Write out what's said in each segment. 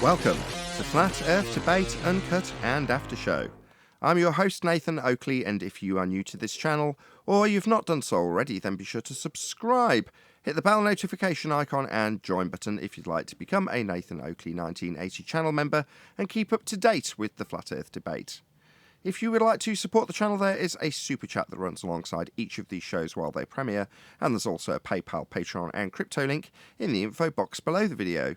Welcome to Flat Earth Debate, Uncut and After Show. I'm your host Nathan Oakley, and if you are new to this channel, or you've not done so already, then be sure to subscribe. Hit the bell notification icon and join button if you'd like to become a Nathan Oakley 1980 channel member and keep up to date with the Flat Earth Debate. If you would like to support the channel, there is a super chat that runs alongside each of these shows while they premiere, and there's also a PayPal, Patreon and crypto link in the info box below the video.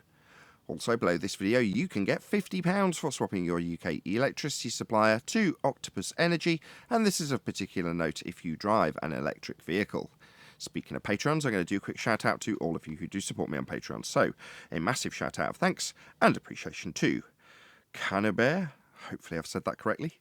Also below this video you can get £50 for swapping your UK electricity supplier to Octopus Energy, and this is of particular note if you drive an electric vehicle. Speaking of patrons, I'm going to do a quick shout out to all of you who do support me on Patreon, so a massive shout out of thanks and appreciation to Canobert, hopefully I've said that correctly,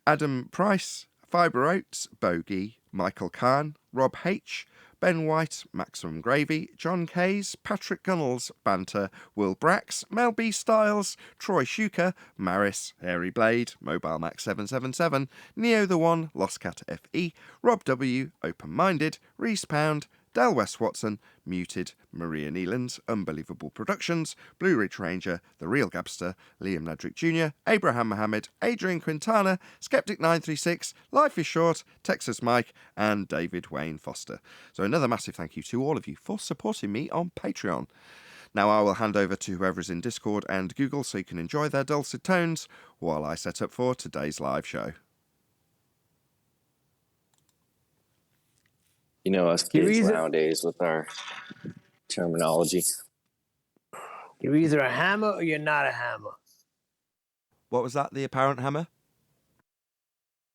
Adam Price, Fibre Oats, Bogey, Michael Kahn, Rob H, Ben White, Maximum Gravy, John Kays, Patrick Gunnels, Banter, Will Brax, Mel B Styles, Troy Shuker, Maris, Hairy Blade, Mobile Max 777, Neo the One, Lost Cat FE, Rob W, Open Minded, Reese Pound, Del West Watson, Muted, Maria Neelands, Unbelievable Productions, Blue Ridge Ranger, The Real Gabster, Liam Nedrick Jr., Abraham Mohammed, Adrian Quintana, Skeptic936, Life is Short, Texas Mike, and David Wayne Foster. So another massive thank you to all of you for supporting me on Patreon. Now I will hand over to whoever is in Discord and Google so you can enjoy their dulcet tones while I set up for today's live show. You know, us kids nowadays with our terminology. You're either a hammer or you're not a hammer. What was that, the apparent hammer?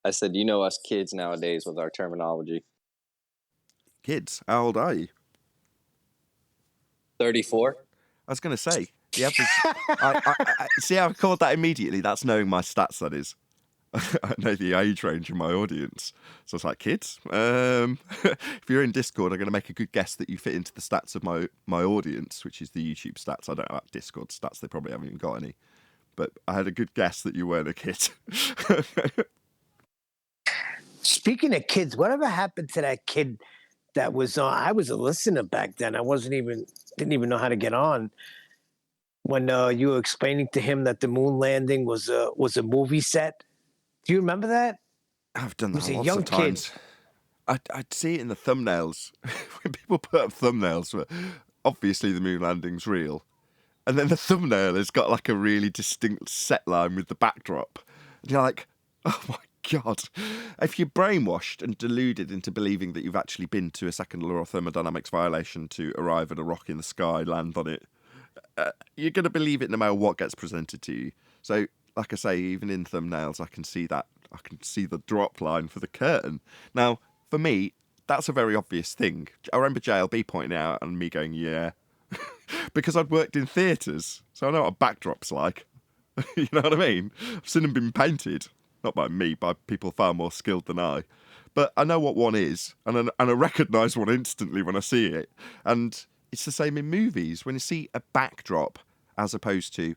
I said, you know, us kids nowadays with our terminology. Kids? How old are you? 34. I was going to say, the average... I see how I called that immediately? That's knowing my stats, that is. I know the age range of my audience. So it's like, kids, if you're in Discord, I'm going to make a good guess that you fit into the stats of my audience, which is the YouTube stats. I don't know about Discord stats. They probably haven't even got any. But I had a good guess that you weren't a kid. Speaking of kids, whatever happened to that kid that was on? I was a listener back then. I didn't even know how to get on. When you were explaining to him that the moon landing was a movie set. Do you remember that? I've done that lots of times. I'd see it in the thumbnails. When people put up thumbnails for, obviously the moon landing's real. And then the thumbnail has got like a really distinct set line with the backdrop. And you're like, oh my God. If you're brainwashed and deluded into believing that you've actually been to a second law of thermodynamics violation to arrive at a rock in the sky, land on it, you're going to believe it no matter what gets presented to you. So, like I say, even in thumbnails, I can see that. I can see the drop line for the curtain. Now, for me, that's a very obvious thing. I remember JLB pointing out and me going, yeah. Because I'd worked in theatres, so I know what a backdrop's like. You know what I mean? I've seen them been painted. Not by me, by people far more skilled than I. But I know what one is, and I recognise one instantly when I see it. And it's the same in movies. When you see a backdrop, as opposed to...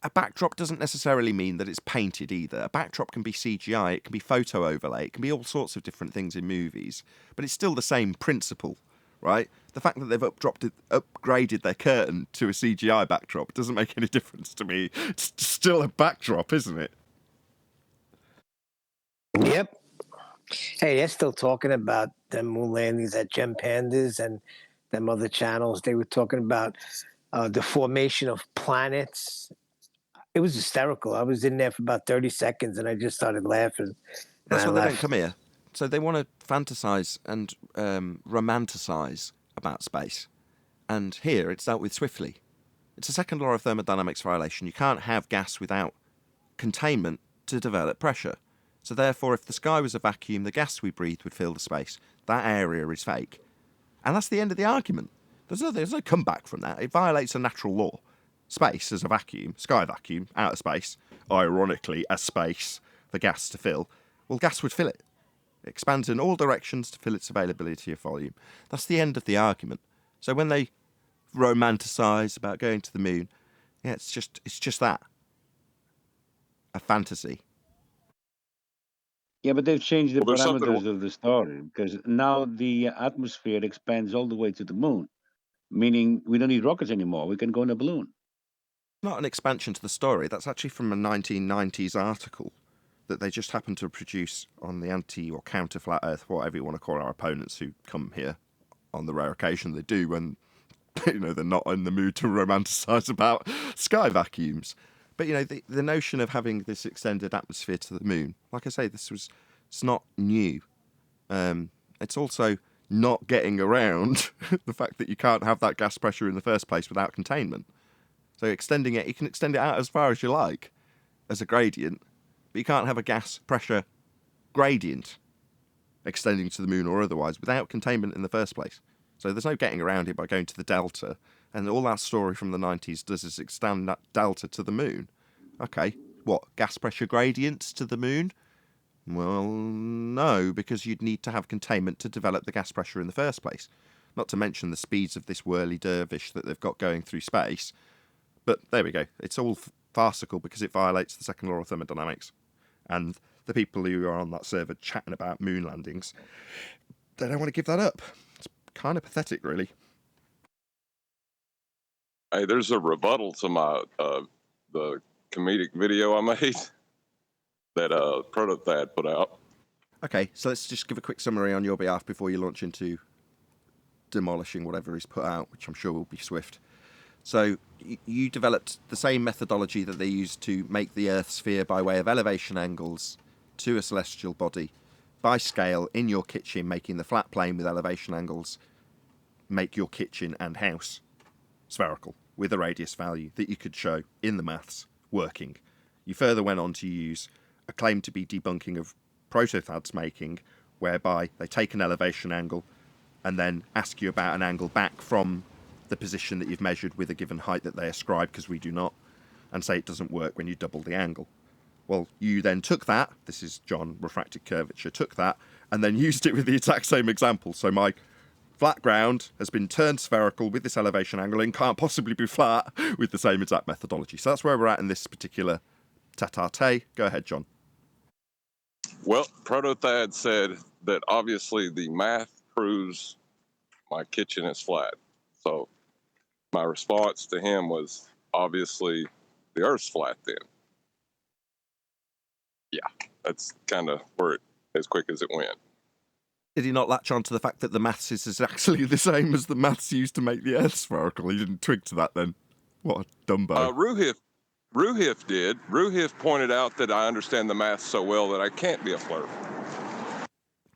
A backdrop doesn't necessarily mean that it's painted either. A backdrop can be CGI, it can be photo overlay, it can be all sorts of different things in movies. But it's still the same principle, right? The fact that they've upgraded their curtain to a CGI backdrop doesn't make any difference to me. It's still a backdrop, isn't it? Yep. Hey, they're still talking about them moon landings at Gem Pandas and them other channels. They were talking about the formation of planets. It was hysterical. I was in there for about 30 seconds and I just started laughing. That's why they don't come here. So they want to fantasize and romanticize about space. And here it's dealt with swiftly. It's a second law of thermodynamics violation. You can't have gas without containment to develop pressure. So therefore, if the sky was a vacuum, the gas we breathe would fill the space. That area is fake. And that's the end of the argument. There's no comeback from that. It violates a natural law. Space as a vacuum, sky vacuum, outer space, ironically a space for gas to fill, well, gas would fill it. It expands in all directions to fill its availability of volume. That's the end of the argument. So when they romanticise about going to the moon, yeah, it's just that. A fantasy. Yeah, but they've changed the parameters of the story because now the atmosphere expands all the way to the moon, meaning we don't need rockets anymore. We can go in a balloon. Not an expansion to the story. That's actually from a 1990s article that they just happened to produce on the anti or counter flat Earth, whatever you want to call our opponents who come here on the rare occasion they do when they're not in the mood to romanticize about sky vacuums. But the notion of having this extended atmosphere to the moon, like I say, it's not new. It's also not getting around the fact that you can't have that gas pressure in the first place without containment. So extending it, you can extend it out as far as you like as a gradient, but you can't have a gas pressure gradient extending to the moon or otherwise without containment in the first place. So there's no getting around it by going to the delta, and all that story from the 90s does is extend that delta to the moon. Okay, what, gas pressure gradients to the moon? Well, no, because you'd need to have containment to develop the gas pressure in the first place. Not to mention the speeds of this whirly dervish that they've got going through space. But there we go. It's all farcical because it violates the second law of thermodynamics. And the people who are on that server chatting about moon landings, they don't want to give that up. It's kind of pathetic, really. Hey, there's a rebuttal to my the comedic video I made that Protractor put out. Okay, so let's just give a quick summary on your behalf before you launch into demolishing whatever he's put out, which I'm sure will be swift. So you developed the same methodology that they used to make the Earth sphere by way of elevation angles to a celestial body by scale in your kitchen, making the flat plane with elevation angles make your kitchen and house spherical with a radius value that you could show in the maths working. You further went on to use a claim to be debunking of Protractor's making, whereby they take an elevation angle and then ask you about an angle back from the position that you've measured with a given height that they ascribe, because we do not, and say it doesn't work when you double the angle. Well, you then took that, this is John Refracted Curvature, took that and then used it with the exact same example. So my flat ground has been turned spherical with this elevation angle and can't possibly be flat with the same exact methodology. So that's where we're at in this particular tete-a-tete. Go ahead, John. Well, Protractor said that obviously the math proves my kitchen is flat. So my response to him was, obviously the Earth's flat then. Yeah, that's kind of where it, as quick as it went. Did he not latch on to the fact that the maths is actually the same as the maths used to make the Earth spherical? He didn't twig to that then. What a dumbo. Ruhif did. Ruhif pointed out that I understand the math so well that I can't be a flirt.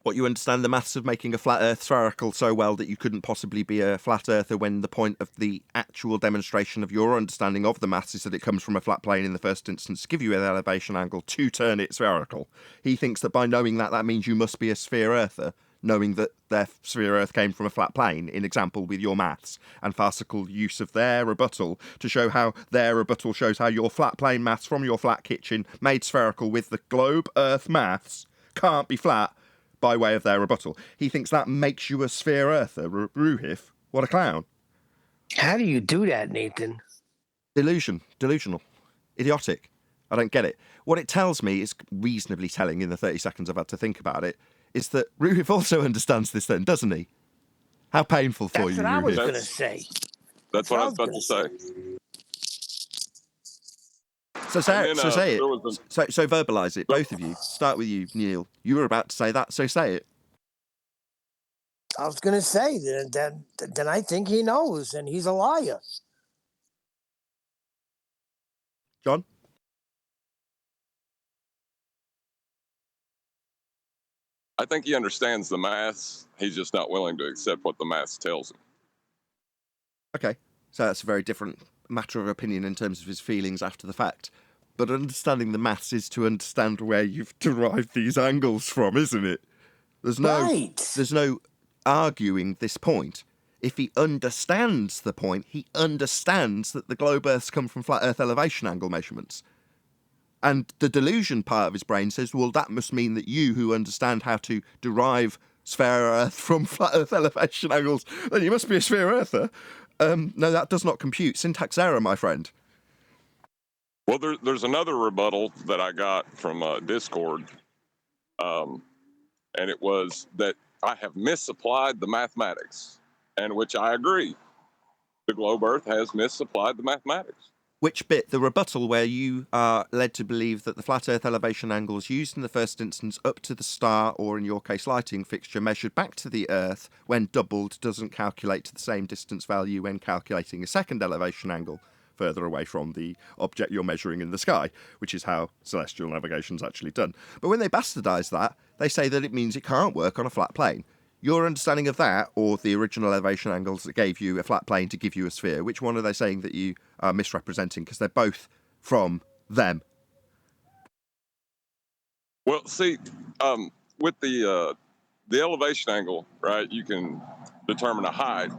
What, you understand the maths of making a flat Earth spherical so well that you couldn't possibly be a flat earther, when the point of the actual demonstration of your understanding of the maths is that it comes from a flat plane in the first instance to give you an elevation angle to turn it spherical. He thinks that by knowing that, that means you must be a sphere earther, knowing that their sphere Earth came from a flat plane, in example with your maths, and farcical use of their rebuttal to show how their rebuttal shows how your flat plane maths from your flat kitchen, made spherical with the globe Earth maths, can't be flat by way of their rebuttal. He thinks that makes you a sphere Earther, Ruhif. What a clown. How do you do that, Nathan? Delusional, idiotic. I don't get it. What it tells me is reasonably telling in the 30 seconds I've had to think about it, is that Ruhif also understands this then, doesn't he? How painful for That's you, what I was Ruhif. going to say. That's what I was about to say. So say it. So verbalise it, both of you. Start with you, Neil. You were about to say that, so say it. I was going to say that then I think he knows, and he's a liar. John? I think he understands the maths. He's just not willing to accept what the maths tells him. Okay, so that's a very different matter of opinion in terms of his feelings after the fact. But understanding the maths is to understand where you've derived these angles from, isn't it? There's no arguing this point. If he understands the point, he understands that the globe Earths come from flat Earth elevation angle measurements. And the delusion part of his brain says, well, that must mean that you, who understand how to derive sphere Earth from flat Earth elevation angles, then you must be a sphere Earther. No, that does not compute. Syntax error, my friend. Well, there's another rebuttal that I got from Discord, and it was that I have misapplied the mathematics, and which I agree. The globe Earth has misapplied the mathematics. Which bit? The rebuttal where you are led to believe that the flat Earth elevation angles used in the first instance up to the star, or in your case lighting fixture, measured back to the Earth when doubled doesn't calculate to the same distance value when calculating a second elevation angle further away from the object you're measuring in the sky, which is how celestial navigation's actually done. But when they bastardise that, they say that it means it can't work on a flat plane. Your understanding of that, or the original elevation angles that gave you a flat plane to give you a sphere, which one are they saying that you are misrepresenting? Because they're both from them. Well, see, with the elevation angle, right, you can determine a height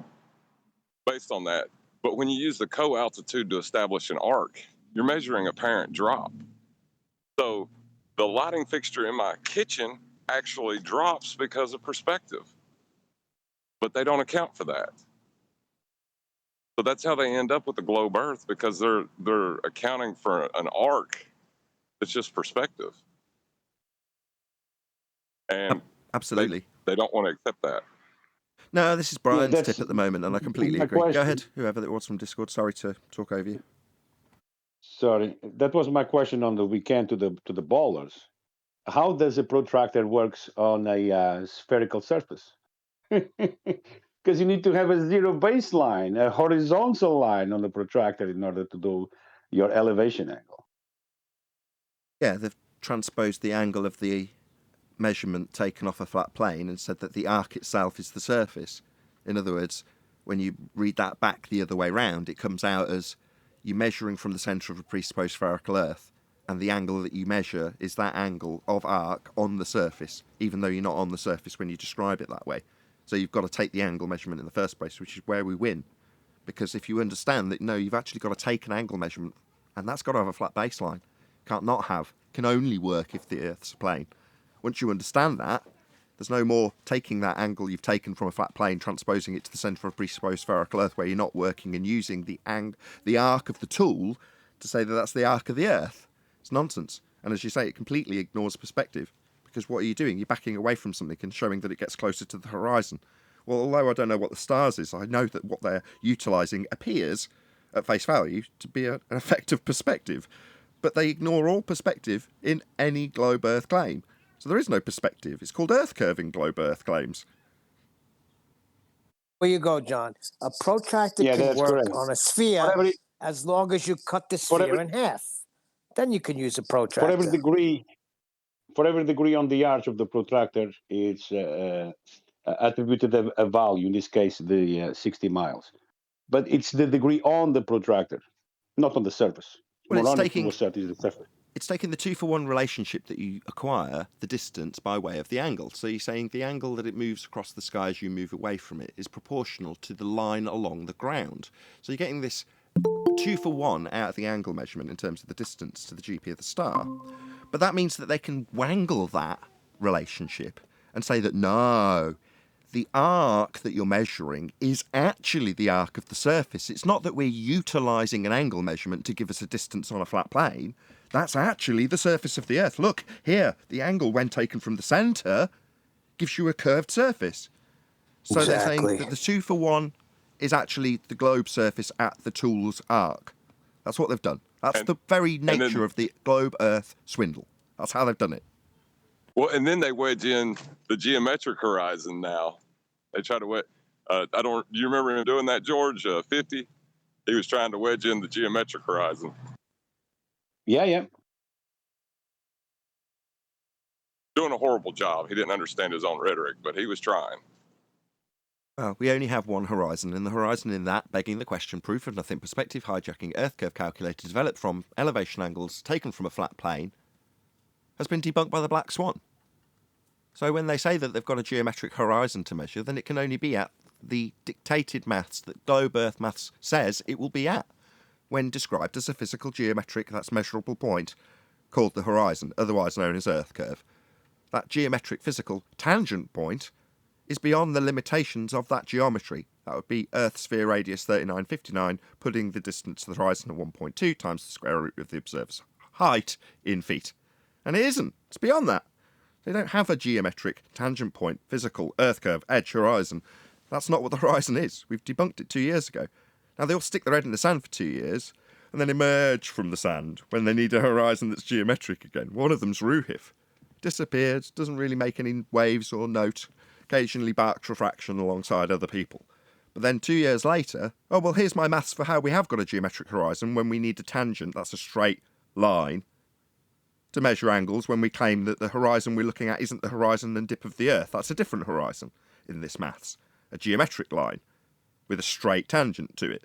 based on that. But when you use the co-altitude to establish an arc, you're measuring apparent drop. So the lighting fixture in my kitchen actually drops because of perspective, but they don't account for that. So that's how they end up with the globe Earth, because they're accounting for an arc that's just perspective. And Absolutely. They don't want to accept that. No, this is Brian's tip at the moment, and I completely agree. Question. Go ahead, whoever that was from Discord. Sorry to talk over you. Sorry, that was my question on the weekend to the ballers. How does a protractor works on a spherical surface? Because you need to have a zero baseline, a horizontal line on the protractor in order to do your elevation angle. Yeah, they've transposed the angle of the measurement taken off a flat plane and said that the arc itself is the surface. In other words, when you read that back the other way round, it comes out as you're measuring from the centre of a presupposed spherical Earth, and the angle that you measure is that angle of arc on the surface, even though you're not on the surface when you describe it that way. So you've got to take the angle measurement in the first place, which is where we win. Because if you understand that, no, you've actually got to take an angle measurement, and that's got to have a flat baseline. Can't not have. Can only work if the Earth's a plane. Once you understand that, there's no more taking that angle you've taken from a flat plane, transposing it to the centre of a presupposed spherical Earth where you're not working, and using the arc of the tool to say that that's the arc of the Earth. It's nonsense. And as you say, it completely ignores perspective. Because what are you doing? You're backing away from something and showing that it gets closer to the horizon. Well, although I don't know what the stars is, I know that what they're utilising appears, at face value, to be an effect of perspective. But they ignore all perspective in any globe Earth claim. So there is no perspective. It's called Earth curving globe Earth claims. Where you go, John. A protractor can work correct. on a sphere as long as you cut the sphere in half. Then you can use a protractor. For every degree on the arch of the protractor, it's attributed a value, in this case, the 60 miles. But it's the degree on the protractor, not on the surface. Well, More on it to a certain is the surface. It's taking the 2-for-1 relationship that you acquire, the distance, by way of the angle. So you're saying the angle that it moves across the sky as you move away from it is proportional to the line along the ground. So you're getting this 2-for-1 out of the angle measurement in terms of the distance to the GP of the star. But that means that they can wangle that relationship and say that, no, the arc that you're measuring is actually the arc of the surface. It's not that we're utilising an angle measurement to give us a distance on a flat plane. That's actually the surface of the Earth. Look, here, the angle when taken from the centre gives you a curved surface. So They're saying that the 2-for-1 is actually the globe surface at the tool's arc. That's what they've done. That's the very nature of the globe Earth swindle. That's how they've done it. Well, and then they wedge in the geometric horizon now. They try to wedge. Do you remember him doing that, George? 50? He was trying to wedge in the geometric horizon. Yeah. Doing a horrible job. He didn't understand his own rhetoric, but he was trying. Well, we only have one horizon, and the horizon in that, begging the question, proof of nothing, perspective hijacking, Earth curve calculator developed from elevation angles taken from a flat plane, has been debunked by the Black Swan. So when they say that they've got a geometric horizon to measure, then it can only be at the dictated maths that globe Earth maths says it will be at, when described as a physical geometric, that's measurable point, called the horizon, otherwise known as Earth curve. That geometric physical tangent point is beyond the limitations of that geometry. That would be Earth sphere radius 3959, putting the distance to the horizon at 1.2 times the square root of the observer's height in feet. And it isn't. It's beyond that. They don't have a geometric tangent point, physical, Earth curve, edge, horizon. That's not what the horizon is. We've debunked it 2 years ago. Now, they all stick their head in the sand for 2 years, and then emerge from the sand when they need a horizon that's geometric again. One of them's Ruhif. Disappeared, doesn't really make any waves or note, occasionally barks refraction alongside other people. But then 2 years later, oh, well, here's my maths for how we have got a geometric horizon when we need a tangent, that's a straight line, to measure angles when we claim that the horizon we're looking at isn't the horizon and dip of the Earth. That's a different horizon in this maths, a geometric line with a straight tangent to it.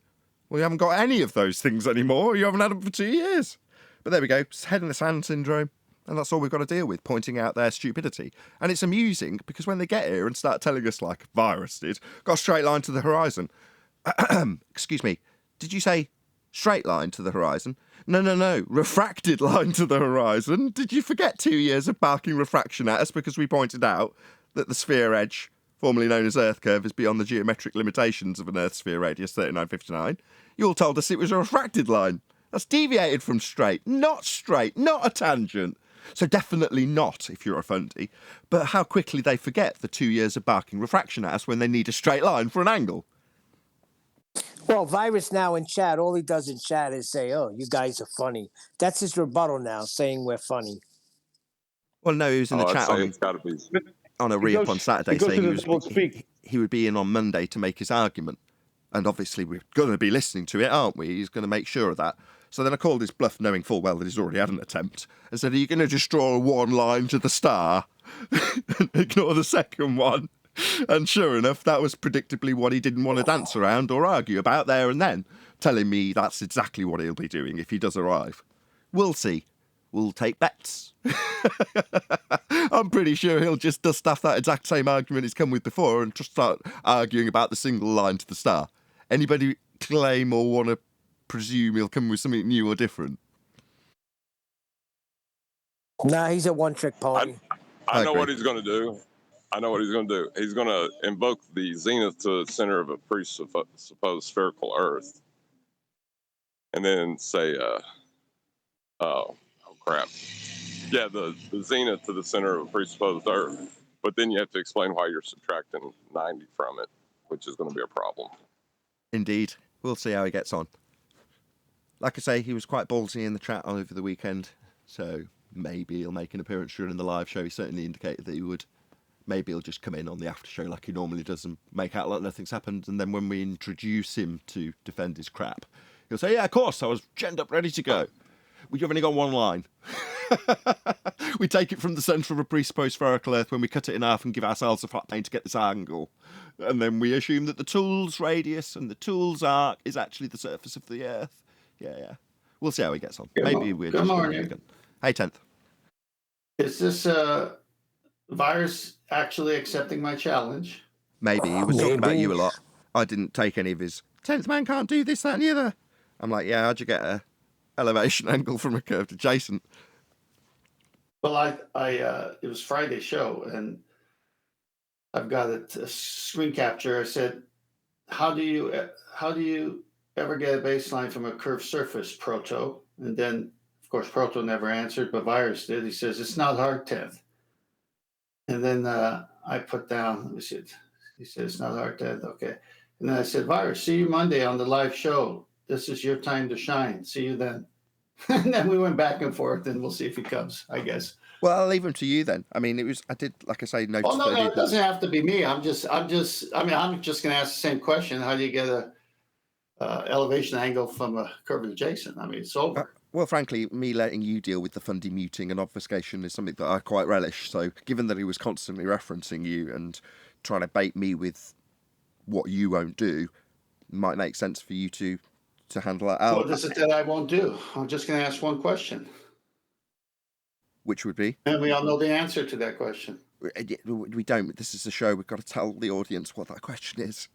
Well, you haven't got any of those things anymore. You haven't had them for 2 years. But there we go, head in the sand syndrome. And that's all we've got to deal with, pointing out their stupidity. And it's amusing because when they get here and start telling us, like Virus did, got a straight line to the horizon. Excuse me, did you say straight line to the horizon? No, refracted line to the horizon. Did you forget 2 years of barking refraction at us because we pointed out that the sphere edge, formerly known as Earth curve, is beyond the geometric limitations of an Earth sphere radius 3959? You all told us it was a refracted line. That's deviated from straight, not a tangent. So definitely not if you're a fundy. But how quickly they forget the 2 years of barking refraction at us when they need a straight line for an angle. Well, Virus now in chat, all he does in chat is say, oh, you guys are funny. That's his rebuttal now, saying we're funny. Well, no, he was in the I'd chat say it's got to be. on a re-up on Saturday saying he would be in on Monday to make his argument. And obviously we're going to be listening to it, aren't we? He's going to make sure of that. So then I called his bluff, knowing full well that he's already had an attempt, and said, are you going to just draw one line to the star and ignore the second one? And sure enough, that was predictably what he didn't want to dance around or argue about there and then, telling me that's exactly what he'll be doing if he does arrive. We'll see. We'll take bets. I'm pretty sure he'll just dust off that exact same argument he's come with before and just start arguing about the single line to the star. Anybody claim or want to presume he'll come with something new or different? Nah, he's a one-trick pony. I know what he's going to do. He's going to invoke the zenith to the center of a presupposed spherical Earth. And then say, oh crap. Yeah, the zenith to the center of a presupposed Earth. But then you have to explain why you're subtracting 90 from it, which is going to be a problem. Indeed. We'll see how he gets on. Like I say, he was quite ballsy in the chat over the weekend, so maybe he'll make an appearance during the live show. He certainly indicated that he would. Maybe he'll just come in on the after show like he normally does and make out like nothing's happened, and then when we introduce him to defend his crap, he'll say, yeah, of course, I was genned up ready to go. You've only got one line. We take it from the centre of a presupposed spherical Earth when we cut it in half and give ourselves a flat plane to get this angle. And then we assume that the tool's radius and the tool's arc is actually the surface of the Earth. Yeah. We'll see how he gets on. Maybe we're just morning. Hey, 10th. Is this Virus actually accepting my challenge? Maybe. He was talking about you a lot. I didn't take any of his 10th man can't do this, that, and the other. I'm like, yeah, how'd you get a elevation angle from a curved adjacent? Well, it was Friday's show, and I've got a screen capture. I said, how do you ever get a baseline from a curved surface, Proto? And then, of course, Proto never answered, but Virus did. He says, it's not hard, 10th. And then I put down, let me see it. He said, it's not hard, 10th. Okay. And then I said, Virus, see you Monday on the live show. This is your time to shine. See you then. And then we went back and forth, and we'll see if he comes, I guess. Well, I'll leave him to you then. I mean, I did, like I say, notice. Oh, no, it doesn't have to be me. I'm just going to ask the same question. How do you get a elevation angle from a curved adjacent? I mean, it's over. Well, frankly, me letting you deal with the fundy muting and obfuscation is something that I quite relish. So given that he was constantly referencing you and trying to bait me with what you won't do, it might make sense for you to handle that out. Well, this is that I won't do. I'm just going to ask one question. Which would be? And we all know the answer to that question. We don't. This is a show. We've got to tell the audience what that question is.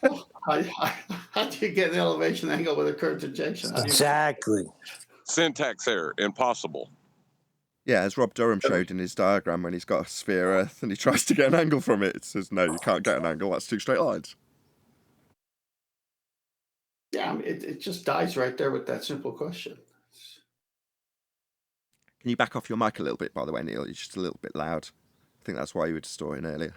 Well, how do you get an elevation angle with a curved adjacent? Exactly. Syntax error, impossible. Yeah, as Rob Durham showed in his diagram when he's got a sphere Earth and he tries to get an angle from it, it says, no, you can't get an angle. That's two straight lines. Yeah, I mean, it just dies right there with that simple question. Can you back off your mic a little bit, by the way, Neil? You're just a little bit loud. I think that's why you were distorting earlier.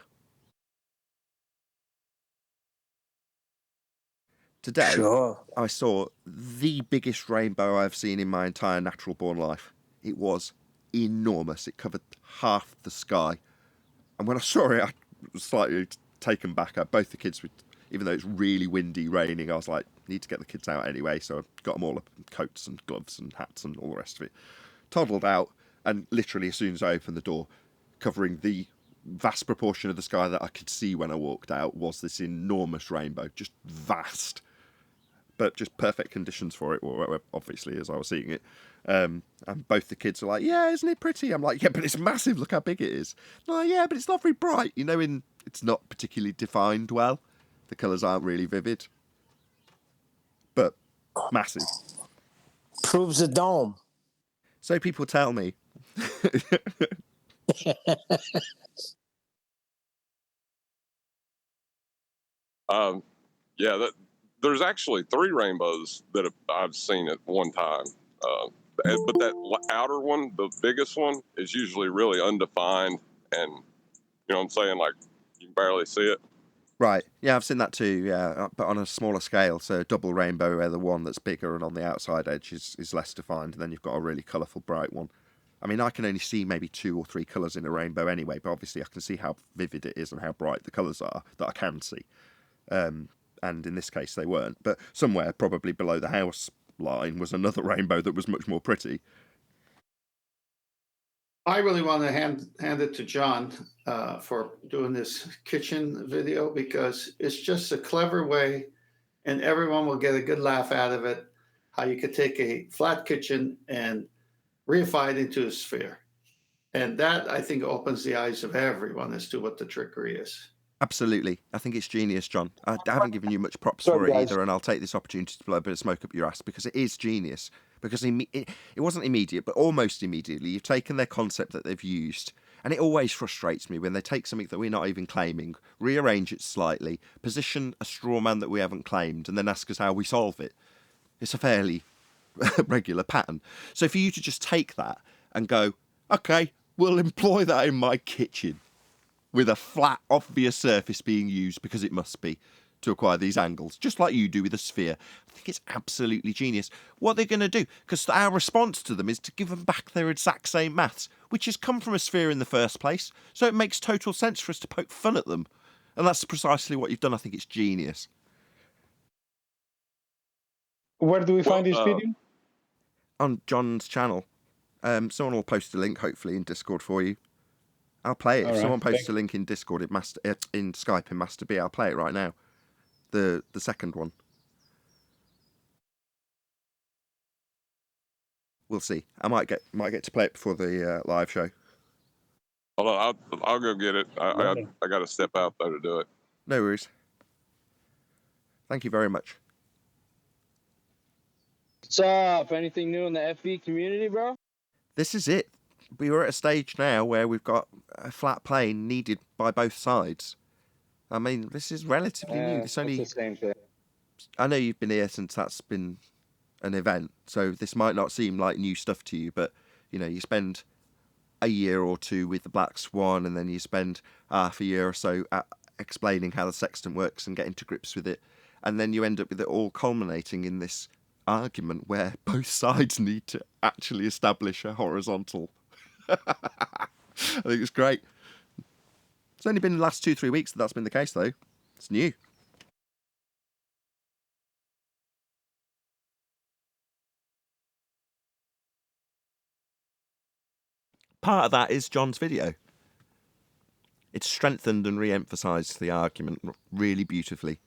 Today, Sure. I saw the biggest rainbow I've seen in my entire natural-born life. It was enormous. It covered half the sky. And when I saw it, I was slightly taken back. Both the kids, even though it's really windy, raining, I was like, need to get the kids out anyway. So I got them all up in coats and gloves and hats and all the rest of it. Toddled out, and literally as soon as I opened the door, covering the vast proportion of the sky that I could see when I walked out, was this enormous rainbow. Just vast. But just perfect conditions for it, obviously, as I was seeing it. And both the kids are like, yeah, isn't it pretty? I'm like, yeah, but it's massive. Look how big it is. Like, yeah, but it's not very bright. You know, it's not particularly defined well. The colours aren't really vivid. But massive. Proves a dome. So people tell me. Yeah, there's actually 3 rainbows that I've seen at one time. But that outer one, the biggest one, is usually really undefined, and you know what I'm saying? Like, you can barely see it. Right. Yeah, I've seen that too, yeah, but on a smaller scale. So a double rainbow where the one that's bigger and on the outside edge is less defined, and then you've got a really colourful, bright one. I mean, I can only see maybe 2 or 3 colours in a rainbow anyway, but obviously I can see how vivid it is and how bright the colours are that I can see. And in this case, they weren't. But somewhere, probably below the house line, was another rainbow that was much more pretty. I really want to hand it to John for doing this kitchen video, because it's just a clever way, and everyone will get a good laugh out of it, how you could take a flat kitchen and reify it into a sphere. And that, I think, opens the eyes of everyone as to what the trickery is. Absolutely. I think it's genius, John. I haven't given you much props Sorry, for it guys. either, and I'll take this opportunity to blow a bit of smoke up your ass, because it is genius. Because it wasn't immediate, but almost immediately. You've taken their concept that they've used, and it always frustrates me when they take something that we're not even claiming, rearrange it slightly, position a straw man that we haven't claimed, and then ask us how we solve it. It's a fairly regular pattern. So for you to just take that and go, okay, we'll employ that in my kitchen, with a flat, obvious surface being used because it must be to acquire these angles, just like you do with a sphere. I think it's absolutely genius. What they're going to do, because our response to them is to give them back their exact same maths, which has come from a sphere in the first place, so it makes total sense for us to poke fun at them. And that's precisely what you've done. I think it's genius. Where do we find this video? On John's channel. Someone will post a link, hopefully, in Discord for you. I'll play it. If someone posts a link in Discord, in Skype in Master B, I'll play it right now. The second one. We'll see. I might get to play it before the live show. Hold on, I'll go get it. I got to step out though to do it. No worries. Thank you very much. What's up? Anything new in the FV community, bro? This is it. We are at a stage now where we've got a flat plane needed by both sides. I mean, this is relatively new. It's only... It's the same thing. I know you've been here since that's been an event, so this might not seem like new stuff to you, but, you know, you spend a year or two with the Black Swan, and then you spend half a year or so explaining how the sextant works and getting to grips with it, and then you end up with it all culminating in this argument where both sides need to actually establish a horizontal. I think it's great. It's only been the last 2-3 weeks that's been the case, though. It's new. Part of that is John's video. It's strengthened and re-emphasised the argument really beautifully.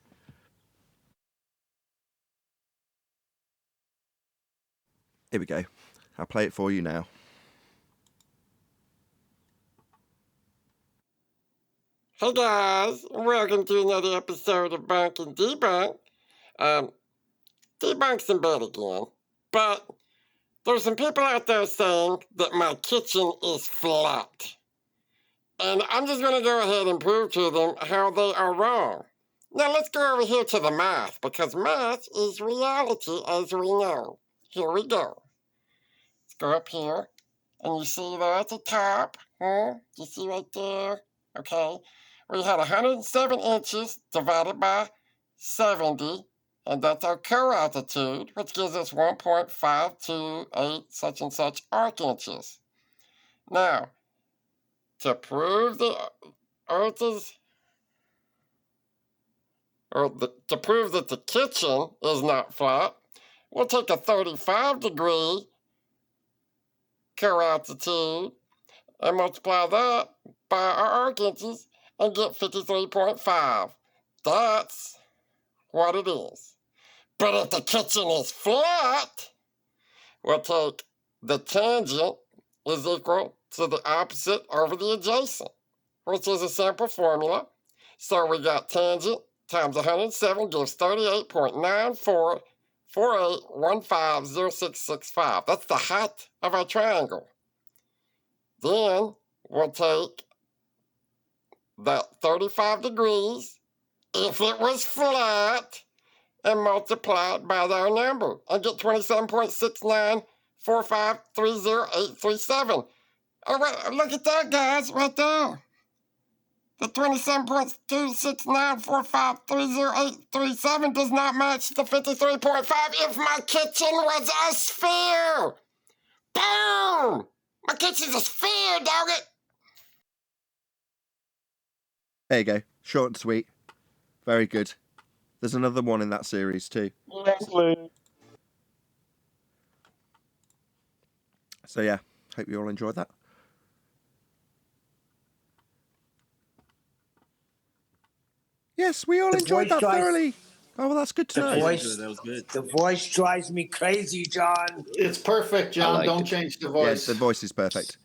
Here we go. I'll play it for you now. Hey guys, welcome to another episode of Bunk and Debunk. Debunk's in bed again, but there's some people out there saying that my kitchen is flat. And I'm just going to go ahead and prove to them how they are wrong. Now let's go over here to the math, because math is reality as we know. Here we go. Let's go up here, and you see there at the top, You see right there? Okay. We had 107 inches divided by 70 And that's our co-altitude, which gives us 1.528 such and such arc inches. Now, to prove the Earth is, to prove that the kitchen is not flat, we'll take a 35-degree co-altitude and multiply that by our arc inches and get 53.5. That's what it is. But if the kitchen is flat, we'll take the tangent is equal to the opposite over the adjacent, which is a simple formula. So we got tangent times 107 gives 38.9448150665. That's the height of our triangle. Then we'll take that 35 degrees, if it was flat, and multiply it by our number and get 27.694530.837. Oh, wait, look at that, guys, right there. The 27.2694530.837 does not match the 53.5 if my kitchen was a sphere. Boom! My kitchen's a sphere, dog it. There you go. Short and sweet. Very good. There's another one in that series too. Leslie. So yeah, hope you all enjoyed that. Yes, we all enjoyed that thoroughly. Oh, well, that's good to know. That was good. The voice drives me crazy, John. It's perfect, John. Don't change the voice. Yes, the voice is perfect.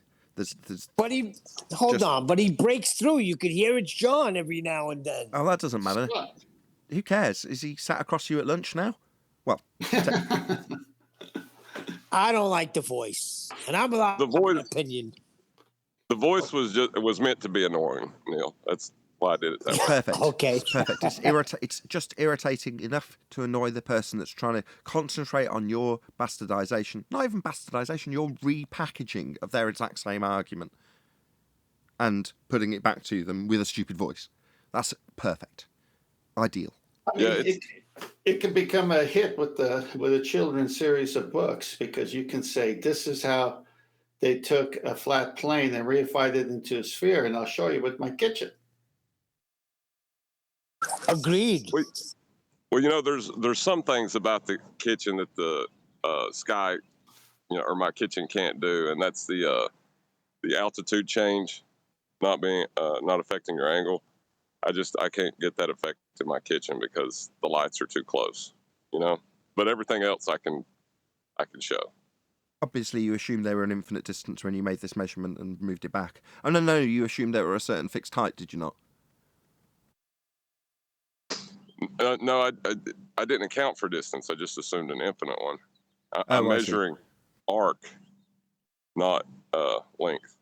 But he breaks through. You could hear it's John every now and then. Oh, that doesn't matter. Who cares? Is he sat across you at lunch now? Well, I don't like the voice, and I'm allowed to have an opinion. The voice was meant to be annoying, Neil. That's why I did it that way. Perfect. Okay. It's perfect. It's just irritating enough to annoy the person that's trying to concentrate on your bastardization. Not even bastardization, your repackaging of their exact same argument and putting it back to them with a stupid voice. That's perfect. Ideal. It can become a hit with a children's series of books, because you can say, this is how they took a flat plane and reified it into a sphere, and I'll show you with my kitchen. Agreed. Well, there's some things about the kitchen that the sky, or my kitchen can't do, and that's the altitude change not affecting your angle. I can't get that effect in my kitchen because the lights are too close, But everything else I can show. Obviously, you assumed they were an infinite distance when you made this measurement and moved it back. Oh, no, you assumed they were a certain fixed height, did you not? No, I didn't account for distance. I just assumed an infinite one. I I'm see. measuring arc, not length.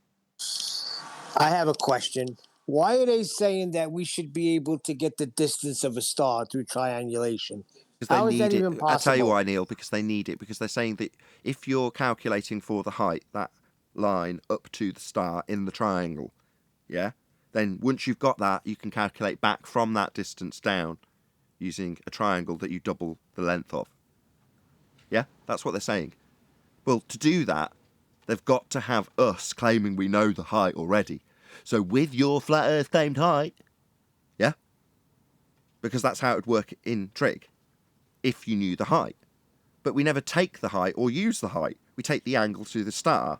I have a question. Why are they saying that we should be able to get the distance of a star through triangulation? How is that even possible? I'll tell you why, Neil, because they need it. Because they're saying that if you're calculating for the height, that line up to the star in the triangle, yeah, then once you've got that, you can calculate back from that distance down using a triangle that you double the length of. Yeah, that's what they're saying. Well, to do that, they've got to have us claiming we know the height already. So with your flat Earth claimed height, yeah, because that's how it would work in trig, if you knew the height. But we never take the height or use the height. We take the angle to the star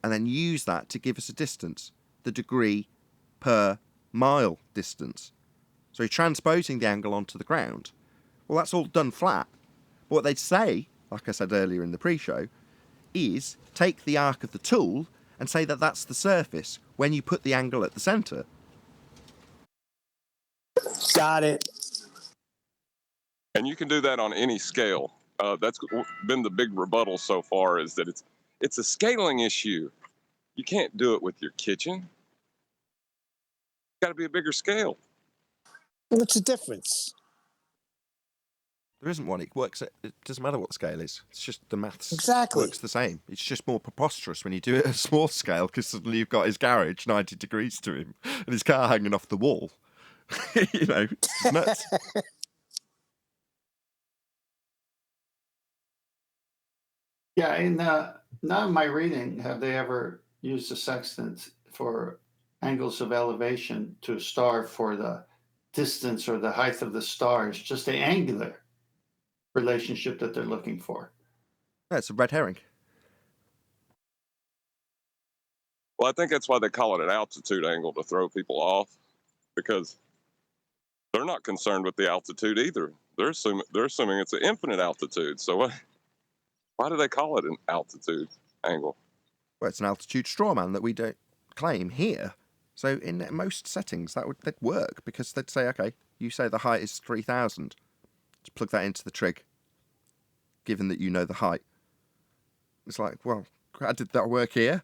and then use that to give us a distance, the degree per mile distance. So you're transposing the angle onto the ground. Well, that's all done flat. But what they'd say, like I said earlier in the pre-show, is take the arc of the tool and say that that's the surface when you put the angle at the centre. Got it. And you can do that on any scale. That's been the big rebuttal so far, is that it's a scaling issue. You can't do it with your kitchen. It's got to be a bigger scale. What's the difference? There isn't one. It works. It doesn't matter what the scale is. It's just the maths Exactly. works the same. It's just more preposterous when you do it at a small scale, because suddenly you've got his garage 90 degrees to him and his car hanging off the wall. It's nuts. Yeah, in none of my reading have they ever used a sextant for angles of elevation to a star for the distance or the height of the star. It's just the angular relationship that they're looking for. That's a red herring. Well, I think that's why they call it an altitude angle, to throw people off, because they're not concerned with the altitude either. They're assuming it's an infinite altitude. So why do they call it an altitude angle? Well, it's an altitude straw man that we don't claim here. So in most settings, that'd work, because they'd say, okay, you say the height is 3,000. Just plug that into the trig, given that you know the height. It's like, well, how did that work here?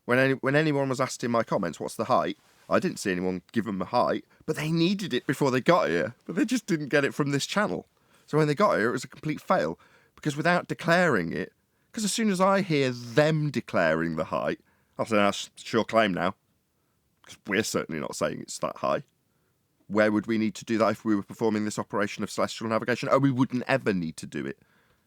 When anyone was asked in my comments, what's the height? I didn't see anyone give them a height, but they needed it before they got here. But they just didn't get it from this channel. So when they got here, it was a complete fail. Because without declaring it, because as soon as I hear them declaring the height, I'll say, that's sure claim now. Because we're certainly not saying it's that high. Where would we need to do that if we were performing this operation of celestial navigation? Oh, we wouldn't ever need to do it.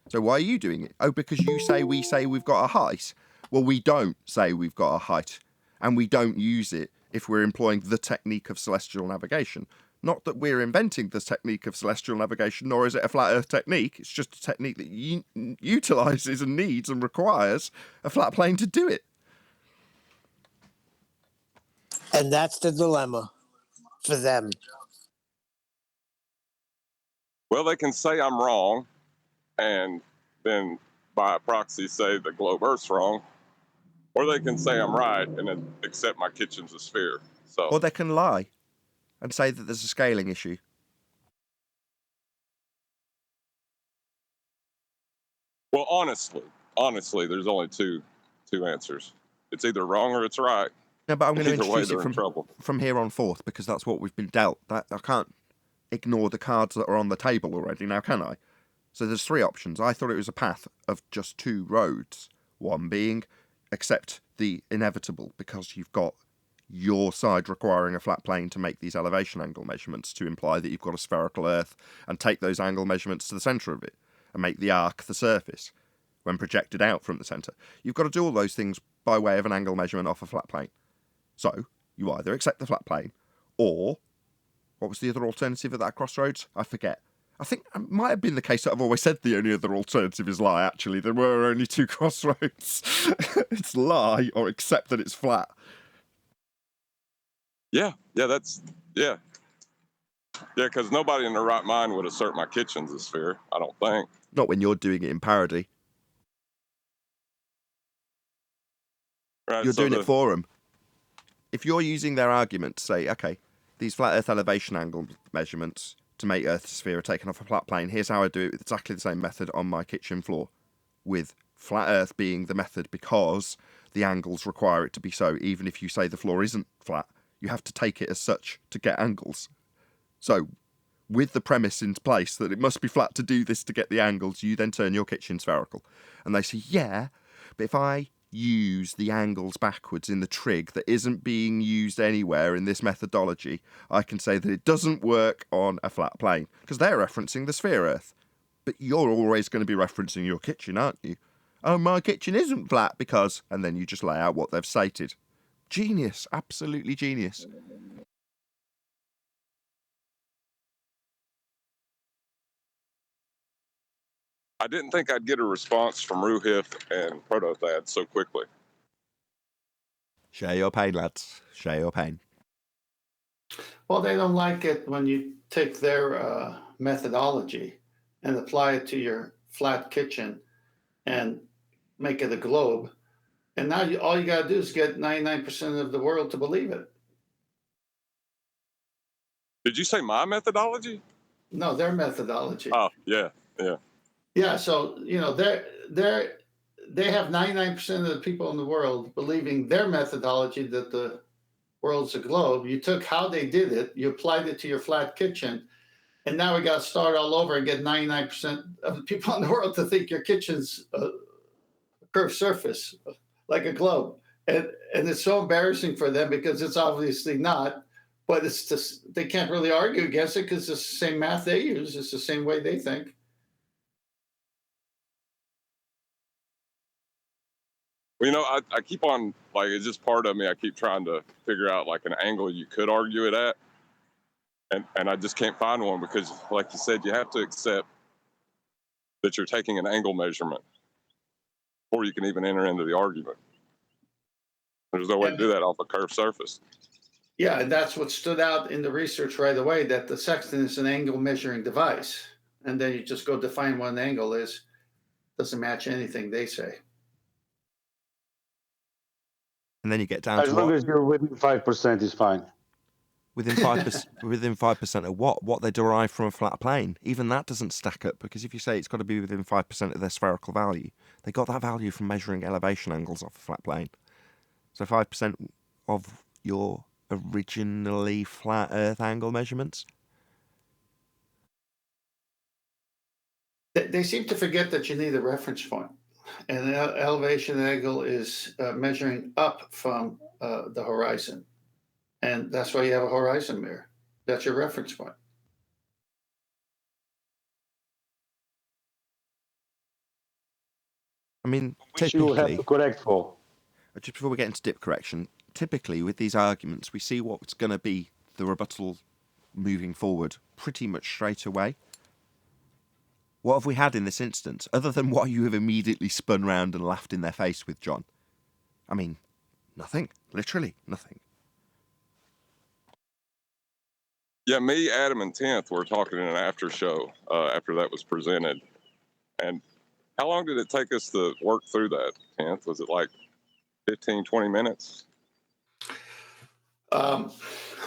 So why are you doing it? Oh, because you say we say we've got a height. Well, we don't say we've got a height, and we don't use it if we're employing the technique of celestial navigation. Not that we're inventing the technique of celestial navigation, nor is it a flat Earth technique. It's just a technique that utilises and needs and requires a flat plane to do it. And that's the dilemma for them. Well, they can say I'm wrong, and then by proxy say the globe Earth's wrong, or they can say I'm right and then accept my kitchen's a sphere. So, Or they can lie and say that there's a scaling issue. well, honestly, there's only two answers. It's either wrong or it's right. No, but I'm going to Either way, introduce they're it in trouble. from here on forth, because that's what we've been dealt. That I can't ignore the cards that are on the table already now, can I? So there's three options. I thought it was a path of just two roads. One being accept the inevitable, because you've got your side requiring a flat plane to make these elevation angle measurements to imply that you've got a spherical Earth, and take those angle measurements to the centre of it and make the arc the surface when projected out from the centre. You've got to do all those things by way of an angle measurement off a flat plane. So you either accept the flat plane, or what was the other alternative at that crossroads? I forget. I think it might have been the case that I've always said the only other alternative is lie, actually. There were only two crossroads. It's lie or accept that it's flat. Yeah, because nobody in their right mind would assert my kitchen's a sphere, I don't think. Not when you're doing it in parody. Right, You're so doing it for them. If you're using their argument to say, okay, these flat Earth elevation angle measurements to make Earth's sphere are taken off a flat plane, here's how I do it with exactly the same method on my kitchen floor, with flat Earth being the method because the angles require it to be so. Even if you say the floor isn't flat, you have to take it as such to get angles. So, with the premise in place that it must be flat to do this to get the angles, you then turn your kitchen spherical. And they say, yeah, but if I use the angles backwards in the trig that isn't being used anywhere in this methodology, I can say that it doesn't work on a flat plane, because they're referencing the sphere Earth. But you're always going to be referencing your kitchen, aren't you? Oh, my kitchen isn't flat because... And then you just lay out what they've stated. Genius. Absolutely genius. I didn't think I'd get a response from Ruhith and Protothad so quickly. Share your pain, lads. Share your pain. Well, they don't like it when you take their methodology and apply it to your flat kitchen and make it a globe. And now all you got to do is get 99% of the world to believe it. Did you say my methodology? No, their methodology. Oh, yeah. Yeah, so, they have 99% of the people in the world believing their methodology that the world's a globe. You took how they did it, you applied it to your flat kitchen, and now we got to start all over and get 99% of the people in the world to think your kitchen's a curved surface, like a globe. And it's so embarrassing for them because it's obviously not, but it's just, they can't really argue against it because it's the same math they use. It's the same way they think. Well, I keep on, like, it's just part of me. I keep trying to figure out, like, an angle you could argue it at. And I just can't find one because, like you said, you have to accept that you're taking an angle measurement before you can even enter into the argument. There's no way to do that off a curved surface. Yeah, and that's what stood out in the research right away, that the sextant is an angle measuring device. And then you just go define what an angle is. Doesn't match anything they say. And then you get down As to long what? as you're within 5% is fine. Within 5%, within 5% of what? What they derive from a flat plane. Even that doesn't stack up, because if you say it's got to be within 5% of their spherical value, they got that value from measuring elevation angles off a flat plane. So 5% of your originally flat Earth angle measurements. They seem to forget that you need a reference point. And an elevation angle is measuring up from the horizon. And that's why you have a horizon mirror. That's your reference point. I mean, Which you will have to correct for. just before we get into dip correction, typically with these arguments, we see what's going to be the rebuttal moving forward pretty much straight away. What have we had in this instance, other than what you have immediately spun round and laughed in their face with, John? I mean, nothing. Literally nothing. Yeah, me, Adam, and 10th were talking in an after show after that was presented. And how long did it take us to work through that, 10th? Was it like 15, 20 minutes? I'm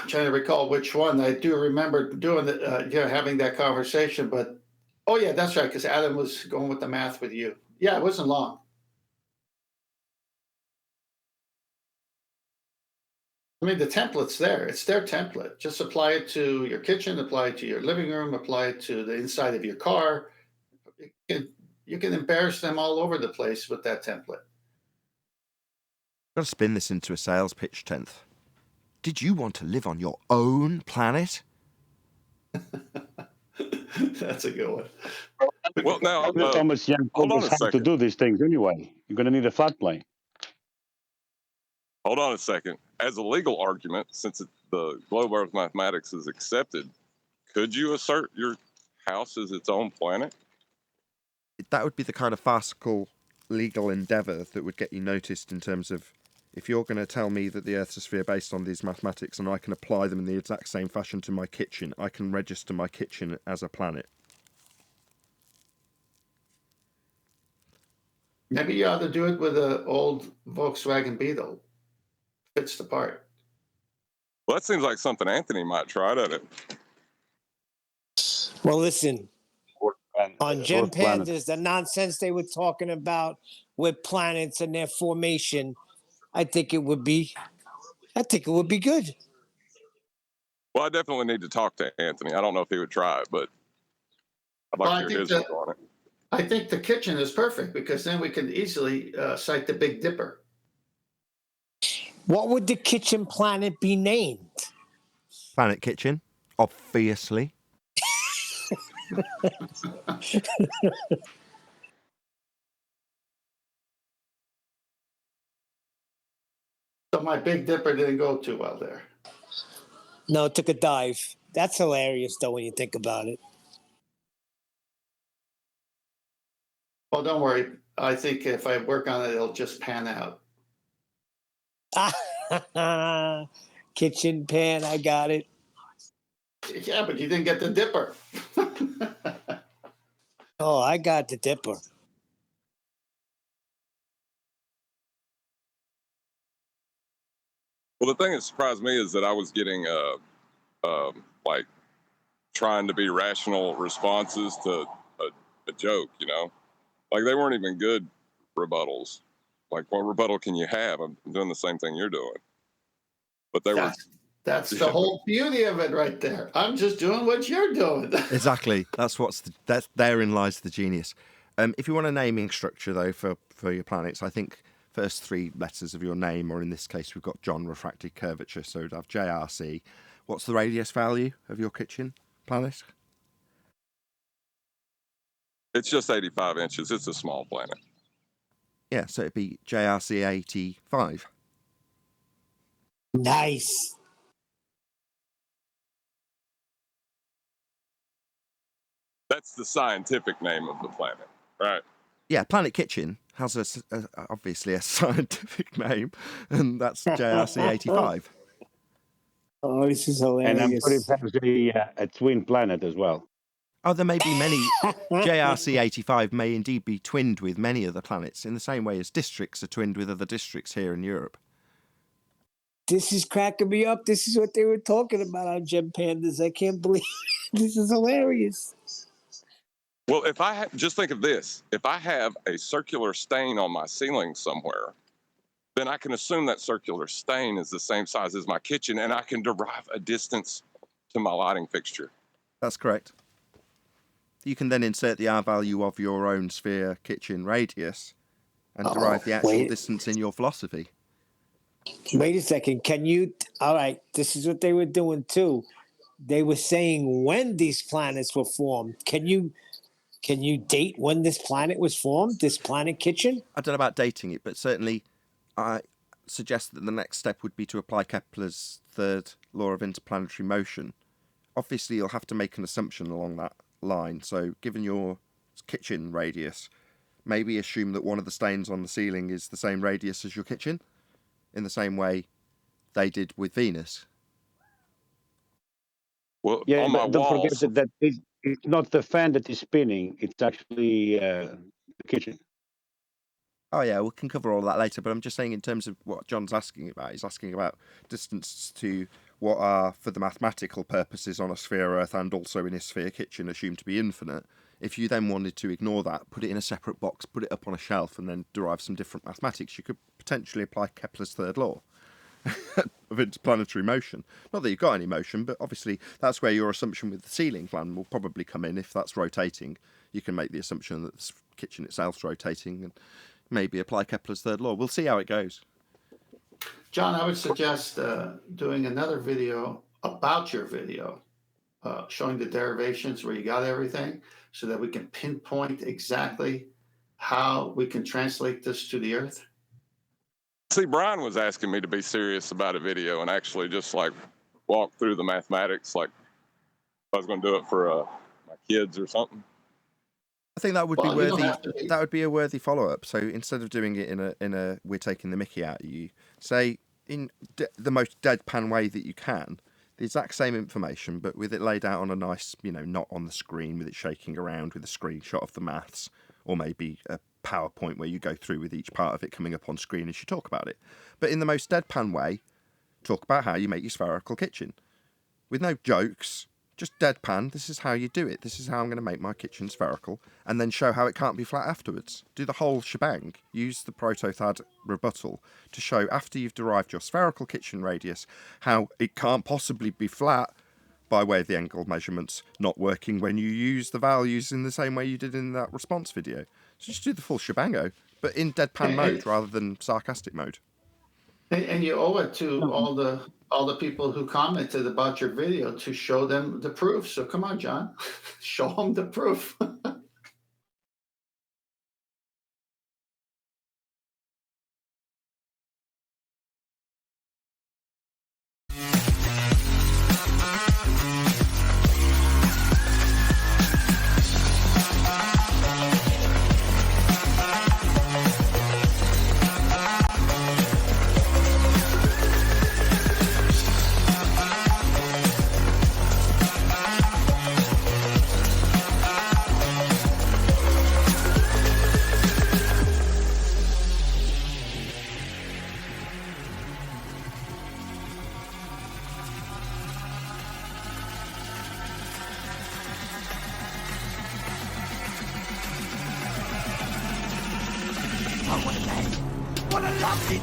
trying to recall which one. I do remember doing having that conversation, but oh yeah, that's right, because Adam was going with the math with you. Yeah, it wasn't long. I mean, the template's there. It's their template. Just apply it to your kitchen, apply it to your living room, apply it to the inside of your car. You can embarrass them all over the place with that template. Got to spin this into a sales pitch, 10th. Did you want to live on your own planet? That's a good one. Well, now, Thomas Young hold told on us a how to second. do these things anyway. You're going to need a flat plane. Hold on a second. As a legal argument, since the globe Earth mathematics is accepted, could you assert your house as its own planet? That would be the kind of farcical legal endeavour that would get you noticed, in terms of, if you're going to tell me that the Earth's a sphere based on these mathematics and I can apply them in the exact same fashion to my kitchen, I can register my kitchen as a planet. Maybe you ought to do it with an old Volkswagen Beetle. Fits the part. Well, that seems like something Anthony might try, doesn't it? Well, listen, on Gem Earth planet. Pandas, the nonsense they were talking about with planets and their formation, I think it would be good. Well, I definitely need to talk to Anthony. I don't know if he would try it, but I'd like to hear his view on it. I think the kitchen is perfect, because then we can easily cite the Big Dipper. What would the kitchen planet be named? Planet Kitchen, obviously. So my Big Dipper didn't go too well there. No, it took a dive. That's hilarious, though, when you think about it. Well, don't worry. I think if I work on it, it'll just pan out. Kitchen pan, I got it. Yeah, but you didn't get the Dipper. Oh, I got the Dipper. Well, the thing that surprised me is that I was getting like trying to be rational responses to a joke, like they weren't even good rebuttals. Like, what rebuttal can you have? I'm doing the same thing you're doing. But they were. That's the whole beauty of it right there. I'm just doing what you're doing. Exactly. That's therein lies the genius. If you want a naming structure, though, for your planets, I think first three letters of your name, or in this case, we've got John Refracted Curvature, so we'd have JRC. What's the radius value of your kitchen planet? It's just 85 inches. It's a small planet. Yeah, so it'd be JRC 85. Nice. That's the scientific name of the planet, right? Yeah, Planet Kitchen has obviously a scientific name, and that's JRC 85. Oh, this is And I'm sure it hilarious. has a twin planet as well. Oh, there may be many. JRC 85 may indeed be twinned with many other planets in the same way as districts are twinned with other districts here in Europe. This is cracking me up. This is what they were talking about on Gem Pandas. I can't believe this is hilarious. Well, if I just think of this, if I have a circular stain on my ceiling somewhere, then I can assume that circular stain is the same size as my kitchen, and I can derive a distance to my lighting fixture. That's correct. You can then insert the R value of your own sphere kitchen radius and derive the actual distance in your philosophy. Wait a second. Can you? All right. This is what they were doing too. They were saying when these planets were formed. Can you date when this planet was formed? This planet kitchen? I don't know about dating it, but certainly I suggest that the next step would be to apply Kepler's third law of interplanetary motion. Obviously, you'll have to make an assumption along that line. So, given your kitchen radius, maybe assume that one of the stains on the ceiling is the same radius as your kitchen, in the same way they did with Venus. Well, Yeah, on but my don't walls, forget that it's not the fan that is spinning, it's actually the kitchen. Oh yeah, we can cover all that later, but I'm just saying in terms of what John's asking about, he's asking about distance to what are, for the mathematical purposes on a sphere Earth and also in a sphere kitchen, assumed to be infinite. If you then wanted to ignore that, put it in a separate box, put it up on a shelf, and then derive some different mathematics, you could potentially apply Kepler's third law of interplanetary motion. Not that you've got any motion, but obviously that's where your assumption with the ceiling plan will probably come in. If that's rotating, you can make the assumption that the kitchen itself's rotating and maybe apply Kepler's third law. We'll see how it goes. John, I would suggest doing another video about your video, showing the derivations where you got everything, so that we can pinpoint exactly how we can translate this to the Earth. see, Brian was asking me to be serious about a video and actually just like walk through the mathematics, like I was going to do it for my kids or something. I think that would Well, be you don't worthy. have to be. That would be a worthy follow-up. So instead of doing it in a we're taking the mickey out of you, say in the most deadpan way that you can, the exact same information, but with it laid out on a nice, not on the screen with it shaking around with a screenshot of the maths, or maybe a PowerPoint where you go through with each part of it coming up on screen as you talk about it. But in the most deadpan way, talk about how you make your spherical kitchen. With no jokes, just deadpan, this is how you do it. This is how I'm going to make my kitchen spherical, and then show how it can't be flat afterwards. Do the whole shebang. Use the Protothad rebuttal to show, after you've derived your spherical kitchen radius, how it can't possibly be flat by way of the angle measurements not working when you use the values in the same way you did in that response video. So just do the full shebango, but in deadpan mode rather than sarcastic mode. And you owe it to all the people who commented about your video to show them the proof. So come on, John, show them the proof.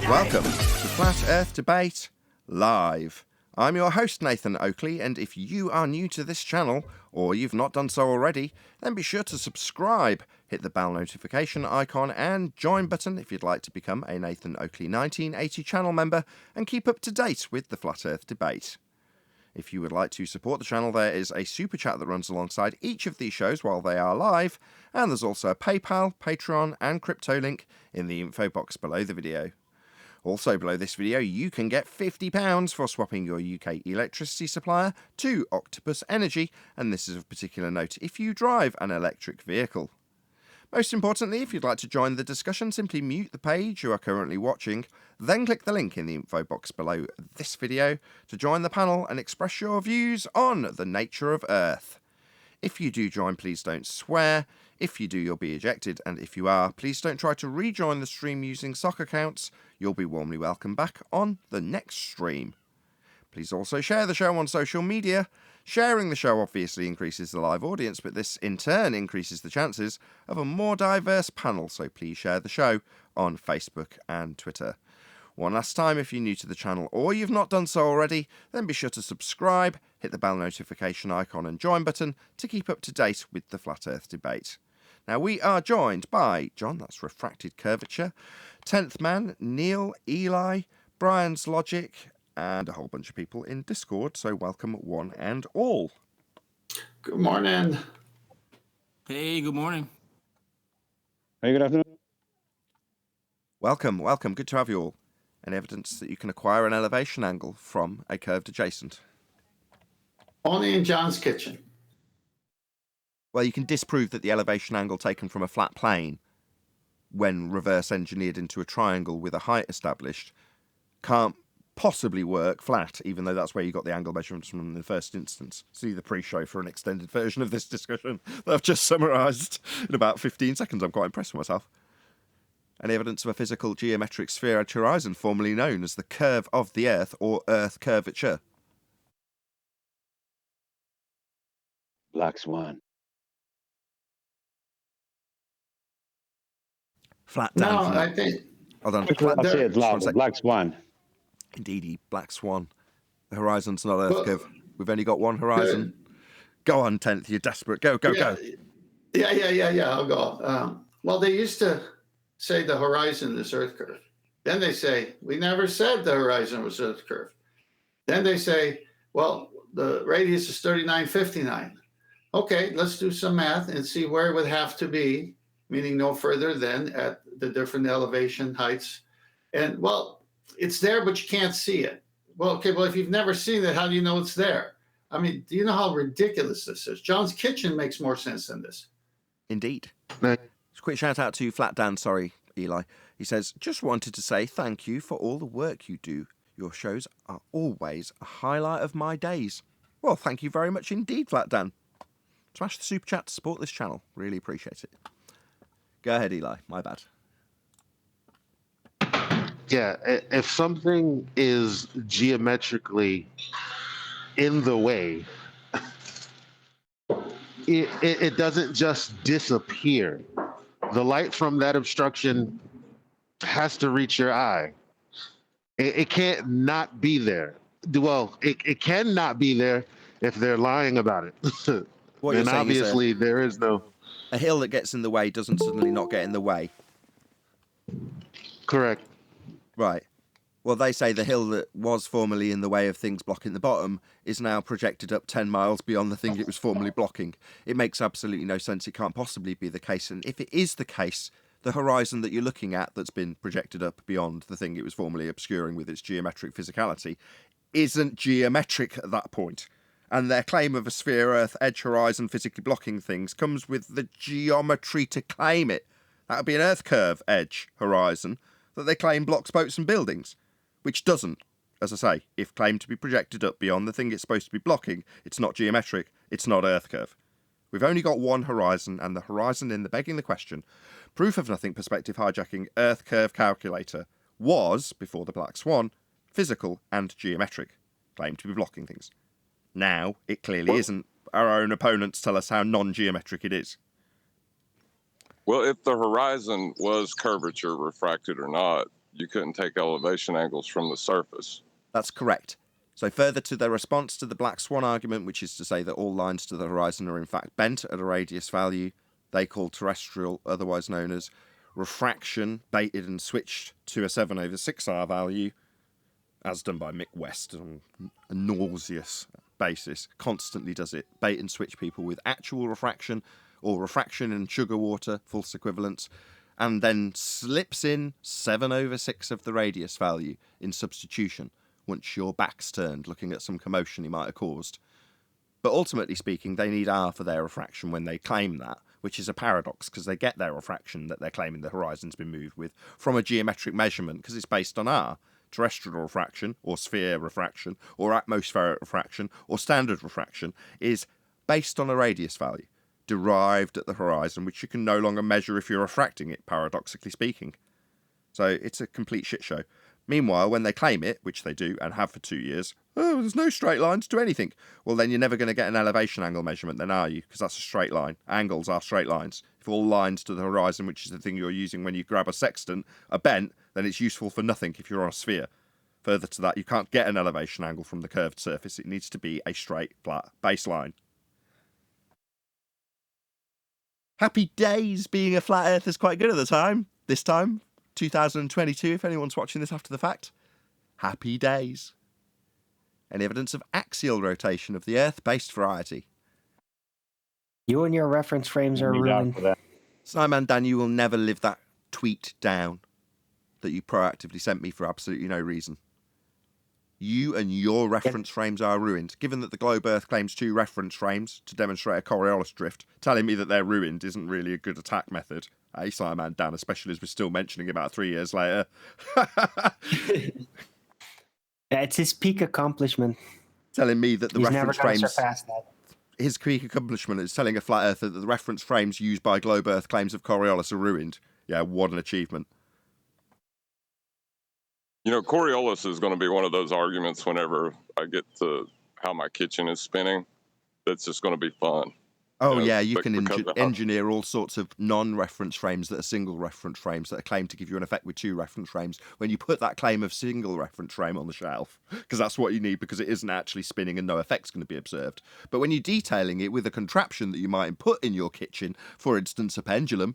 Welcome to Flat Earth Debate Live. I'm your host, Nathan Oakley, and if you are new to this channel, or you've not done so already, then be sure to subscribe, hit the bell notification icon and join button if you'd like to become a Nathan Oakley 1980 channel member and keep up to date with the Flat Earth Debate. If you would like to support the channel, there is a super chat that runs alongside each of these shows while they are live, and there's also a PayPal, Patreon, and crypto link in the info box below the video. Also below this video, you can get £50 for swapping your UK electricity supplier to Octopus Energy, and this is of particular note if you drive an electric vehicle. Most importantly, if you'd like to join the discussion, simply mute the page you are currently watching, then click the link in the info box below this video to join the panel and express your views on the nature of Earth. If you do join, please don't swear. If you do, you'll be ejected, and if you are, please don't try to rejoin the stream using sock accounts. You'll be warmly welcome back on the next stream. Please also share the show on social media. Sharing the show obviously increases the live audience, but this in turn increases the chances of a more diverse panel, so please share the show on Facebook and Twitter. One last time, if you're new to the channel or you've not done so already, then be sure to subscribe, hit the bell notification icon and join button to keep up to date with the Flat Earth debate. Now, we are joined by John, that's Refracted Curvature, 10th Man, Neil, Eli, Brian's Logic, and a whole bunch of people in Discord, so welcome one and all. Good morning. Hey, good morning. Hey, good afternoon. Welcome, welcome, good to have you all. Any evidence that you can acquire an elevation angle from a curved adjacent? Only in John's kitchen. Well, you can disprove that the elevation angle taken from a flat plane, when reverse engineered into a triangle with a height established, can't possibly work flat, even though that's where you got the angle measurements from in the first instance. See the pre-show for an extended version of this discussion that I've just summarised in about 15 seconds. I'm quite impressed with myself. Any evidence of a physical geometric sphere edge horizon, formerly known as the curve of the Earth or Earth curvature? Black Swan. Flat down. No, I think. Hold on. I'll say it louder. Black Swan. Indeedy, Black Swan. The horizon's not Earth curve. We've only got one horizon. Go on, 10th. You're desperate. Go. Yeah. I'll go. Well, they used to say the horizon is Earth curve. Then they say, we never said the horizon was Earth curve. Then they say, well, the radius is 3959. Okay, let's do some math and see where it would have to be, meaning no further than at the different elevation heights. And, well, it's there, but you can't see it. Well, okay, well, if you've never seen it, how do you know it's there? I mean, do you know how ridiculous this is? John's kitchen makes more sense than this. Indeed. Quick shout out to Flat Dan, sorry, Eli. He says, just wanted to say thank you for all the work you do. Your shows are always a highlight of my days. Well, thank you very much indeed, Flat Dan. Smash the super chat to support this channel. Really appreciate it. Go ahead, Eli. My bad. Yeah, if something is geometrically in the way, it doesn't just disappear. The light from that obstruction has to reach your eye. It can't not be there. Well, it can not be there if they're lying about it. What and obviously there is no... A hill that gets in the way doesn't suddenly not get in the way. Correct. Right. Well, they say the hill that was formerly in the way of things blocking the bottom is now projected up 10 miles beyond the thing it was formerly blocking. It makes absolutely no sense. It can't possibly be the case. And if it is the case, the horizon that you're looking at that's been projected up beyond the thing it was formerly obscuring with its geometric physicality isn't geometric at that point. And their claim of a sphere Earth edge horizon physically blocking things comes with the geometry to claim it. That would be an Earth curve edge horizon that they claim blocks boats and buildings, which doesn't. As I say, if claimed to be projected up beyond the thing it's supposed to be blocking, it's not geometric, it's not Earth curve. We've only got one horizon, and the horizon in the begging the question, proof of nothing perspective hijacking Earth curve calculator was, before the Black Swan, physical and geometric, claimed to be blocking things. Now, it clearly isn't. Our own opponents tell us how non-geometric it is. Well, if the horizon was curvature, refracted or not, you couldn't take elevation angles from the surface. That's correct. So further to their response to the Black Swan argument, which is to say that all lines to the horizon are in fact bent at a radius value, they call terrestrial, otherwise known as refraction, baited and switched to a 7/6R value, as done by Mick West, a nauseous basis, constantly does it, bait and switch people with actual refraction or refraction and sugar water, false equivalence, and then slips in 7/6 of the radius value in substitution once your back's turned, looking at some commotion he might have caused. But ultimately speaking, they need R for their refraction when they claim that, which is a paradox because they get their refraction that they're claiming the horizon's been moved with from a geometric measurement because it's based on R. Terrestrial refraction, or sphere refraction, or atmospheric refraction, or standard refraction is based on a radius value, derived at the horizon, which you can no longer measure if you're refracting it, paradoxically speaking. So it's a complete shit show. Meanwhile, when they claim it, which they do and have for 2 years, oh, there's no straight lines to anything. Well, then you're never going to get an elevation angle measurement then, are you? Because that's a straight line. Angles are straight lines. If all lines to the horizon, which is the thing you're using when you grab a sextant, are bent, then it's useful for nothing if you're on a sphere. Further to that, you can't get an elevation angle from the curved surface. It needs to be a straight, flat baseline. Happy days being a flat earther's quite good at the time. This time, 2022, if anyone's watching this after the fact. Happy days. Any evidence of axial rotation of the Earth-based variety? You and your reference frames are ruined. Simon Dan, you will never live that tweet down that you proactively sent me for absolutely no reason. You and your reference frames are ruined. Given that the globe Earth claims 2 reference frames to demonstrate a Coriolis drift, telling me that they're ruined isn't really a good attack method. Hey, Simon Dan, especially as we're still mentioning about 3 years later. Yeah, it's his peak accomplishment. Telling me that the He's reference never gonna frames... surpass that. His peak accomplishment is telling a flat earther that the reference frames used by globe Earth claims of Coriolis are ruined. Yeah, what an achievement. You know, Coriolis is going to be one of those arguments whenever I get to how my kitchen is spinning. That's just going to be fun. Oh, yeah, you can engineer all sorts of non-reference frames that are single reference frames that are claimed to give you an effect with 2 reference frames when you put that claim of single reference frame on the shelf, because that's what you need, because it isn't actually spinning and no effect's going to be observed. But when you're detailing it with a contraption that you might put in your kitchen, for instance, a pendulum,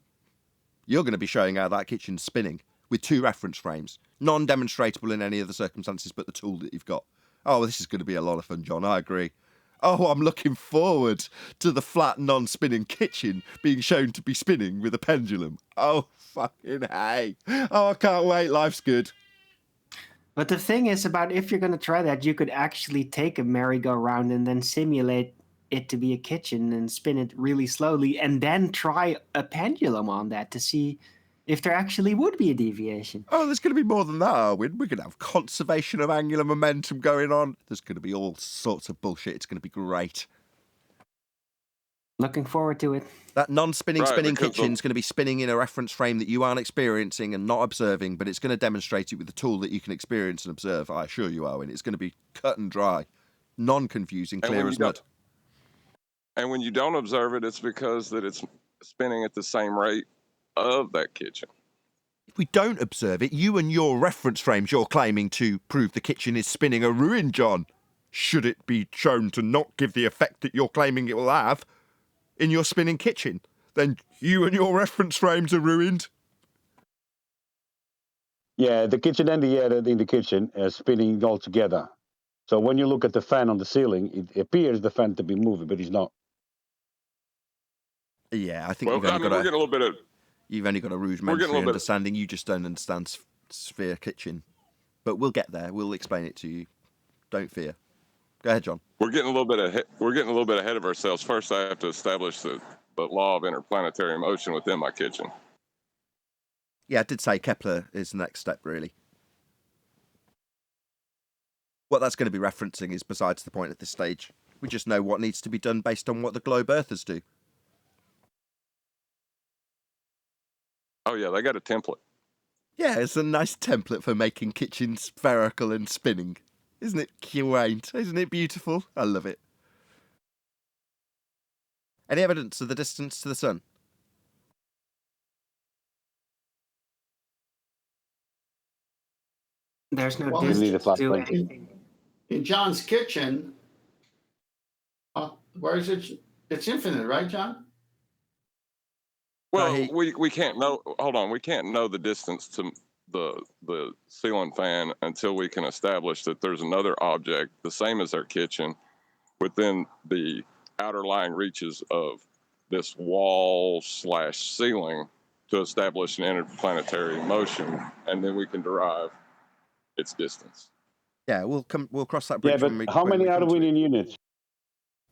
you're going to be showing how that kitchen's spinning with 2 reference frames, non-demonstratable in any other circumstances but the tool that you've got. Oh, this is going to be a lot of fun, John, I agree. Oh, I'm looking forward to the flat, non-spinning kitchen being shown to be spinning with a pendulum. Oh, fucking hey. Oh, I can't wait. Life's good. But the thing is about if you're going to try that, you could actually take a merry-go-round and then simulate it to be a kitchen and spin it really slowly and then try a pendulum on that to see if there actually would be a deviation. Oh, there's going to be more than that, Arwin. We're going to have conservation of angular momentum going on. There's going to be all sorts of bullshit. It's going to be great. Looking forward to it. That non-spinning spinning kitchen's going to be spinning in a reference frame that you aren't experiencing and not observing, but it's going to demonstrate it with a tool that you can experience and observe, I assure you, Arwin. It's going to be cut and dry, non-confusing, clear as mud. And when you don't observe it, it's because that it's spinning at the same rate of that kitchen. If we don't observe it, you and your reference frames you're claiming to prove the kitchen is spinning are ruined, John. Should it be shown to not give the effect that you're claiming it will have in your spinning kitchen, then you and your reference frames are ruined. Yeah, the kitchen and the air in the kitchen are spinning all together. So when you look at the fan on the ceiling, it appears the fan to be moving, but it's not. Yeah, I think we're getting a little bit of... You've only got a rudimentary understanding. You just don't understand sphere kitchen. But we'll get there. We'll explain it to you. Don't fear. Go ahead, John. We're getting a little bit ahead of ourselves. First, I have to establish the law of interplanetary motion within my kitchen. Yeah, I did say Kepler is the next step, really. What that's going to be referencing is besides the point at this stage. We just know what needs to be done based on what the globe earthers do. Oh, yeah, they got a template. Yeah, it's a nice template for making kitchens spherical and spinning. Isn't it quaint? Isn't it beautiful? I love it. Any evidence of the distance to the sun? There's no distance to anything. In John's kitchen, where is it? It's infinite, right, John? Well, we can't know. Hold on, we can't know the distance to the ceiling fan until we can establish that there's another object the same as our kitchen within the outer lying reaches of this wall/ceiling to establish an interplanetary motion, and then we can derive its distance. Yeah, we'll cross that bridge Yeah, but how many Darwinian units?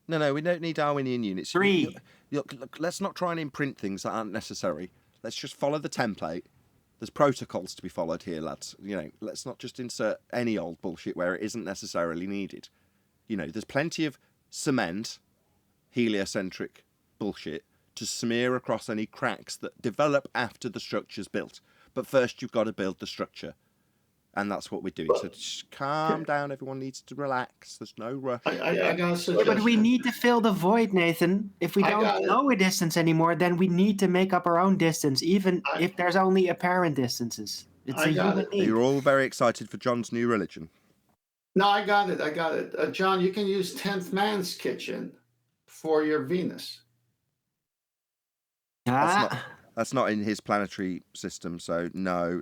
No, we don't need Darwinian units. 3. Look, let's not try and imprint things that aren't necessary. Let's just follow the template. There's protocols to be followed here, lads. Let's not just insert any old bullshit where it isn't necessarily needed. There's plenty of cement, heliocentric bullshit to smear across any cracks that develop after the structure's built. But first, you've got to build the structure. And that's what we're doing. So just calm down. Everyone needs to relax. There's no rush. I got a suggestion. But we need to fill the void, Nathan. If we don't know a distance anymore, then we need to make up our own distance, even if there's only apparent distances. It's a human need. You're all very excited for John's new religion. No, I got it. John, you can use 10th Man's Kitchen for your Venus. That's not in his planetary system, so no.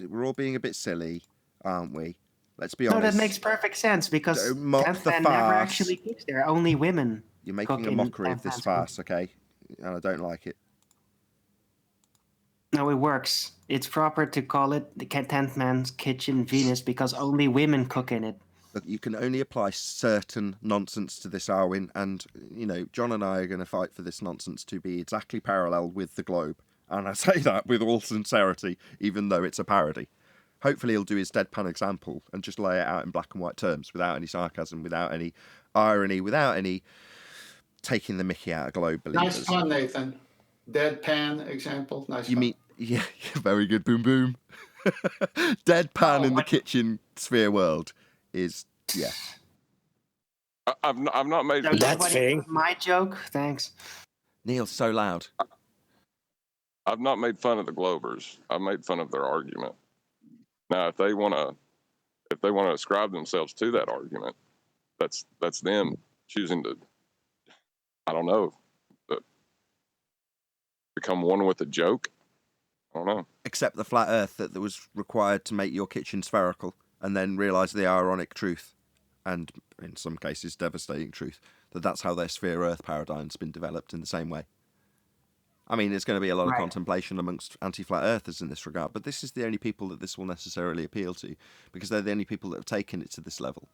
We're all being a bit silly, aren't we? Let's be honest. No, that makes perfect sense because 10th Man never actually cooks there. Only women. You're making a mockery of this farce, okay? And I don't like it. No, it works. It's proper to call it the 10th Man's Kitchen Venus because only women cook in it. Look, you can only apply certain nonsense to this, Arwin, and, John and I are going to fight for this nonsense to be exactly parallel with the globe. And I say that with all sincerity, even though it's a parody. Hopefully he'll do his deadpan example and just lay it out in black and white terms, without any sarcasm, without any irony, without any taking the mickey out of globe believers. Nice pun, Nathan. Deadpan example. Nice pun. Yeah, very good. Boom, boom. Deadpan in the kitchen sphere world is, yeah. I've not made... That's fitting. My joke? Thanks. Neil's so loud. I've not made fun of the Globers. I've made fun of their argument. Now, if they want to ascribe themselves to that argument, that's them choosing to, I don't know, become one with the joke. I don't know. Accept the flat Earth that was required to make your kitchen spherical, and then realise the ironic truth, and in some cases devastating truth, that's how their sphere Earth paradigm's been developed in the same way. I mean, there's going to be a lot of contemplation amongst anti-flat earthers in this regard, but this is the only people that this will necessarily appeal to, because they're the only people that have taken it to this level.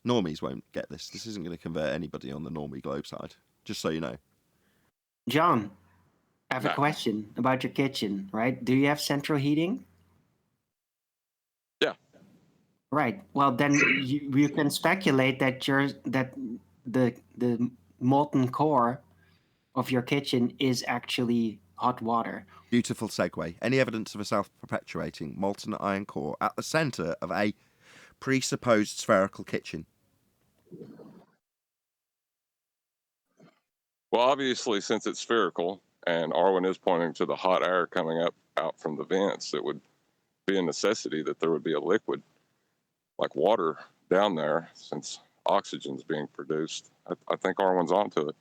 Normies won't get this. This isn't going to convert anybody on the normie globe side, just so you know. John, I have a question about your kitchen, right? Do you have central heating? Yeah. Right. Well, then you can speculate that the molten core of your kitchen is actually hot water. Beautiful segue. Any evidence of a self-perpetuating molten iron core at the centre of a presupposed spherical kitchen? Well, obviously, since it's spherical, and Arwen is pointing to the hot air coming out from the vents, it would be a necessity that there would be a liquid like water down there, since oxygen's being produced. I think Arwen's onto it.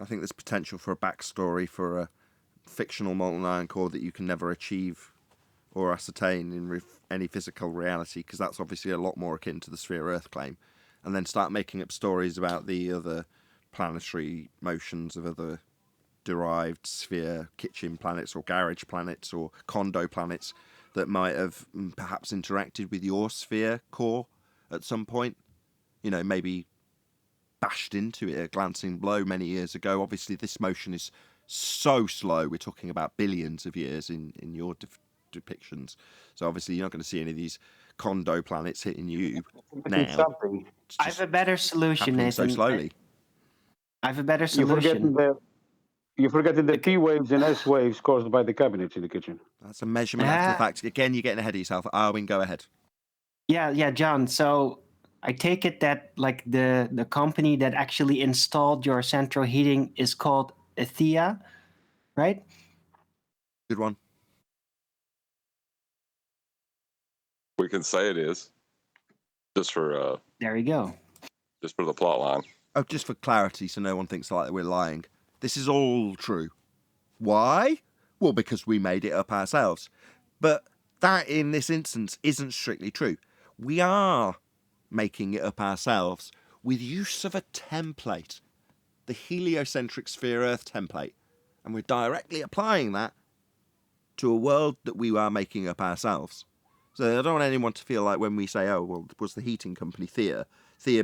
I think there's potential for a backstory for a fictional molten iron core that you can never achieve or ascertain in any physical reality, because that's obviously a lot more akin to the sphere Earth claim. And then start making up stories about the other planetary motions of other derived sphere kitchen planets or garage planets or condo planets that might have perhaps interacted with your sphere core at some point. Maybe bashed into it a glancing blow many years ago. Obviously, this motion is so slow. We're talking about billions of years in your depictions. So obviously, you're not going to see any of these condo planets hitting you now. I have a better solution, Nathan. So slowly. I have a better solution. You're forgetting the T waves and S waves caused by the cabinets in the kitchen. That's a measurement after the fact. Again, you're getting ahead of yourself. Arwin, go ahead. Yeah, John. So I take it that the company that actually installed your central heating is called Thea, right? Good one. We can say it is, just for there you go. Just for the plot line. Oh, just for clarity, so no one thinks like we're lying. This is all true. Why? Well, because we made it up ourselves. But that, in this instance, isn't strictly true. We are making it up ourselves with use of a template, the heliocentric sphere Earth template. And we're directly applying that to a world that we are making up ourselves. So I don't want anyone to feel like when we say, oh, well, was the heating company Thea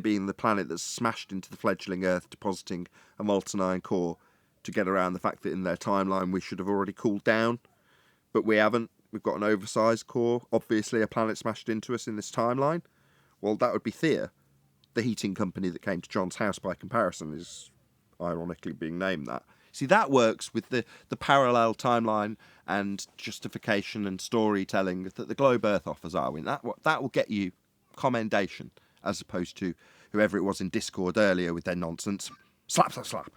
being the planet that's smashed into the fledgling Earth, depositing a molten iron core to get around the fact that in their timeline we should have already cooled down, but we haven't. We've got an oversized core, obviously a planet smashed into us in this timeline. Well, that would be Thea. The heating company that came to John's house by comparison is ironically being named that. See, that works with the parallel timeline and justification and storytelling that the Globe Earth offers, Arwin. That will get you commendation, as opposed to whoever it was in Discord earlier with their nonsense. Slap, slap, slap.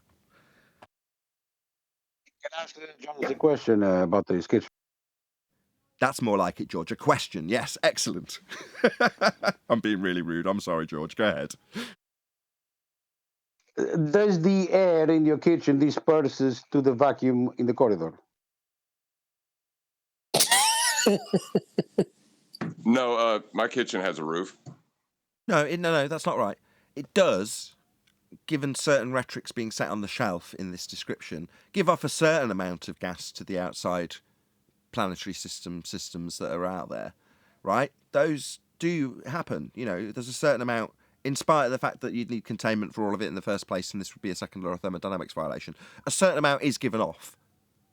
Can I ask John a question about the sketch? That's more like it, George. A question. Yes, excellent. I'm being really rude. I'm sorry, George. Go ahead. Does the air in your kitchen disperses to the vacuum in the corridor? No, my kitchen has a roof. No, that's not right. It does, given certain rhetorics being set on the shelf in this description, give off a certain amount of gas to the outside planetary systems that are out there, right? Those do happen. You know, there's a certain amount, in spite of the fact that you'd need containment for all of it in the first place, and this would be a second law of thermodynamics violation, a certain amount is given off,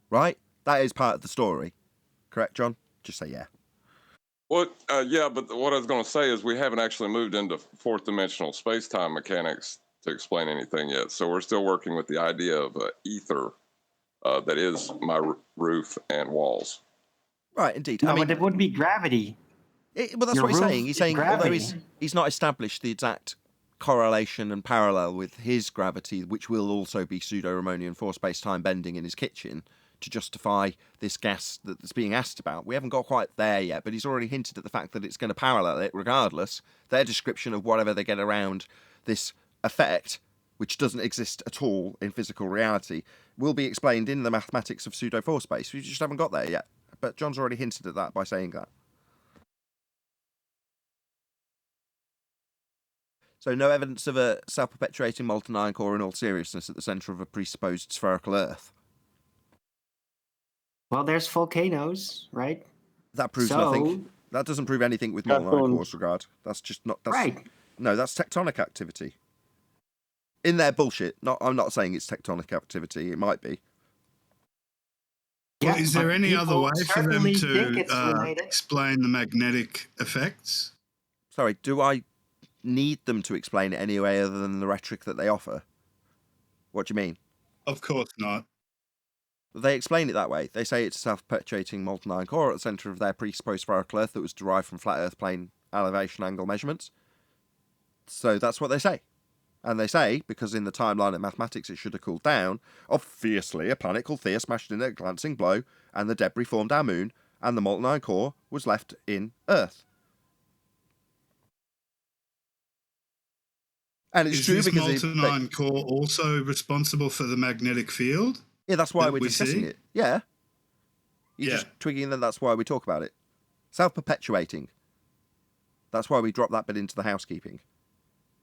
right? That is part of the story. Correct, John? Just say yeah. Well, yeah, but what I was going to say is we haven't actually moved into fourth dimensional space-time mechanics to explain anything yet. So we're still working with the idea of ether that is my roof and walls. Right, indeed. No, but it wouldn't be gravity. Well, that's Your what he's roof saying. He's is saying, although gravity. he's not established the exact correlation and parallel with his gravity, which will also be pseudo-Ramonian for space-time bending in his kitchen, to justify this gas that's being asked about. We haven't got quite there yet, but he's already hinted at the fact that it's going to parallel it regardless. Their description of whatever they get around this effect, which doesn't exist at all in physical reality, will be explained in the mathematics of pseudo-4 space. We just haven't got there yet. But John's already hinted at that by saying that. So no evidence of a self-perpetuating molten iron core in all seriousness at the centre of a presupposed spherical Earth. Well, there's volcanoes, right? That proves nothing. That doesn't prove anything with molten iron cores regard. That's just not... That's, right. No, that's tectonic activity. In their bullshit. I'm not saying it's tectonic activity. It might be. Well, Yeah, is there but any other people way for them certainly think it's to related. explain the magnetic effects? Sorry, do I need them to explain it any way other than the rhetoric that they offer? What do you mean? Of course not. They explain it that way. They say it's a self-perpetuating molten iron core at the centre of their presupposed spherical Earth that was derived from flat Earth plane elevation angle measurements. So that's what they say. And they say, because in the timeline of mathematics it should have cooled down, obviously a planet called Thea smashed in a glancing blow, and the debris formed our moon, and the molten iron core was left in Earth. And it's true this because molten iron core also responsible for the magnetic field? Yeah, that's why that we're we discussing see? it. Yeah. You're just twigging that that's why we talk about it. Self-perpetuating. That's why we drop that bit into the housekeeping.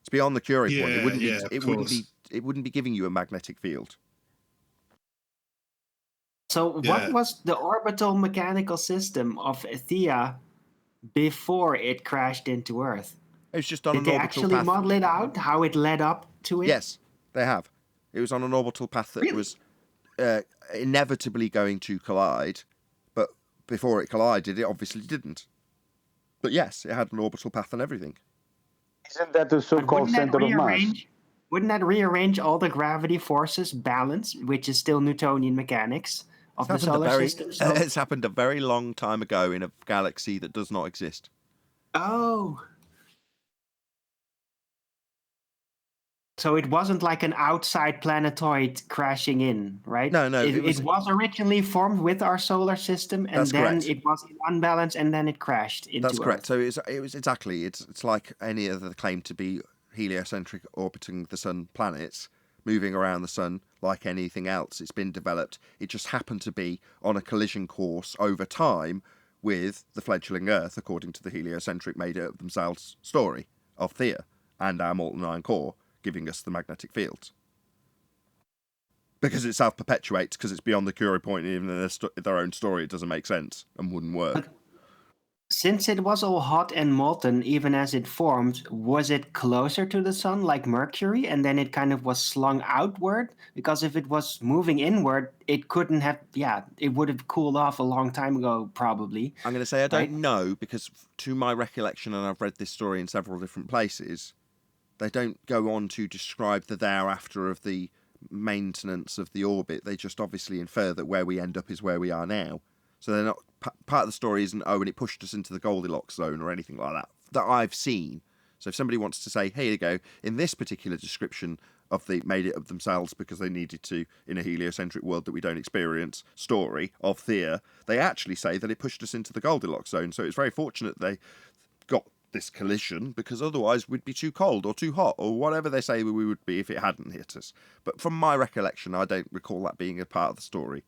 It's beyond the Curie point. It wouldn't be giving you a magnetic field. So what was the orbital mechanical system of Thea before it crashed into Earth? It was just on Did an they orbital actually path. model it out, how it led up to it? Yes, they have. It was on an orbital path that was inevitably going to collide, but before it collided, it obviously didn't. But yes, it had an orbital path and everything. Isn't that the so-called center of mass? Wouldn't that rearrange all the gravity forces balance, which is still Newtonian mechanics of the solar system? So... It's happened a very long time ago in a galaxy that does not exist. Oh. So it wasn't like an outside planetoid crashing in, right? No. It was originally formed with our solar system, and then correct. it was in unbalance, and then it crashed into That's correct. Earth. So it was exactly. It's like any other claim to be heliocentric, orbiting the sun planets, moving around the sun like anything else. It's been developed. It just happened to be on a collision course over time with the fledgling Earth, according to the heliocentric made it up themselves story of Thea and our molten iron core, giving us the magnetic fields. Because it self-perpetuates, because it's beyond the Curie point, even in their own story, it doesn't make sense and wouldn't work. Since it was all hot and molten, even as it formed, was it closer to the sun like Mercury, and then it kind of was slung outward? Because if it was moving inward, it couldn't have, it would have cooled off a long time ago, probably. I'm going to say I don't know, because to my recollection, and I've read this story in several different places, they don't go on to describe the thereafter of the maintenance of the orbit. They just obviously infer that where we end up is where we are now. So they're not part of the story isn't and it pushed us into the Goldilocks zone or anything like that I've seen. So if somebody wants to say, here you go, in this particular description of the made it up themselves because they needed to in a heliocentric world that we don't experience story of Thea, they actually say that it pushed us into the Goldilocks zone. So it's very fortunate they got this collision, because otherwise we'd be too cold or too hot or whatever they say we would be if it hadn't hit us. But from my recollection, I don't recall that being a part of the story.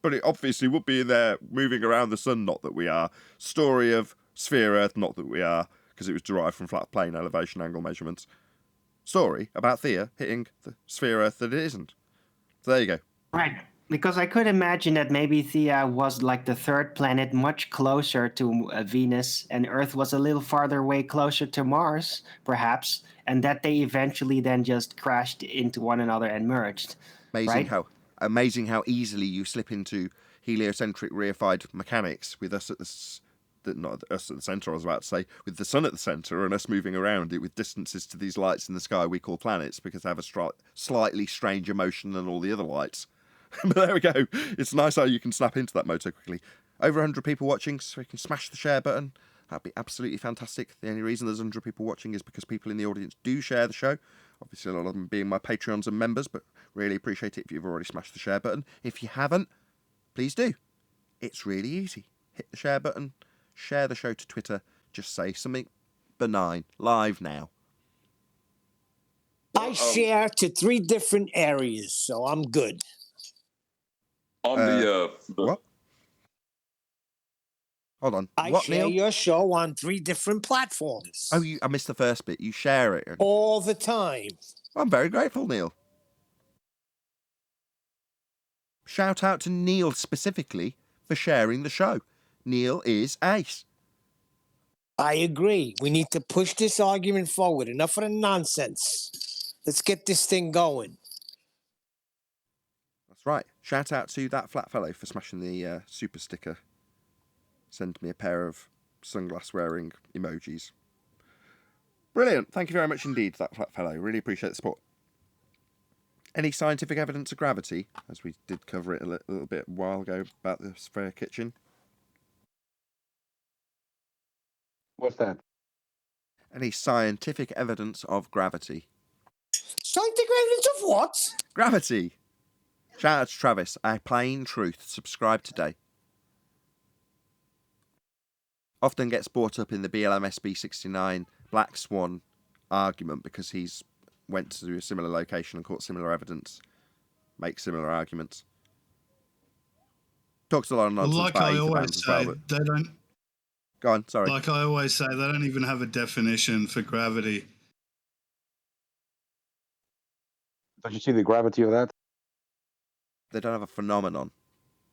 But it obviously would be in there moving around the sun, not that we are. Story of sphere Earth, not that we are, because it was derived from flat plane elevation angle measurements. Story about Thea hitting the sphere Earth that it isn't. So there you go. Right. Because I could imagine that maybe Thea was like the third planet much closer to Venus, and Earth was a little farther away closer to Mars, perhaps, and that they eventually then just crashed into one another and merged. Amazing how easily you slip into heliocentric reified mechanics with us at not us at the centre, I was about to say, with the sun at the centre and us moving around it with distances to these lights in the sky we call planets because they have a slightly stranger motion than all the other lights. But there we go. It's nice how you can snap into that mode so quickly. Over 100 people watching, so we can smash the share button. That'd be absolutely fantastic. The only reason there's 100 people watching is because people in the audience do share the show. Obviously, a lot of them being my Patreons and members, but really appreciate it if you've already smashed the share button. If you haven't, please do. It's really easy. Hit the share button, share the show to Twitter, just say something benign, live now. I share to 3 different areas, so I'm good. On what? Hold on. I what, share Neil? your show on 3 different platforms. Oh, I missed the first bit. You share it. All the time. I'm very grateful, Neil. Shout out to Neil specifically for sharing the show. Neil is ace. I agree. We need to push this argument forward. Enough of the nonsense. Let's get this thing going. That's right. Shout out to that flat fellow for smashing the super sticker. Send me a pair of sunglass wearing emojis. Brilliant. Thank you very much indeed, that flat fellow. Really appreciate the support. Any scientific evidence of gravity, as we did cover it a little bit a while ago about the sphere kitchen? What's that? Any scientific evidence of gravity? Scientific evidence of what? Gravity! Shout out to Travis. A plain truth. Subscribe today. Often gets brought up in the BLMSB 69 Black Swan argument because he's went to a similar location and caught similar evidence, makes similar arguments. Talks a lot of nonsense Like about I ether always bands as say, well. they don't. Go on, sorry. Like I always say, they don't even have a definition for gravity. Don't you see the gravity of that? They don't have a phenomenon.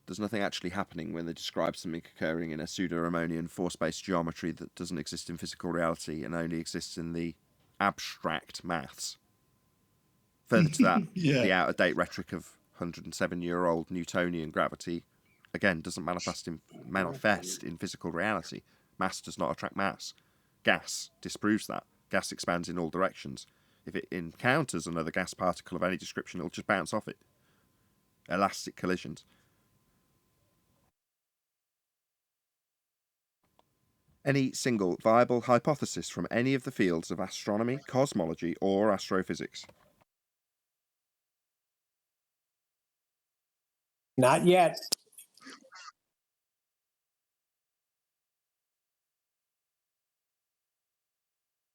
There's nothing actually happening when they describe something occurring in a pseudo-Riemannian force-based geometry that doesn't exist in physical reality and only exists in the abstract maths. Further to that, the out-of-date rhetoric of 107-year-old Newtonian gravity, again, doesn't manifest in physical reality. Mass does not attract mass. Gas disproves that. Gas expands in all directions. If it encounters another gas particle of any description, it'll just bounce off it. Elastic collisions. Any single viable hypothesis from any of the fields of astronomy, cosmology, or astrophysics? Not yet.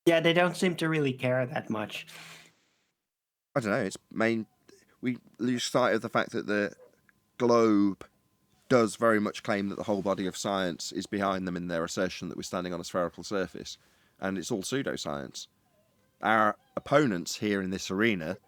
Yeah, they don't seem to really care that much. I don't know. We lose sight of the fact that the globe does very much claim that the whole body of science is behind them in their assertion that we're standing on a spherical surface, and it's all pseudoscience. our opponents here in this arena,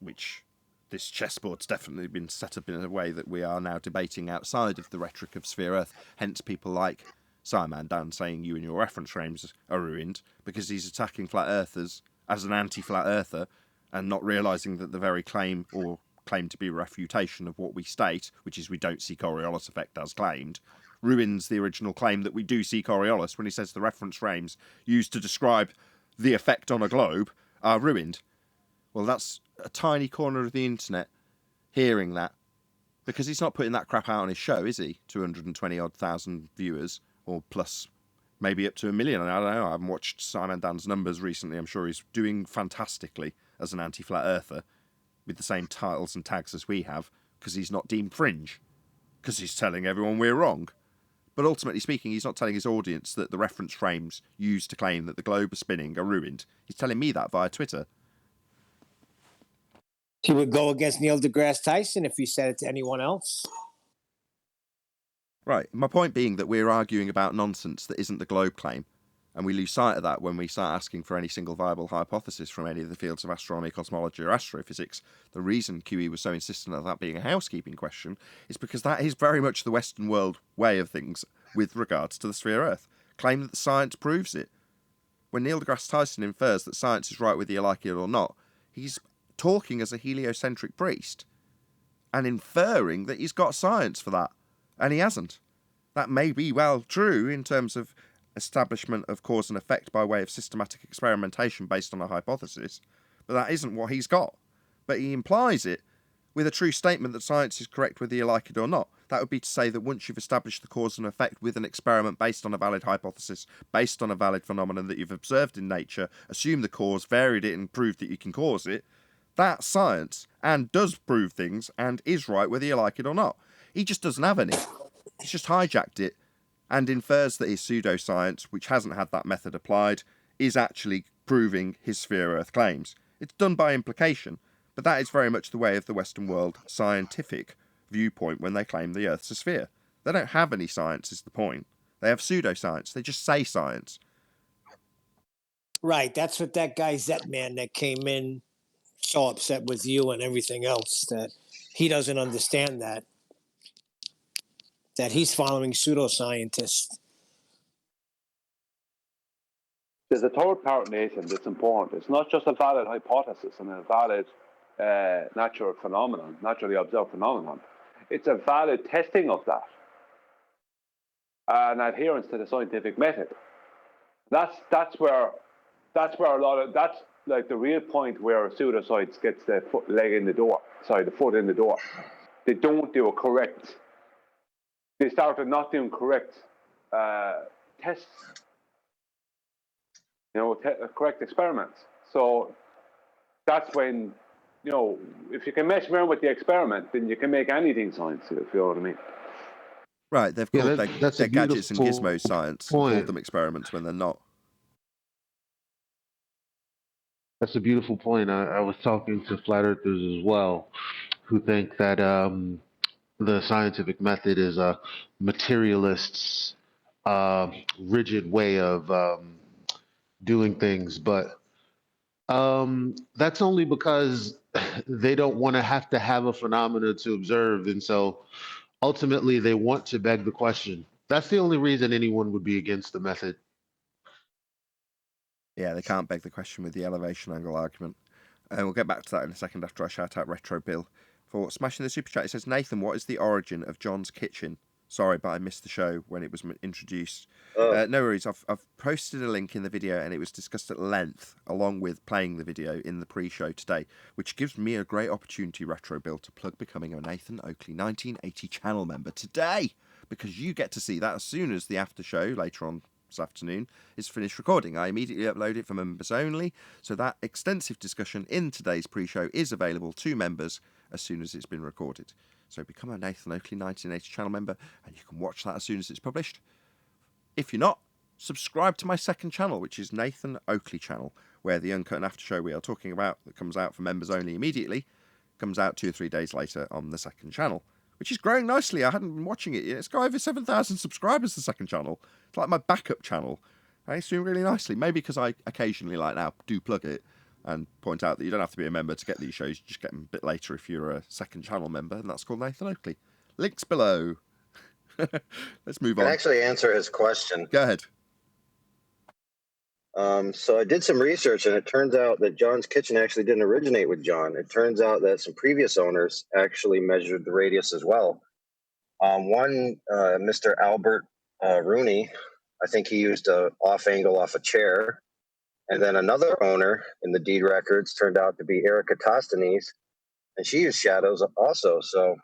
which this chessboard's definitely been set up in a way that we are now debating outside of the rhetoric of Sphere Earth, hence people like Simon Dan saying you and your reference frames are ruined, because he's attacking flat earthers as an anti-flat earther and not realising that the very claim to be refutation of what we state, which is we don't see Coriolis effect as claimed, ruins the original claim that we do see Coriolis when he says the reference frames used to describe the effect on a globe are ruined. Well, that's a tiny corner of the internet hearing that, because he's not putting that crap out on his show, is he? 220-odd thousand viewers, or plus, maybe up to 1 million. I don't know. I haven't watched Simon Dan's numbers recently. I'm sure he's doing fantastically as an anti-flat earther with the same titles and tags as we have, because he's not deemed fringe, because he's telling everyone we're wrong. But ultimately speaking, he's not telling his audience that the reference frames used to claim that the globe is spinning are ruined. He's telling me that via Twitter. He would go against Neil deGrasse Tyson if he said it to anyone else. Right. My point being that we're arguing about nonsense that isn't the globe claim, and we lose sight of that when we start asking for any single viable hypothesis from any of the fields of astronomy, cosmology, or astrophysics. The reason QE was so insistent on that being a housekeeping question is because that is very much the Western world way of things with regards to the sphere Earth. Claim that the science proves it. When Neil deGrasse Tyson infers that science is right whether you like it or not, he's talking as a heliocentric priest and inferring that he's got science for that, and he hasn't. That may be well true in terms of establishment of cause and effect by way of systematic experimentation based on a hypothesis, but that isn't what he's got. But he implies it with a true statement that science is correct whether you like it or not. That would be to say that once you've established the cause and effect with an experiment based on a valid hypothesis, based on a valid phenomenon that you've observed in nature, assume the cause, varied it, and proved that you can cause it, that's science, and does prove things, and is right whether you like it or not. He just doesn't have any. He's just hijacked it, and infers that his pseudoscience, which hasn't had that method applied, is actually proving his sphere Earth claims. It's done by implication, but that is very much the way of the Western world scientific viewpoint when they claim the Earth's a sphere. They don't have any science, is the point. They have pseudoscience. They just say science. Right, that's what that guy Zetman that came in so upset with you and everything else, that he doesn't understand that he's following pseudoscientists. There's a third part, Nathan, that's important. It's not just a valid hypothesis and a valid natural phenomenon, naturally observed phenomenon. It's a valid testing of that, an adherence to the scientific method. That's where a lot of that's like the real point where pseudoscience gets the foot in the door. They don't do a correct. They started not doing correct tests, correct experiments. So that's when, if you can mess around with the experiment, then you can make anything science, if you know what I mean. Right, they've called their gadgets and gizmos science, called them experiments when they're not. That's a beautiful point. I was talking to flat earthers as well, who think that the scientific method is a materialist's rigid way of doing things, but that's only because they don't want to have a phenomena to observe, and so ultimately they want to beg the question. That's the only reason anyone would be against the method. Yeah, they can't beg the question with the elevation angle argument. And we'll get back to that in a second after I shout out Retro Bill. For smashing the super chat, it says, Nathan, what is the origin of John's Kitchen? Sorry, but I missed the show when it was introduced. No worries, I've posted a link in the video and it was discussed at length, along with playing the video in the pre-show today, which gives me a great opportunity, Retro Bill, to plug becoming a Nathan Oakley 1980 channel member today, because you get to see that as soon as the after show later on this afternoon is finished recording. I immediately upload it for members only, so that extensive discussion in today's pre-show is available to members as soon as it's been recorded. So become a Nathan Oakley 1980 channel member and you can watch that as soon as it's published. If you're not, subscribe to my second channel, which is Nathan Oakley channel, where the Uncut and After show we are talking about, that comes out for members only immediately, comes out 2 or 3 days later on the second channel, which is growing nicely. I hadn't been watching it yet. It's got over 7,000 subscribers, the second channel. It's like my backup channel. It's doing really nicely. Maybe because I occasionally, like now, do plug it and point out that you don't have to be a member to get these shows. You just get them a bit later if you're a second channel member, and that's called Nathan Oakley. Links below. Let's move I on. can actually answer his question. Go ahead. So I did some research, and it turns out that John's kitchen actually didn't originate with John. It turns out that some previous owners actually measured the radius as well. One, Mr. Albert Rooney, I think he used an off angle off a chair. And then another owner in the deed records turned out to be Erica Tostanes, and she used shadows also. So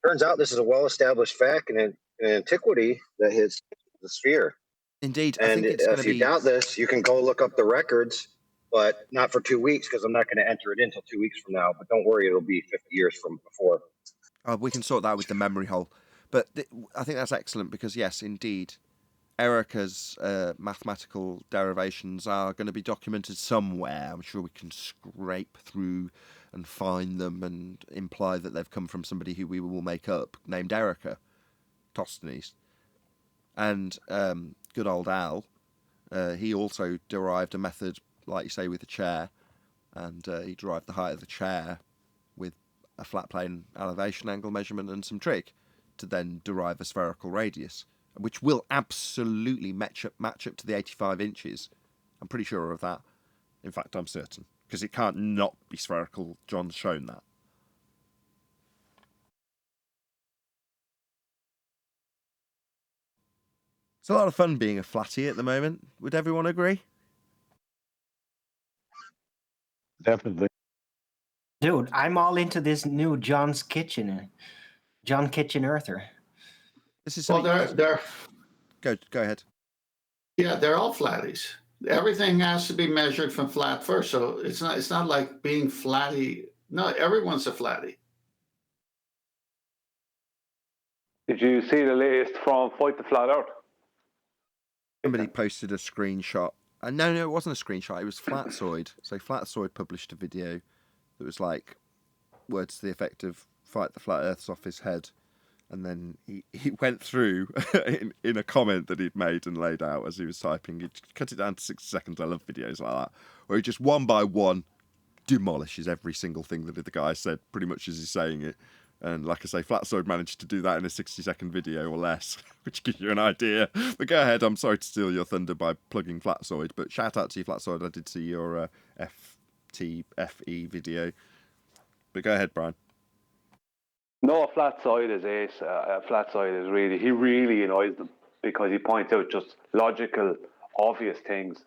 turns out this is a well-established fact in antiquity that hits the sphere. Indeed. And if you doubt this, you can go look up the records, but not for 2 weeks because I'm not going to enter it in until 2 weeks from now. But don't worry, it'll be 50 years from before. We can sort that out with the memory hole. But I think that's excellent because, yes, indeed, Erica's mathematical derivations are going to be documented somewhere. I'm sure we can scrape through and find them and imply that they've come from somebody who we will make up, named Erica Tostanes. And good old Al, he also derived a method, like you say, with a chair, and he derived the height of the chair with a flat plane elevation angle measurement and some trig to then derive a spherical radius, which will absolutely match up to the 85 inches. I'm pretty sure of that. In fact, I'm certain, because it can't not be spherical. John's shown that. It's a lot of fun being a flatty at the moment. Would everyone agree? Definitely. Dude, I'm all into this new John's Kitchen, John Kitchen Earther. This is Well, they're go ahead. Yeah, they're all flatties. Everything has to be measured from flat first, so it's not like being flatty. No, everyone's a flatty. Did you see the latest from Fight the Flat Earth? Somebody posted a screenshot. No, it wasn't a screenshot. It was Flatsoid. So Flatsoid published a video that was like words to the effect of "fight the flat Earths off his head," and then he went through in a comment that he'd made and laid out as he was typing. He cut it down to 60 seconds. I love videos like that, where he just one by one demolishes every single thing that the guy said, pretty much as he's saying it. And like I say, Flatsoid managed to do that in a 60-second video or less, which gives you an idea. But go ahead, I'm sorry to steal your thunder by plugging Flatsoid, but shout out to you, Flatsoid. I did see your FTFE video. But go ahead, Brian. No, Flatsoid is ace. Flatsoid is he really annoys them because he points out just logical, obvious things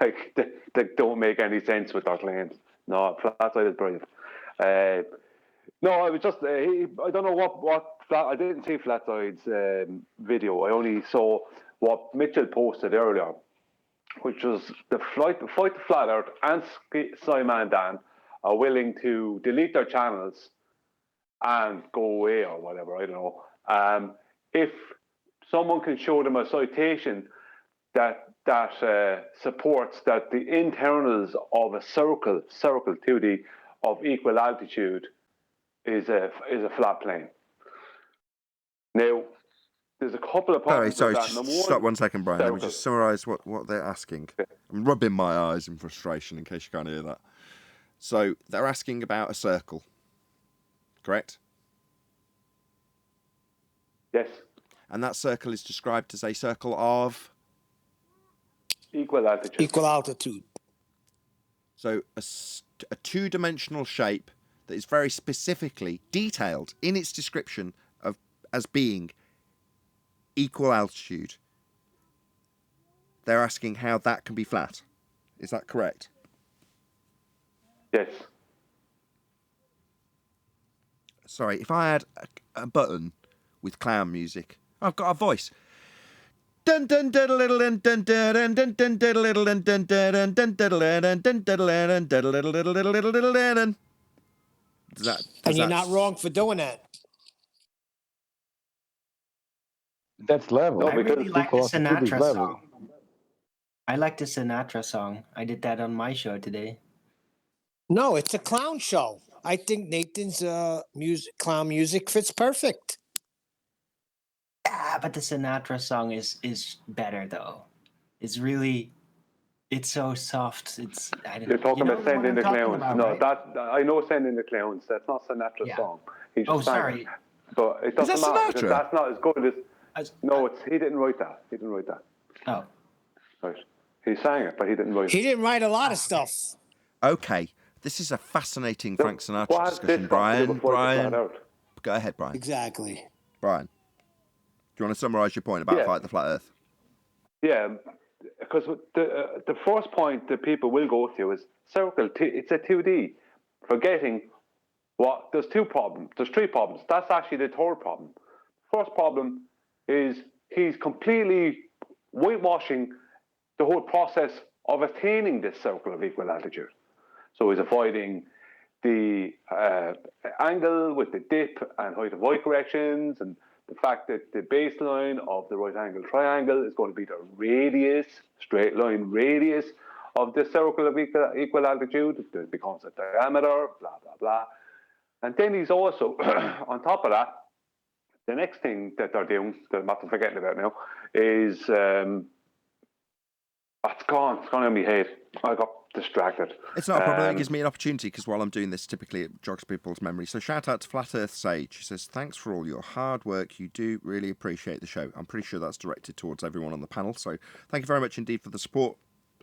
like that don't make any sense with their claims. No, Flatsoid is brilliant. No, I was just I don't know what I didn't see Flatsoid's video. I only saw what Mitchell posted earlier, which was the Fight the Flat Earth and Simon Dan are willing to delete their channels and go away or whatever. I don't know. If someone can show them a citation that supports that the internals of a circle 2D of equal altitude is a flat plane. Now, there's a couple of problems. Sorry, with that. just stop 1 second, Brian. Let me just summarise what they're asking. I'm rubbing my eyes in frustration in case you can't hear that. So they're asking about a circle, correct? Yes. And that circle is described as a circle of equal altitude. Equal altitude. So a two-dimensional shape that is very specifically detailed in its description of as being equal altitude. They're asking how that can be flat. Is that correct? Yes. Sorry, if I had a button with clown music, I've got a voice. Dun dun dun dun dun dun dun dun dun dun dun dun dun dun dun dun dun. And you're not wrong for doing that. That's level. I really like the Sinatra song. I like the Sinatra song. I did that on my show today. No, it's a clown show. I think Nathan's clown music fits perfect. Yeah, but the Sinatra song is better though. is really, it's so soft. It's I don't You're talking know about the one Sending I'm the talking Clowns. about, No, right? I know Sending the Clowns. That's not Sinatra's Yeah. song. He just Oh, sang sorry. it. So it Is that doesn't matter because Sinatra? that's not as good as. No, he didn't write that. He didn't write that. Oh. Right. He sang it, but he didn't write He it. didn't write a lot of stuff. Okay, this is a fascinating Frank Sinatra What has discussion. this got to do with Flight the Flat Brian, Earth? go ahead, Brian. Exactly. Brian, do you want to summarise your point about Yeah. Fight the Flat Earth? Yeah, because the first point that people will go to is circle. It's a 2D. Forgetting what there's two problems. There's three problems. That's actually the third problem. First problem is he's completely whitewashing the whole process of attaining this circle of equal altitude. So he's avoiding the angle with the dip and height of y corrections, and the fact that the baseline of the right angle triangle is going to be the radius, straight line radius of the circle of equal altitude. It becomes a diameter, blah, blah, blah. And then he's also, on top of that, the next thing that they're doing, that I'm not forgetting about now, is it's gone on my head. I got distracted. It's not a problem. It gives me an opportunity because while I'm doing this, typically it jogs people's memory. So shout out to Flat Earth Sage. He says, thanks for all your hard work. You do really appreciate the show. I'm pretty sure that's directed towards everyone on the panel. So thank you very much indeed for the support.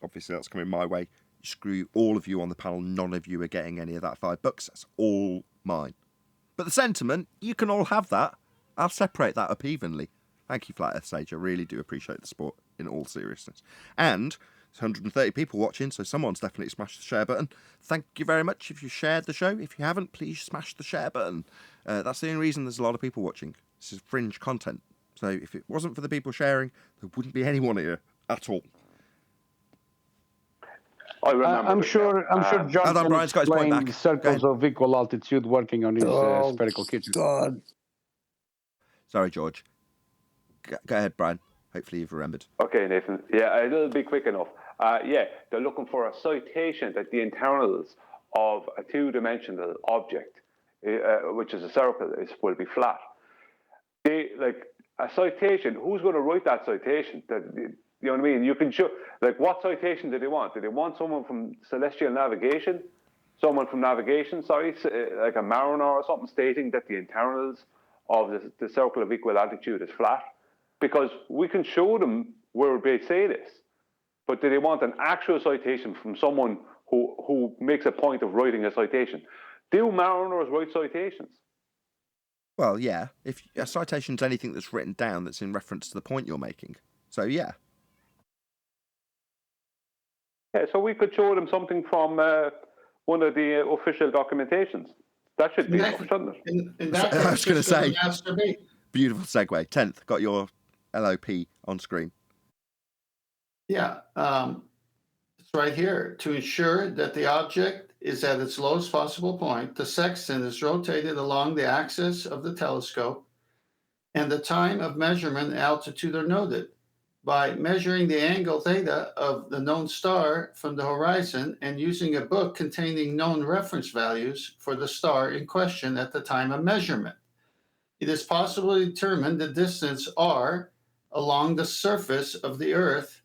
Obviously, that's coming my way. Screw all of you on the panel. None of you are getting any of that $5. That's all mine. But the sentiment, you can all have that. I'll separate that up evenly. Thank you, Flat Earth Sage. I really do appreciate the support in all seriousness. And there's 130 people watching, so someone's definitely smashed the share button. Thank you very much if you shared the show. If you haven't, please smash the share button. That's the only reason there's a lot of people watching. This is fringe content. So if it wasn't for the people sharing, there wouldn't be anyone here at all. I remember. I'm sure John can Brian's got his point explain back. circles of equal altitude working on his spherical kitchen. God. Sorry, George. Go ahead, Brian. Hopefully you've remembered. Okay, Nathan. Yeah, it'll be quick enough. Yeah, they're looking for a citation that the internals of a two-dimensional object, which is a circle, will be flat. Like a citation. Who's going to write that citation? You know what I mean? You can show. Like, what citation do they want? Do they want someone from celestial navigation? Someone from navigation? Sorry, like a mariner or something, stating that the internals of the circle of equal altitude is flat. Because we can show them where they say this, but do they want an actual citation from someone who makes a point of writing a citation? Do mariners write citations? Well, yeah. If a citation's anything that's written down that's in reference to the point you're making. So, yeah. Yeah, so we could show them something from one of the official documentations. That should be enough, shouldn't it? I was going to say, beautiful segue. 10th, got your LOP on screen. Yeah, it's right here. To ensure that the object is at its lowest possible point, the sextant is rotated along the axis of the telescope, and the time of measurement and altitude are noted by measuring the angle theta of the known star from the horizon and using a book containing known reference values for the star in question at the time of measurement. It is possible to determine the distance r along the surface of the Earth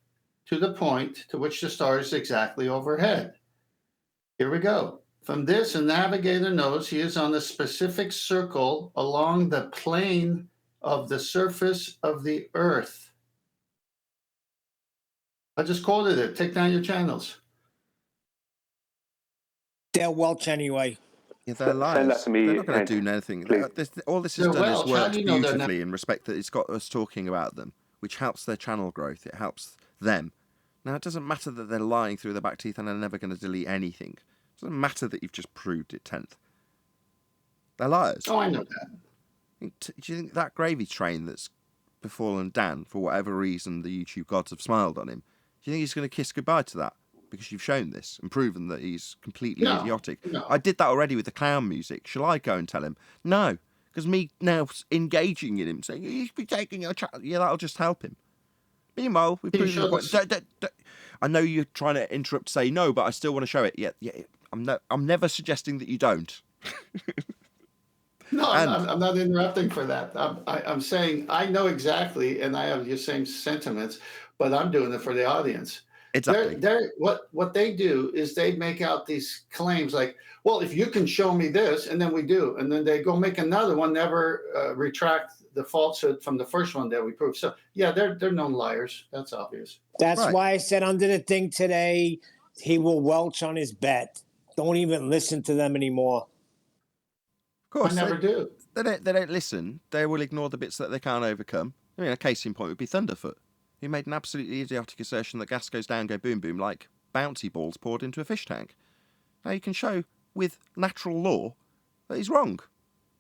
to the point to which the star is exactly overhead. Here we go. From this, a navigator knows he is on a specific circle along the plane of the surface of the Earth. I just quoted it. Take down your channels. They're Welch anyway. Yeah, they're liars. Send that to me, They're not going to do anything. All this has done is worked beautifully in respect that it's got us talking about them, which helps their channel growth. It helps them. Now, it doesn't matter that they're lying through their back teeth and are never going to delete anything. It doesn't matter that you've just proved it 10th. They're liars. Oh, I know that. Do you think that gravy train that's befallen Dan, for whatever reason the YouTube gods have smiled on him, do you think he's going to kiss goodbye to that? Because you've shown this and proven that he's completely idiotic. No. I did that already with the clown music. Shall I go and tell him? No, because me now engaging in him, saying, you should be taking your child. Yeah, that'll just help him. Meanwhile, we've proven the point. I know you're trying to interrupt to say no, but I still want to show it. Yeah, I'm never suggesting that you don't. No, And I'm not interrupting for that. I'm saying I know exactly, and I have your same sentiments, but I'm doing it for the audience. exactly. They're what they do is they make out these claims like, well, if you can show me this, and then we do, and then they go make another one, never retract the falsehood from the first one that we proved. So yeah, they're known liars. That's obvious. That's Right. why I said under the thing today, he will welch on his bet. Don't even listen to them anymore. Of course, I never do. They don't listen. They will ignore the bits that they can't overcome. I mean, a case in point would be Thunderfoot, who made an absolutely idiotic assertion that gas goes down, go boom boom, like bouncy balls poured into a fish tank. Now you can show with natural law that he's wrong.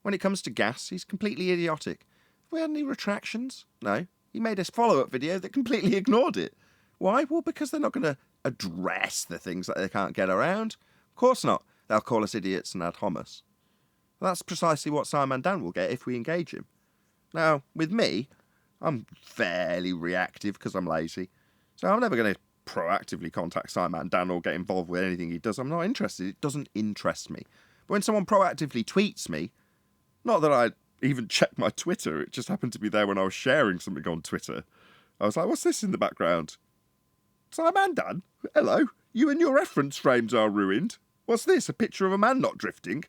When it comes to gas, he's completely idiotic. Have we had any retractions? No. He made a follow-up video that completely ignored it. Why? Well, because they're not going to address the things that they can't get around. Of course not. They'll call us idiots and ad hominem. That's precisely what Simon Dan will get if we engage him. Now, with me, I'm fairly reactive because I'm lazy. So I'm never going to proactively contact Simon Dan or get involved with anything he does. I'm not interested. It doesn't interest me. But when someone proactively tweets me, not that I even check my Twitter, it just happened to be there when I was sharing something on Twitter. I was like, what's this in the background? Simon Dan? Hello? You and your reference frames are ruined. What's this? A picture of a man not drifting?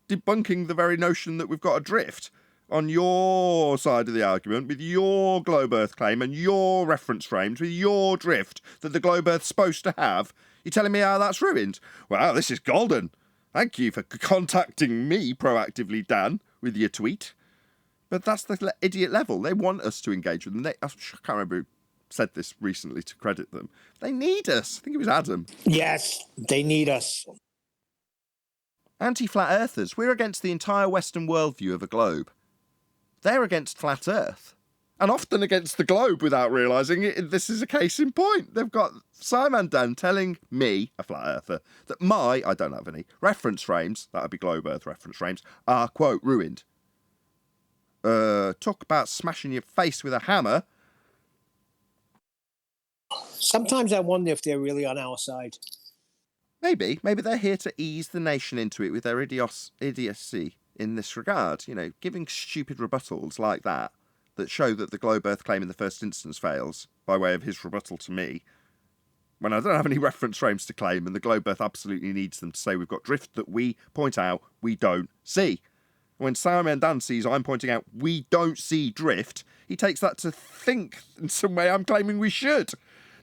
Debunking the very notion that we've got a drift on your side of the argument with your globe Earth claim and your reference frames with your drift that the globe Earth's supposed to have. You're telling me how that's ruined? Wow, this is golden. Thank you for contacting me proactively, Dan, with your tweet. But that's the idiot level. They want us to engage with them. I can't remember who said this recently to credit them. They need us. I think it was Adam. Yes, they need us. Anti-flat earthers, we're against the entire Western worldview of a globe. They're against flat Earth. And often against the globe without realising it. This is a case in point. They've got Simon Dan telling me, a flat earther, that I don't have any, reference frames, that would be globe Earth reference frames, are, quote, ruined. Talk about smashing your face with a hammer. Sometimes I wonder if they're really on our side. Maybe they're here to ease the nation into it with their idiocy in this regard. You know, giving stupid rebuttals like that show that the globe Earth claim in the first instance fails, by way of his rebuttal to me, when I don't have any reference frames to claim and the globe Earth absolutely needs them to say we've got drift that we point out we don't see. When Simon Dan sees I'm pointing out we don't see drift, he takes that to think in some way I'm claiming we should.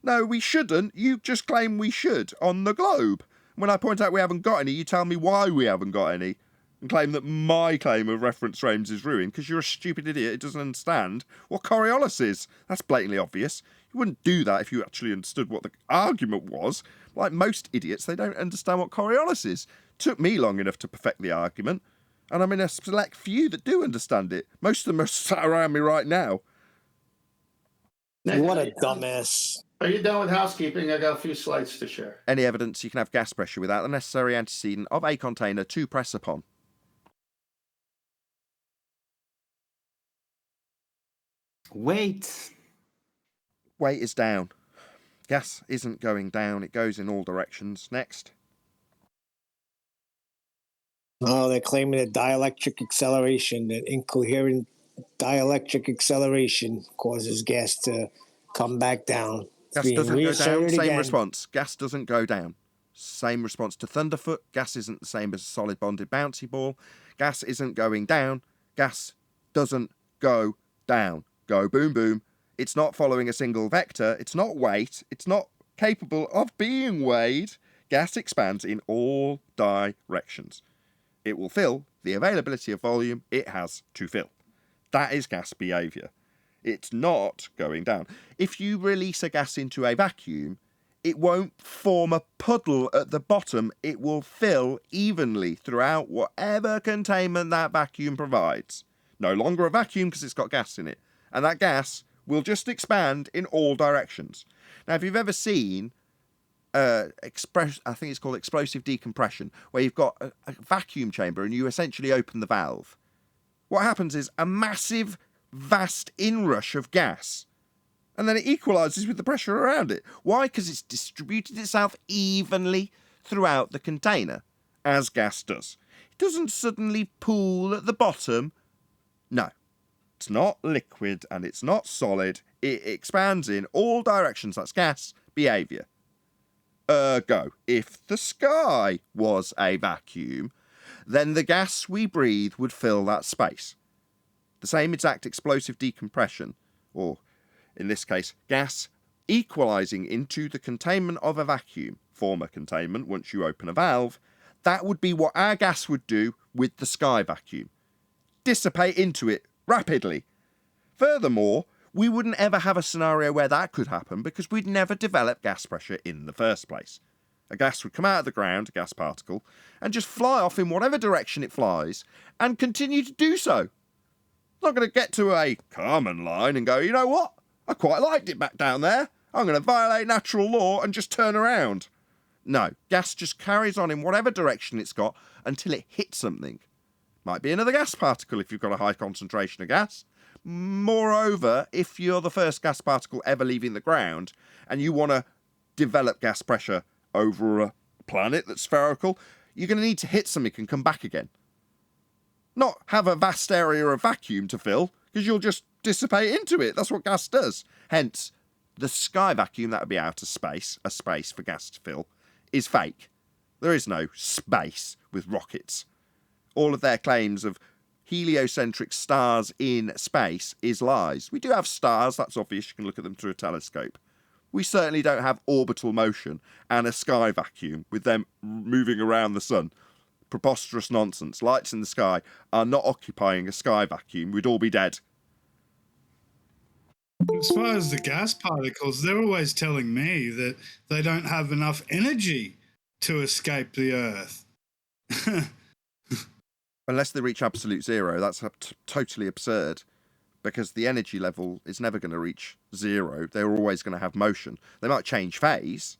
No, we shouldn't. You just claim we should on the globe. When I point out we haven't got any, you tell me why we haven't got any and claim that my claim of reference frames is ruined because you're a stupid idiot who doesn't understand what Coriolis is. That's blatantly obvious. You wouldn't do that if you actually understood what the argument was. Like most idiots, they don't understand what Coriolis is. Took me long enough to perfect the argument, and I'm in a select few that do understand it. Most of them are sat around me right now. What a dumbass. Are you done with housekeeping? I got a few slides to share. Any evidence you can have gas pressure without the necessary antecedent of a container to press upon. Weight. Weight is down. Gas isn't going down. It goes in all directions. Next. Oh, they're claiming a dielectric acceleration, that incoherent dielectric acceleration causes gas to come back down. Gas doesn't go down. Same again. response. Gas doesn't go down. Same response to Thunderfoot. Gas isn't the same as a solid bonded bouncy ball. Gas isn't going down. Gas doesn't go down. Go boom boom. It's not following a single vector. It's not weight. It's not capable of being weighed. Gas expands in all directions. It will fill the availability of volume it has to fill. That is gas behaviour. It's not going down. If you release a gas into a vacuum, it won't form a puddle at the bottom. It will fill evenly throughout whatever containment that vacuum provides. No longer a vacuum because it's got gas in it. And that gas will just expand in all directions. Now, if you've ever seen I think it's called explosive decompression, where you've got a vacuum chamber and you essentially open the valve, what happens is a massive, vast inrush of gas. And then it equalises with the pressure around it. Why? Because it's distributed itself evenly throughout the container, as gas does. It doesn't suddenly pool at the bottom. No, it's not liquid and it's not solid. It expands in all directions. That's gas behaviour. Ergo, if the sky was a vacuum, then the gas we breathe would fill that space. The same exact explosive decompression, or in this case, gas equalising into the containment of a vacuum, former containment once you open a valve, that would be what our gas would do with the sky vacuum. Dissipate into it rapidly. Furthermore, we wouldn't ever have a scenario where that could happen because we'd never develop gas pressure in the first place. A gas would come out of the ground, a gas particle, and just fly off in whatever direction it flies and continue to do so. It's not going to get to a Kármán line and go, you know what? I quite liked it back down there. I'm going to violate natural law and just turn around. No, gas just carries on in whatever direction it's got until it hits something. Might be another gas particle if you've got a high concentration of gas. Moreover, if you're the first gas particle ever leaving the ground and you want to develop gas pressure over a planet that's spherical, you're going to need to hit something and come back again. Not have a vast area of vacuum to fill, because you'll just dissipate into it. That's what gas does. Hence, the sky vacuum, that would be outer space, a space for gas to fill, is fake. There is no space with rockets. All of their claims of heliocentric stars in space is lies. We do have stars, that's obvious, you can look at them through a telescope. We certainly don't have orbital motion and a sky vacuum with them moving around the sun. Preposterous nonsense. Lights in the sky are not occupying a sky vacuum. We'd all be dead. As far as the gas particles, they're always telling me that they don't have enough energy to escape the Earth. Unless they reach absolute zero, that's totally absurd, because the energy level is never going to reach zero. They're always going to have motion. They might change phase,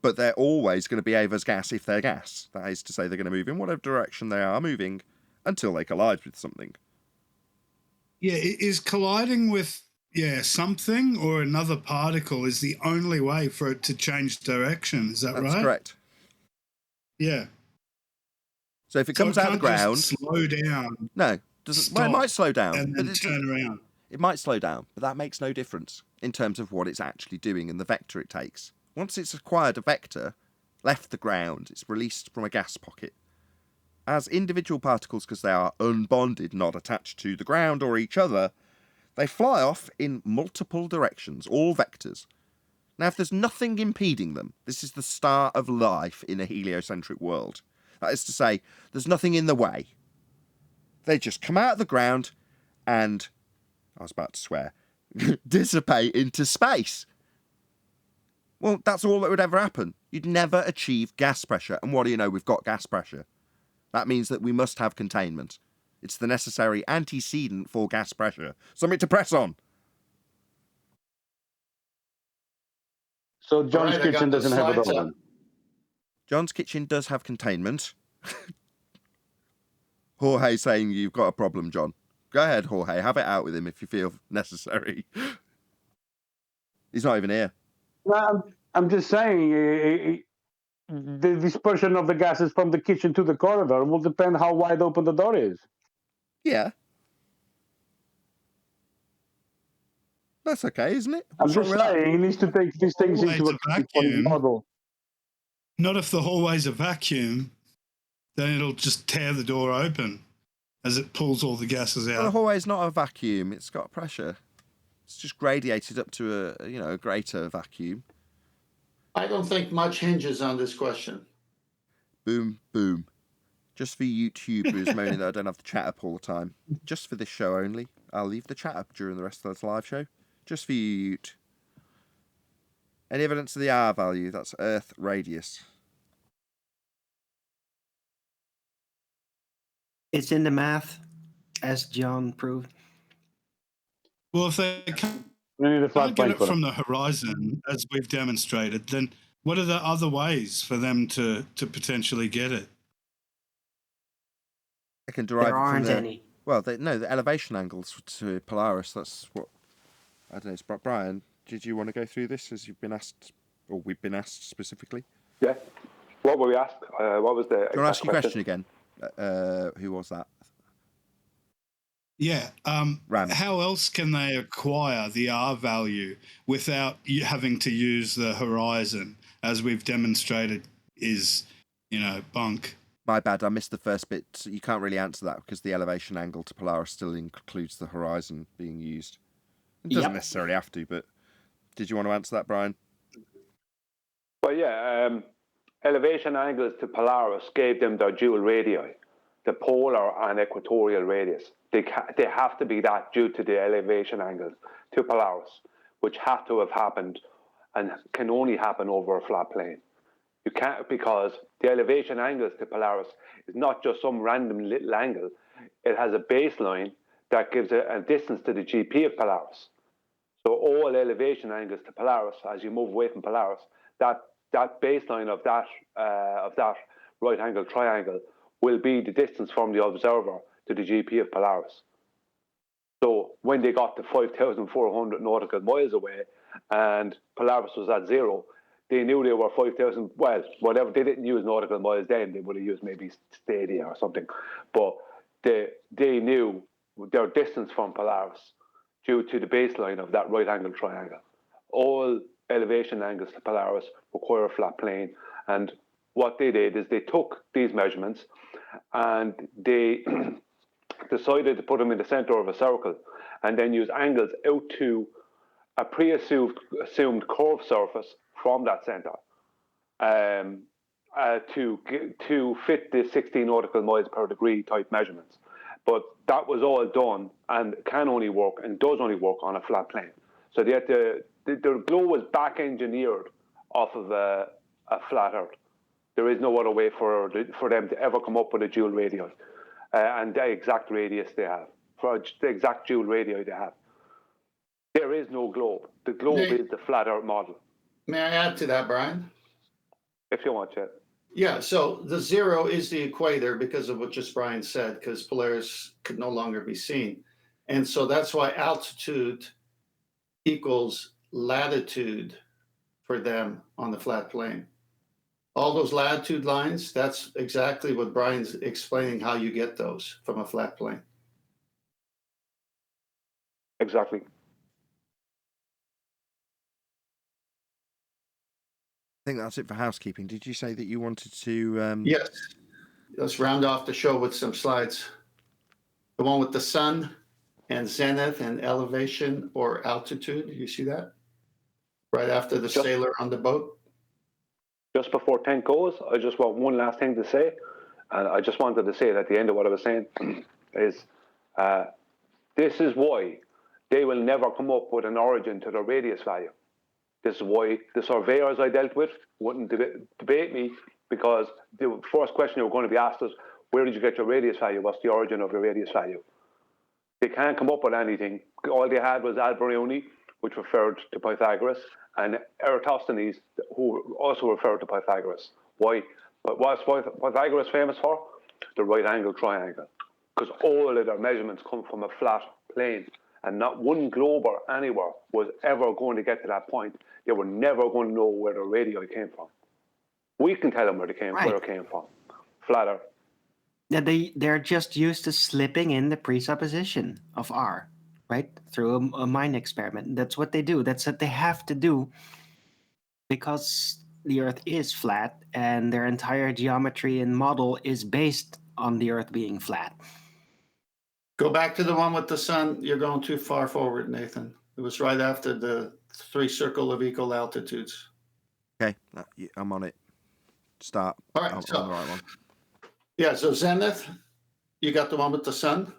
but they're always going to behave as gas if they're gas. That is to say, they're going to move in whatever direction they are moving until they collide with something. Yeah, is colliding with something or another particle is the only way for it to change direction. Is that right? That's correct. Yeah. So if it comes out of the ground, slow down. No, doesn't. Well, it might slow down, and then turn around. It might slow down, but that makes no difference in terms of what it's actually doing and the vector it takes. Once it's acquired a vector, left the ground, it's released from a gas pocket. As individual particles, because they are unbonded, not attached to the ground or each other, they fly off in multiple directions, all vectors. Now, if there's nothing impeding them, this is the start of life in a heliocentric world. That is to say, there's nothing in the way. They just come out of the ground and, I was about to swear, dissipate into space. Well, that's all that would ever happen. You'd never achieve gas pressure. And what do you know? We've got gas pressure. That means that we must have containment. It's the necessary antecedent for gas pressure. Something to press on. So John's kitchen doesn't have it all. John's kitchen does have containment. Jorge saying you've got a problem, John. Go ahead, Jorge. Have it out with him if you feel necessary. He's not even here. Well, I'm just saying, the dispersion of the gases from the kitchen to the corridor will depend how wide open the door is. Yeah. That's okay, isn't it? I'm just saying, he needs to take these things into a model. Not if the hallway's a vacuum, then it'll just tear the door open as it pulls all the gases out. Well, the hallway's not a vacuum. It's got pressure. It's just gradiated up to a greater vacuum. I don't think much hinges on this question. Boom, boom. Just for YouTubers moaning that I don't have the chat up all the time. Just for this show only. I'll leave the chat up during the rest of this live show. Just for you, Ute. Any evidence of the R value? That's Earth radius. It's in the math, as John proved. Well, if they can't get it from the horizon, as we've demonstrated, then what are the other ways for them to potentially get it? They can derive There it from aren't the, any. Well, the elevation angles to Polaris. That's what I don't know. Brian, did you want to go through this as you've been asked, or we've been asked specifically? Yeah. What what were we asked? What was the Do you want to exact ask your question again? Who was that? Yeah. Ram. How else can they acquire the R value without you having to use the horizon, as we've demonstrated is, bunk? My bad, I missed the first bit. So you can't really answer that because the elevation angle to Polaris still includes the horizon being used. It doesn't necessarily have to, but did you want to answer that, Brian? Well, yeah. Elevation angles to Polaris gave them their dual radii, the polar and equatorial radius. They have to be that due to the elevation angles to Polaris, which have to have happened and can only happen over a flat plane. You can't, because the elevation angles to Polaris is not just some random little angle. It has a baseline that gives a distance to the GP of Polaris. So all elevation angles to Polaris, as you move away from Polaris, that baseline of that right angle triangle will be the distance from the observer to the GP of Polaris. So when they got to 5,400 nautical miles away and Polaris was at 0, they knew they were 5,000, well, whatever. They didn't use nautical miles then. They would have used maybe stadia or something. But they knew their distance from Polaris due to the baseline of that right angle triangle. All elevation angles to Polaris require a flat plane. And what they did is they took these measurements and they decided to put them in the center of a circle and then use angles out to a pre-assumed curved surface from that center to fit the 16 nautical miles per degree type measurements. But that was all done and can only work and does only work on a flat plane. So they had the globe was back engineered off of a flat Earth. There is no other way for them to ever come up with a dual radii and the exact radius they have, for the exact dual radii they have. There is no globe. The globe is the flat Earth model. May I add to that, Brian? If you want to. Yeah, so the 0 is the equator because of what just Brian said, because Polaris could no longer be seen. And so that's why altitude equals latitude for them on the flat plane. All those latitude lines, that's exactly what Brian's explaining, how you get those from a flat plane. Exactly. I think that's it for housekeeping. Did you say that you wanted to... Yes. Let's round off the show with some slides. The one with the sun and zenith and elevation or altitude. You see that? Right after the sailor on the boat. Just before 10 goes, I just want one last thing to say. And I just wanted to say it at the end of what I was saying is this is why they will never come up with an origin to their radius value. This is why the surveyors I dealt with wouldn't debate me, because the first question you were going to be asked is, where did you get your radius value? What's the origin of your radius value? They can't come up with anything. All they had was Alberoni, which referred to Pythagoras, and Eratosthenes, who also referred to Pythagoras. Why? But what's Pythagoras famous for? The right angle triangle. Because all of their measurements come from a flat plane, and not one globe or anywhere was ever going to get to that point. They were never going to know where the radii came from. We can tell them where it came from. Flat Earth. Yeah, they're just used to slipping in the presupposition of R, right? Through a mind experiment. That's what they do. That's what they have to do because the Earth is flat and their entire geometry and model is based on the Earth being flat. Go back to the one with the sun. You're going too far forward, Nathan. It was right after the 3 circle of equal altitudes. Okay, I'm on it. Start. All right, I'm so, on the right one. Yeah, so zenith, you got the one with the sun?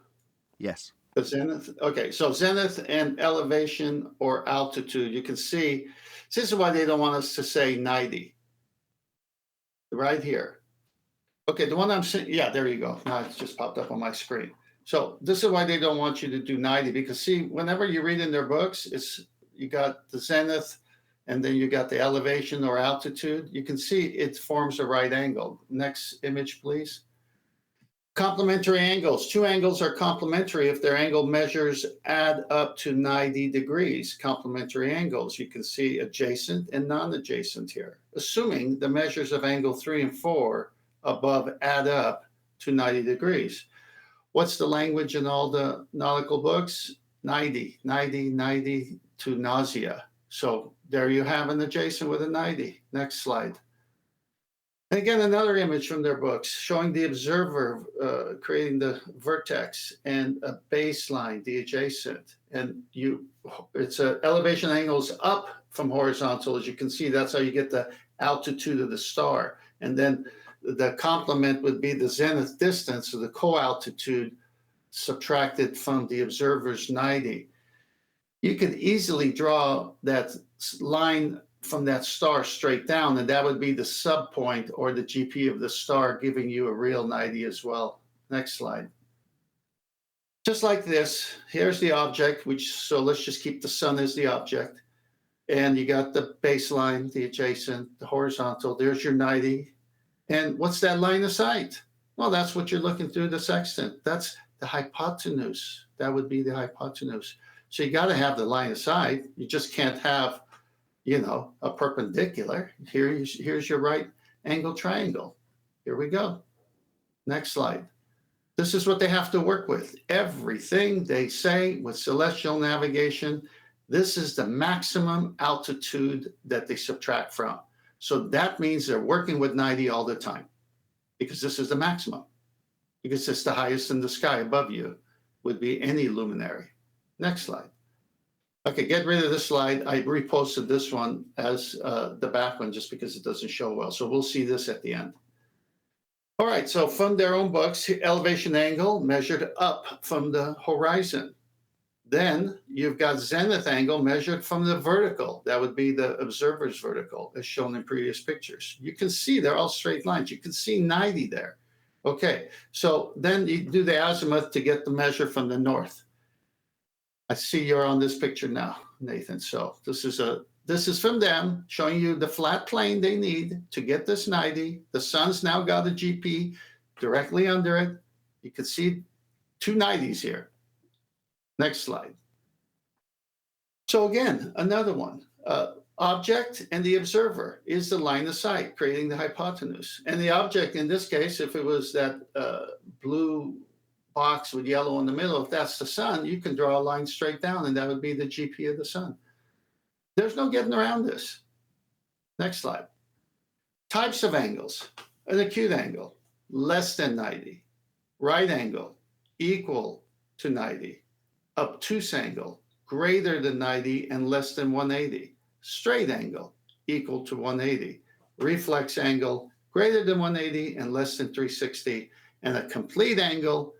Yes. The zenith? Okay, so zenith and elevation or altitude, you can see, this is why they don't want us to say 90. Right here. Okay, the one I'm saying, yeah, there you go. Now it's just popped up on my screen. So this is why they don't want you to do 90, because see, whenever you read in their books, you got the zenith and then you got the elevation or altitude. You can see it forms a right angle. Next image, please. Complementary angles. 2 angles are complementary if their angle measures add up to 90 degrees. Complementary angles. You can see adjacent and non-adjacent here. assuming the measures of angle 3 and 4 above add up to 90 degrees. What's the language in all the nautical books? 90, 90, 90 to nausea. So there you have an adjacent with a 90. Next slide. And again, another image from their books showing the observer creating the vertex and a baseline, the adjacent. And it's elevation angles up from horizontal. As you can see, that's how you get the altitude of the star. And then the complement would be the zenith distance, or the co-altitude subtracted from the observer's 90. You could easily draw that line from that star straight down, and that would be the subpoint or the GP of the star, giving you a real 90 as well. Next slide. Just like this, here's the object, so let's just keep the sun as the object. And you got the baseline, the adjacent, the horizontal. There's your 90. And what's that line of sight? Well, that's what you're looking through the sextant. That's the hypotenuse. That would be the hypotenuse. So you got to have the line of sight. You just can't have, a perpendicular. Here's your right angle triangle. Here we go. Next slide. This is what they have to work with. Everything they say with celestial navigation, this is the maximum altitude that they subtract from. So that means they're working with 90 all the time, because this is the maximum, because it's the highest in the sky above you would be any luminary. Next slide. Okay, get rid of this slide. I reposted this one as the back one just because it doesn't show well. So we'll see this at the end. All right, so from their own books, elevation angle measured up from the horizon. Then you've got zenith angle measured from the vertical. That would be the observer's vertical, as shown in previous pictures. You can see they're all straight lines. You can see 90 there. Okay, so then you do the azimuth to get the measure from the north. I see you're on this picture now, Nathan. So this is from them, showing you the flat plane they need to get this 90. The sun's now got a GP directly under it. You can see two 90s here. Next slide. So again, another one. Object and the observer is the line of sight, creating the hypotenuse. And the object, in this case, if it was that blue box with yellow in the middle, if that's the sun, you can draw a line straight down, and that would be the GP of the sun. There's no getting around this. Next slide. Types of angles. An acute angle, less than 90. Right angle, equal to 90. Obtuse angle, greater than 90 and less than 180. Straight angle, equal to 180. Reflex angle, greater than 180 and less than 360. And a complete angle,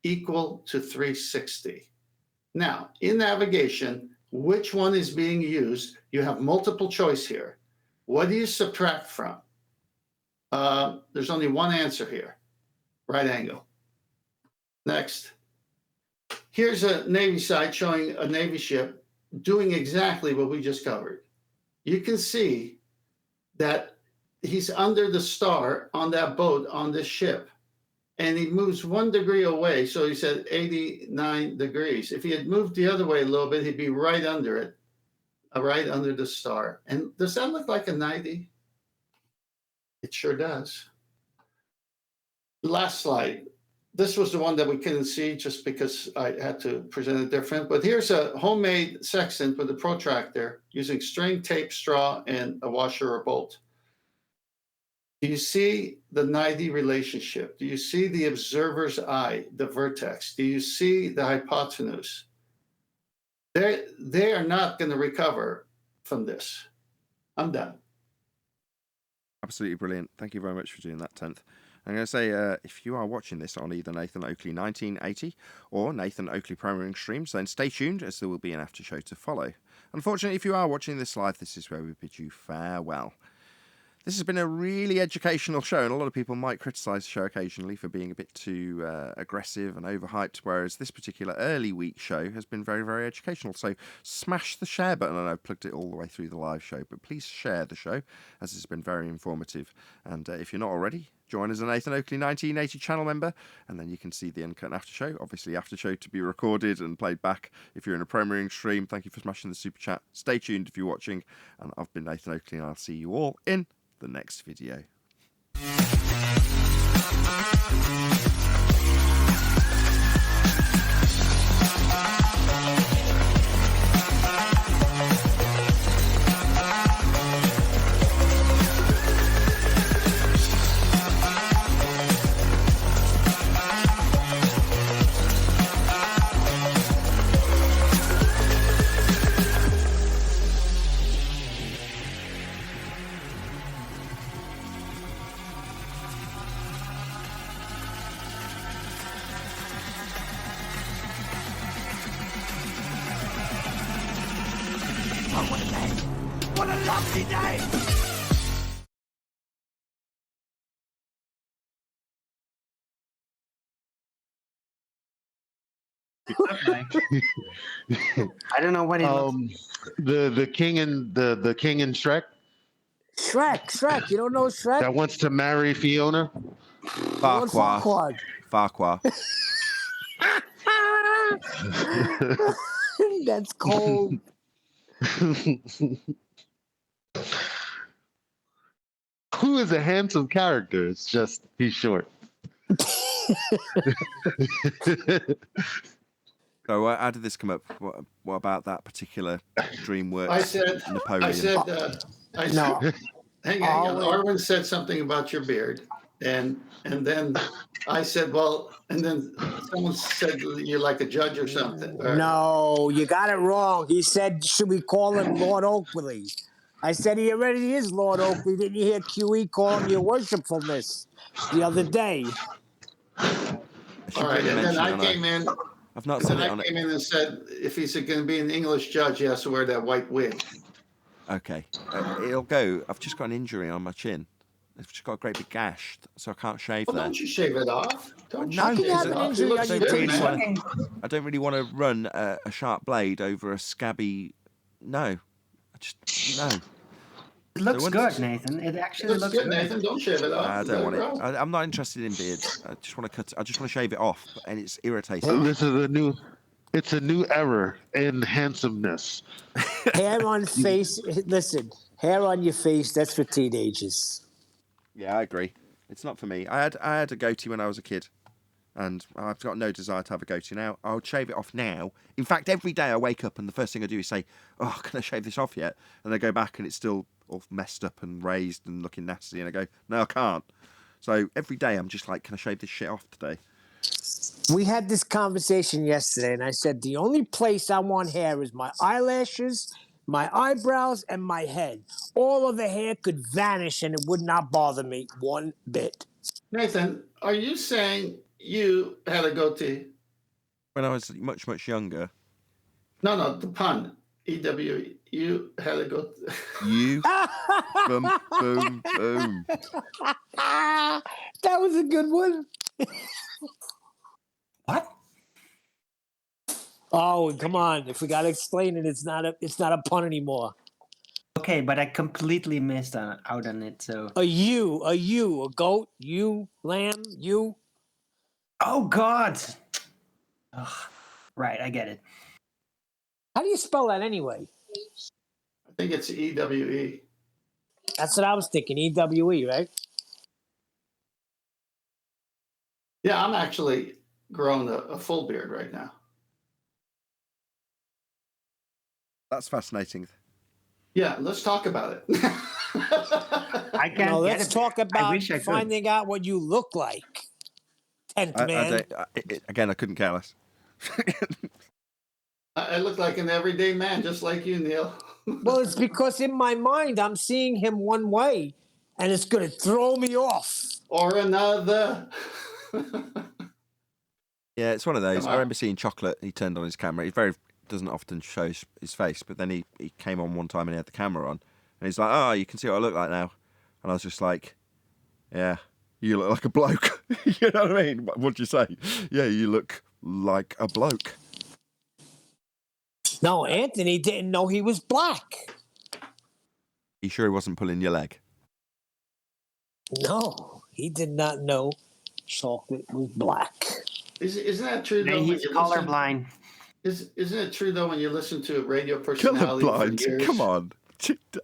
equal to 360. Now, in navigation, which one is being used? You have multiple choice here. What do you subtract from? There's only one answer here. Right angle. Next. Here's a Navy site showing a Navy ship doing exactly what we just covered. You can see that he's under the star on that boat on this ship, and he moves 1 degree away. So he's at 89 degrees. If he had moved the other way a little bit, he'd be right under it, right under the star. And does that look like a 90? It sure does. Last slide. This was the one that we couldn't see just because I had to present it different. But here's a homemade sextant with a protractor using string, tape, straw, and a washer or bolt. Do you see the 90 relationship? Do you see the observer's eye, the vertex? Do you see the hypotenuse? They are not going to recover from this. I'm done. Absolutely brilliant. Thank you very much for doing that, 10th. I'm going to say, if you are watching this on either Nathan Oakley 1980 or Nathan Oakley Programming streams, then stay tuned, as there will be an after show to follow. Unfortunately, if you are watching this live, this is where we bid you farewell. This has been a really educational show, and a lot of people might criticise the show occasionally for being a bit too aggressive and overhyped, whereas this particular early week show has been very, very educational. So smash the share button. I know I've plugged it all the way through the live show, but please share the show, as it's been very informative. And if you're not already, join as a Nathan Oakley 1980 channel member, and then you can see the Uncut after show. Obviously, after show to be recorded and played back if you're in a premiering stream. Thank you for smashing the super chat. Stay tuned if you're watching. And I've been Nathan Oakley, and I'll see you all in the next video. What a lovely day! I don't know what it looks the king and the king and Shrek Shrek. You don't know Shrek? that wants to marry Fiona. Farquaad. That's cold. Who is a handsome character? It's just he's short. So how did this come up? What about that particular DreamWorks I said, Napoleon? Hang on. Arwen said something about your beard, and then I said, well, and then someone said you're like a judge or something. No, you got it wrong. He said, should we call him Lord Oakley? I said he already is Lord Oakley. Didn't you hear QE call him your worshipfulness the other day? All right, and then I came in. I've not said it on I came in and said, if he's going to be an English judge, he has to wear that white wig. Okay, it'll go. I've just got an injury on my chin. I've just got a great big gash, so I can't shave there. Don't you shave it off? I don't really want to run a sharp blade over a scabby. No, no. It looks good, Nathan. It actually looks good. Nathan, don't shave it off. I don't want it. I'm not interested in beards. I just want to cut. I just want to shave it off, and it's irritating. This is it's a new era in handsomeness. Hair on face. Listen, hair on your face. That's for teenagers. Yeah, I agree. It's not for me. I had a goatee when I was a kid, and I've got no desire to have a goatee now. I would shave it off now. In fact, every day I wake up and the first thing I do is say, "Oh, can I shave this off yet?" And I go back and it's still all messed up and raised and looking nasty, and I go, "No, I can't." So every day I'm just like, "Can I shave this shit off today?" We had this conversation yesterday, and I said the only place I want hair is my eyelashes, my eyebrows, and my head. All of the hair could vanish, and it would not bother me one bit. Nathan, are you saying you had a goatee? When I was much, much younger. No, the pun. EW. You had a goatee. You. Boom, boom, boom. That was a good one. What? Oh, come on! If we gotta explain it, it's not a pun anymore. Okay, but I completely missed out on it. So a goat, you lamb, you. Oh God! Ugh. Right, I get it. How do you spell that anyway? I think it's EWE. That's what I was thinking. EWE, right? Yeah, I'm actually growing a full beard right now. That's fascinating. Yeah, let's talk about it. I can't. Let's talk about finding out what you look like. Tenth man. I couldn't care less. I look like an everyday man, just like you, Neil. Well, it's because in my mind I'm seeing him one way, and it's going to throw me off. Or another. Yeah, it's one of those. I remember seeing Chocolate. He turned on his camera. He doesn't often show his face, but then he came on one time and he had the camera on, and he's like, "Oh, you can see what I look like now." And I was just like, yeah, you look like a bloke. You know what I mean? What'd you say? Yeah, you look like a bloke. No, Anthony didn't know he was black. You sure he wasn't pulling your leg? No, he did not know chocolate was black. Isn't that true though? He's colorblind. Isn't it true though when you listen to a radio personality for Colorblind? years? Come on.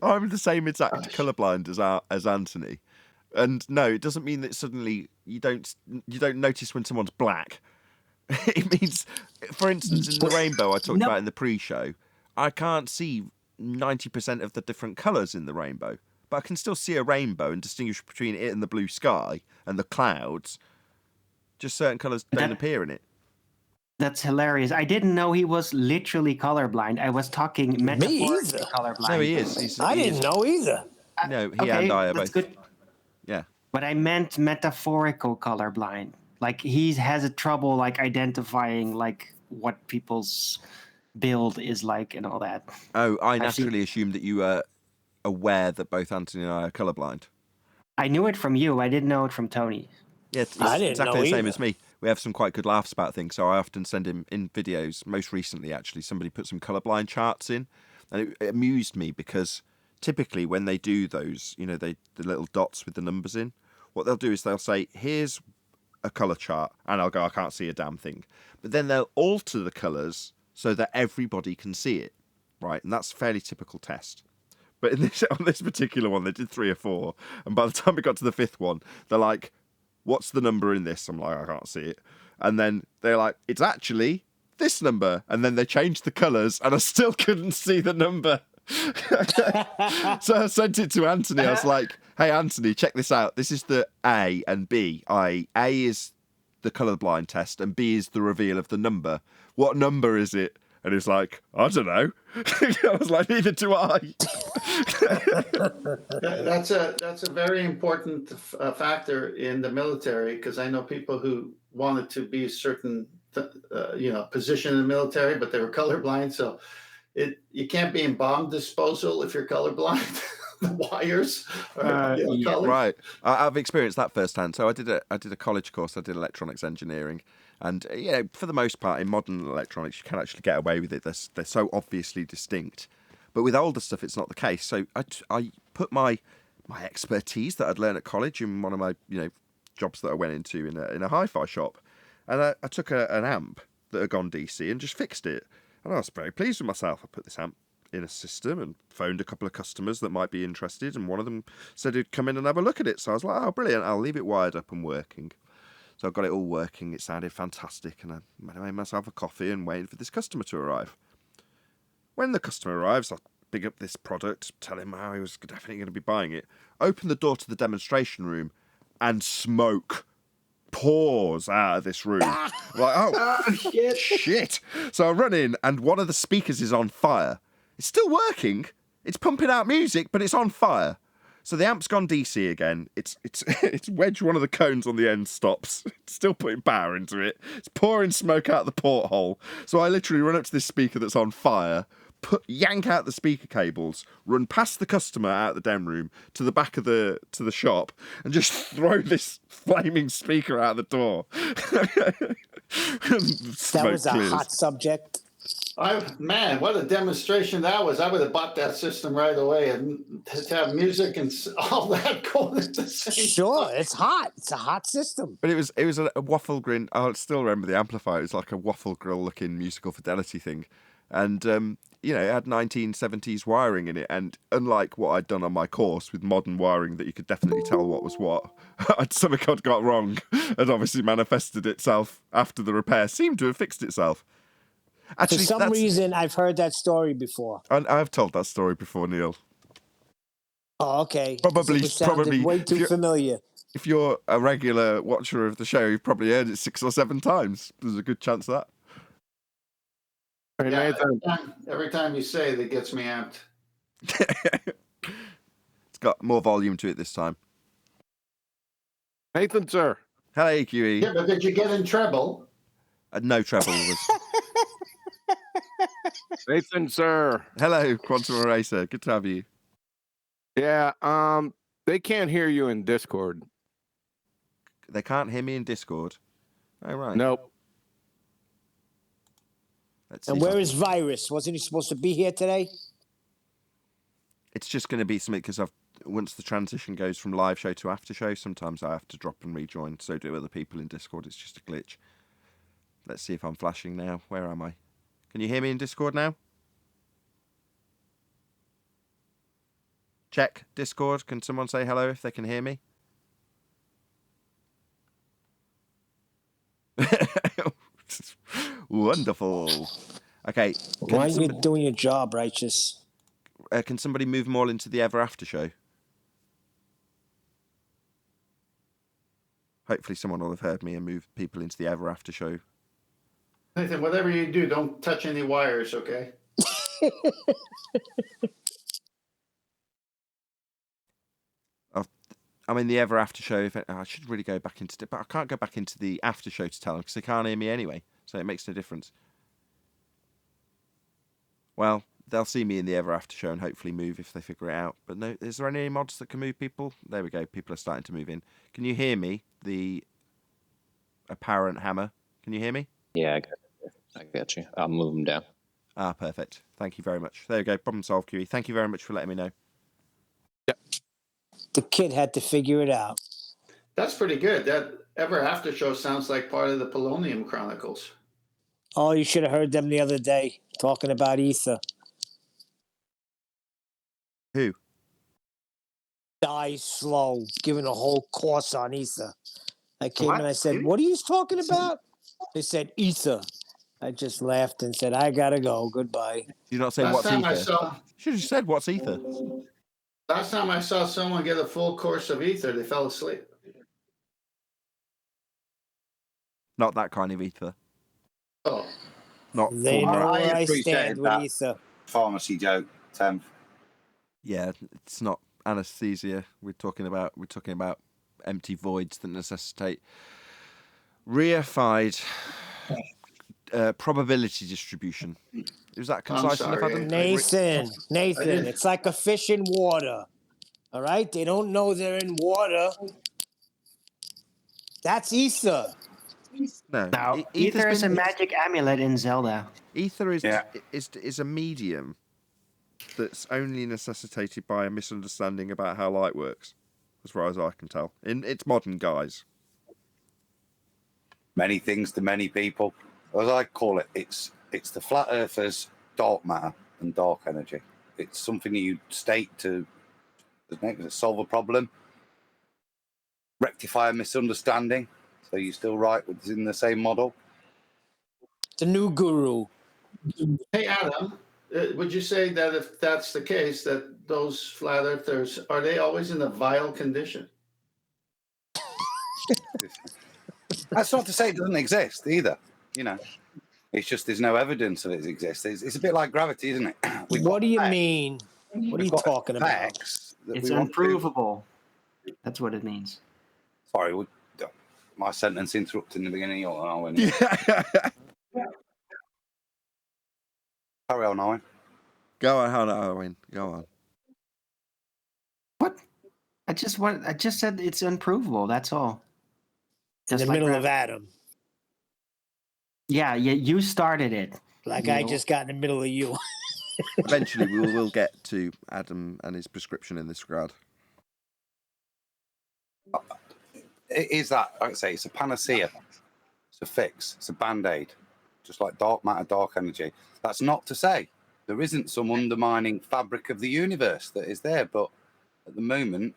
I'm the same exact colorblind as Anthony. And no, it doesn't mean that suddenly you don't notice when someone's black. It means, for instance, in the rainbow I talked about in the pre-show, I can't see 90% of the different colours in the rainbow, but I can still see a rainbow and distinguish between it and the blue sky and the clouds. Just certain colours don't appear in it. That's hilarious. I didn't know he was literally colorblind. I was talking metaphorically colorblind. No, he is. I didn't know either. No, he and I are both. Good. Yeah. But I meant metaphorical colorblind. Like he has a trouble like identifying like what people's build is like and all that. Oh, I naturally assumed that you were aware that both Anthony and I are colorblind. I knew it from you. I didn't know it from Tony. Yeah, it's exactly the same as me. We have some quite good laughs about things, so I often send him in videos. Most recently, actually, somebody put some colorblind charts in, and it amused me because typically when they do those, the little dots with the numbers in, what they'll do is they'll say, here's a color chart, and I'll go, I can't see a damn thing. But then they'll alter the colors so that everybody can see it, right? And that's a fairly typical test. But on this particular one, they did 3 or 4, and by the time we got to the 5th one, they're like, what's the number in this? I'm like, I can't see it. And then they're like, it's actually this number. And then they changed the colours, and I still couldn't see the number. So I sent it to Anthony. I was like, hey, Anthony, check this out. This is the A and B. A is the colourblind test, and B is the reveal of the number. What number is it? And he's like, I don't know. I was like, neither do I. That's a very important factor in the military, because I know people who wanted to be a certain position in the military, but they were colorblind. So you can't be in bomb disposal if you're colorblind. The wires are colored. Right. I've experienced that firsthand. So I did a college course. I did electronics engineering. And, for the most part, in modern electronics, you can actually get away with it. They're so obviously distinct. But with older stuff, it's not the case. So I put my expertise that I'd learned at college in one of my, jobs that I went into in a hi-fi shop. And I took an amp that had gone DC and just fixed it. And I was very pleased with myself. I put this amp in a system and phoned a couple of customers that might be interested. And one of them said he'd come in and have a look at it. So I was like, oh, brilliant. I'll leave it wired up and working. So I got it all working. It sounded fantastic. And I made myself a coffee and waited for this customer to arrive. When the customer arrives, I big up this product, tell him how he was definitely going to be buying it. Open the door to the demonstration room, and smoke pours out of this room. Like, oh, shit. So I run in, and one of the speakers is on fire. It's still working. It's pumping out music, but it's on fire. So the amp's gone DC again. It's wedged one of the cones on the end stops. It's still putting power into it. It's pouring smoke out the porthole. So I literally run up to this speaker that's on fire, yank out the speaker cables, run past the customer out of the den room to the back of the shop, and just throw this flaming speaker out the door. That was a hot subject. Man, what a demonstration that was. I would have bought that system right away, and to have music and all that going at the same time. Sure, it's hot. It's a hot system. But it was a waffle grill. I still remember the amplifier. It was like a waffle grill looking musical fidelity thing. And, it had 1970s wiring in it. And unlike what I'd done on my course with modern wiring that you could definitely tell what was what, something I'd got wrong had obviously manifested itself after the repair seemed to have fixed itself. Actually, for some reason, I've heard that story before. I've told that story before, Neil. Oh, okay. Probably way too familiar. If you're a regular watcher of the show, you've probably heard it 6 or 7 times. There's a good chance of that. Yeah, every time you say it, it gets me amped. It's got more volume to it this time. Nathan, sir. Hello, QE. Yeah, but did you get in treble? No treble. Nathan, sir. Hello, Quantum Eraser. Good to have you. Yeah. They can't hear you in Discord. They can't hear me in Discord. Oh, right. Nope. Let's see And if I where can- is Virus? Wasn't he supposed to be here today? It's just going to be something because once the transition goes from live show to after show, sometimes I have to drop and rejoin. So do other people in Discord. It's just a glitch. Let's see if I'm flashing now. Where am I? Can you hear me in Discord now? Check Discord. Can someone say hello if they can hear me? Wonderful. Okay. Why are you doing your job, Righteous? Can somebody move them all into the Ever After show? Hopefully someone will have heard me and move people into the Ever After show. Nathan, whatever you do, don't touch any wires, okay? I'm in the Ever After show. I should really go back into it, but I can't go back into the After show to tell them because they can't hear me anyway. So it makes no difference. Well, they'll see me in the Ever After show and hopefully move if they figure it out. But no, is there any mods that can move people? There we go. People are starting to move in. Can you hear me? The apparent hammer. Can you hear me? Yeah, I got you. I'll move them down. Ah, perfect. Thank you very much. There we go. Problem solved, QE. Thank you very much for letting me know. Yep. The kid had to figure it out. That's pretty good. That Ever After show sounds like part of the Polonium Chronicles. Oh, you should have heard them the other day talking about ether. Who? Die slow, giving a whole course on ether. I came What? and I said, "What are you talking about?" They said ether. I just laughed and said, "I gotta go. Goodbye." You're not saying Last what's time I ether? saw- Should have said what's ether. Last time I saw someone get a full course of ether, they fell asleep. Not that kind of ether. Oh. Not They full know marathon. where I appreciated stand with that. ether. Pharmacy joke, Tem. Yeah, it's not anesthesia. We're talking about empty voids that necessitate reified probability distribution. Is that concise enough, Adam? Nathan, it's like a fish in water. All right? They don't know they're in water. That's ether. No. Now, Ether's ether is a been- magic amulet in Zelda. Ether is a medium that's only necessitated by a misunderstanding about how light works, as far as I can tell. It's modern guise. Many things to many people. As I call it, it's the flat earthers' dark matter and dark energy. It's something you state to solve a problem, rectify a misunderstanding, so you're still right within the same model. The new guru. Hey, Adam, would you say that if that's the case, that those flat earthers, are they always in a vile condition? That's not to say it doesn't exist either. You know, it's just there's no evidence of it exists. It's a bit like gravity, isn't it? What do you mean? What are you talking about? It's unprovable. That's what it means. Sorry, my sentence interrupted in the beginning. Carry on, Owen. Go on, Owen. Go on. I just said it's unprovable. That's all. In the middle of Adam. Yeah, you started it. Like I just got in the middle of you. Eventually, we will get to Adam and his prescription in this regard. It is that, like I say, it's a panacea. It's a fix. It's a band-aid. Just like dark matter, dark energy. That's not to say there isn't some undermining fabric of the universe that is there, but at the moment,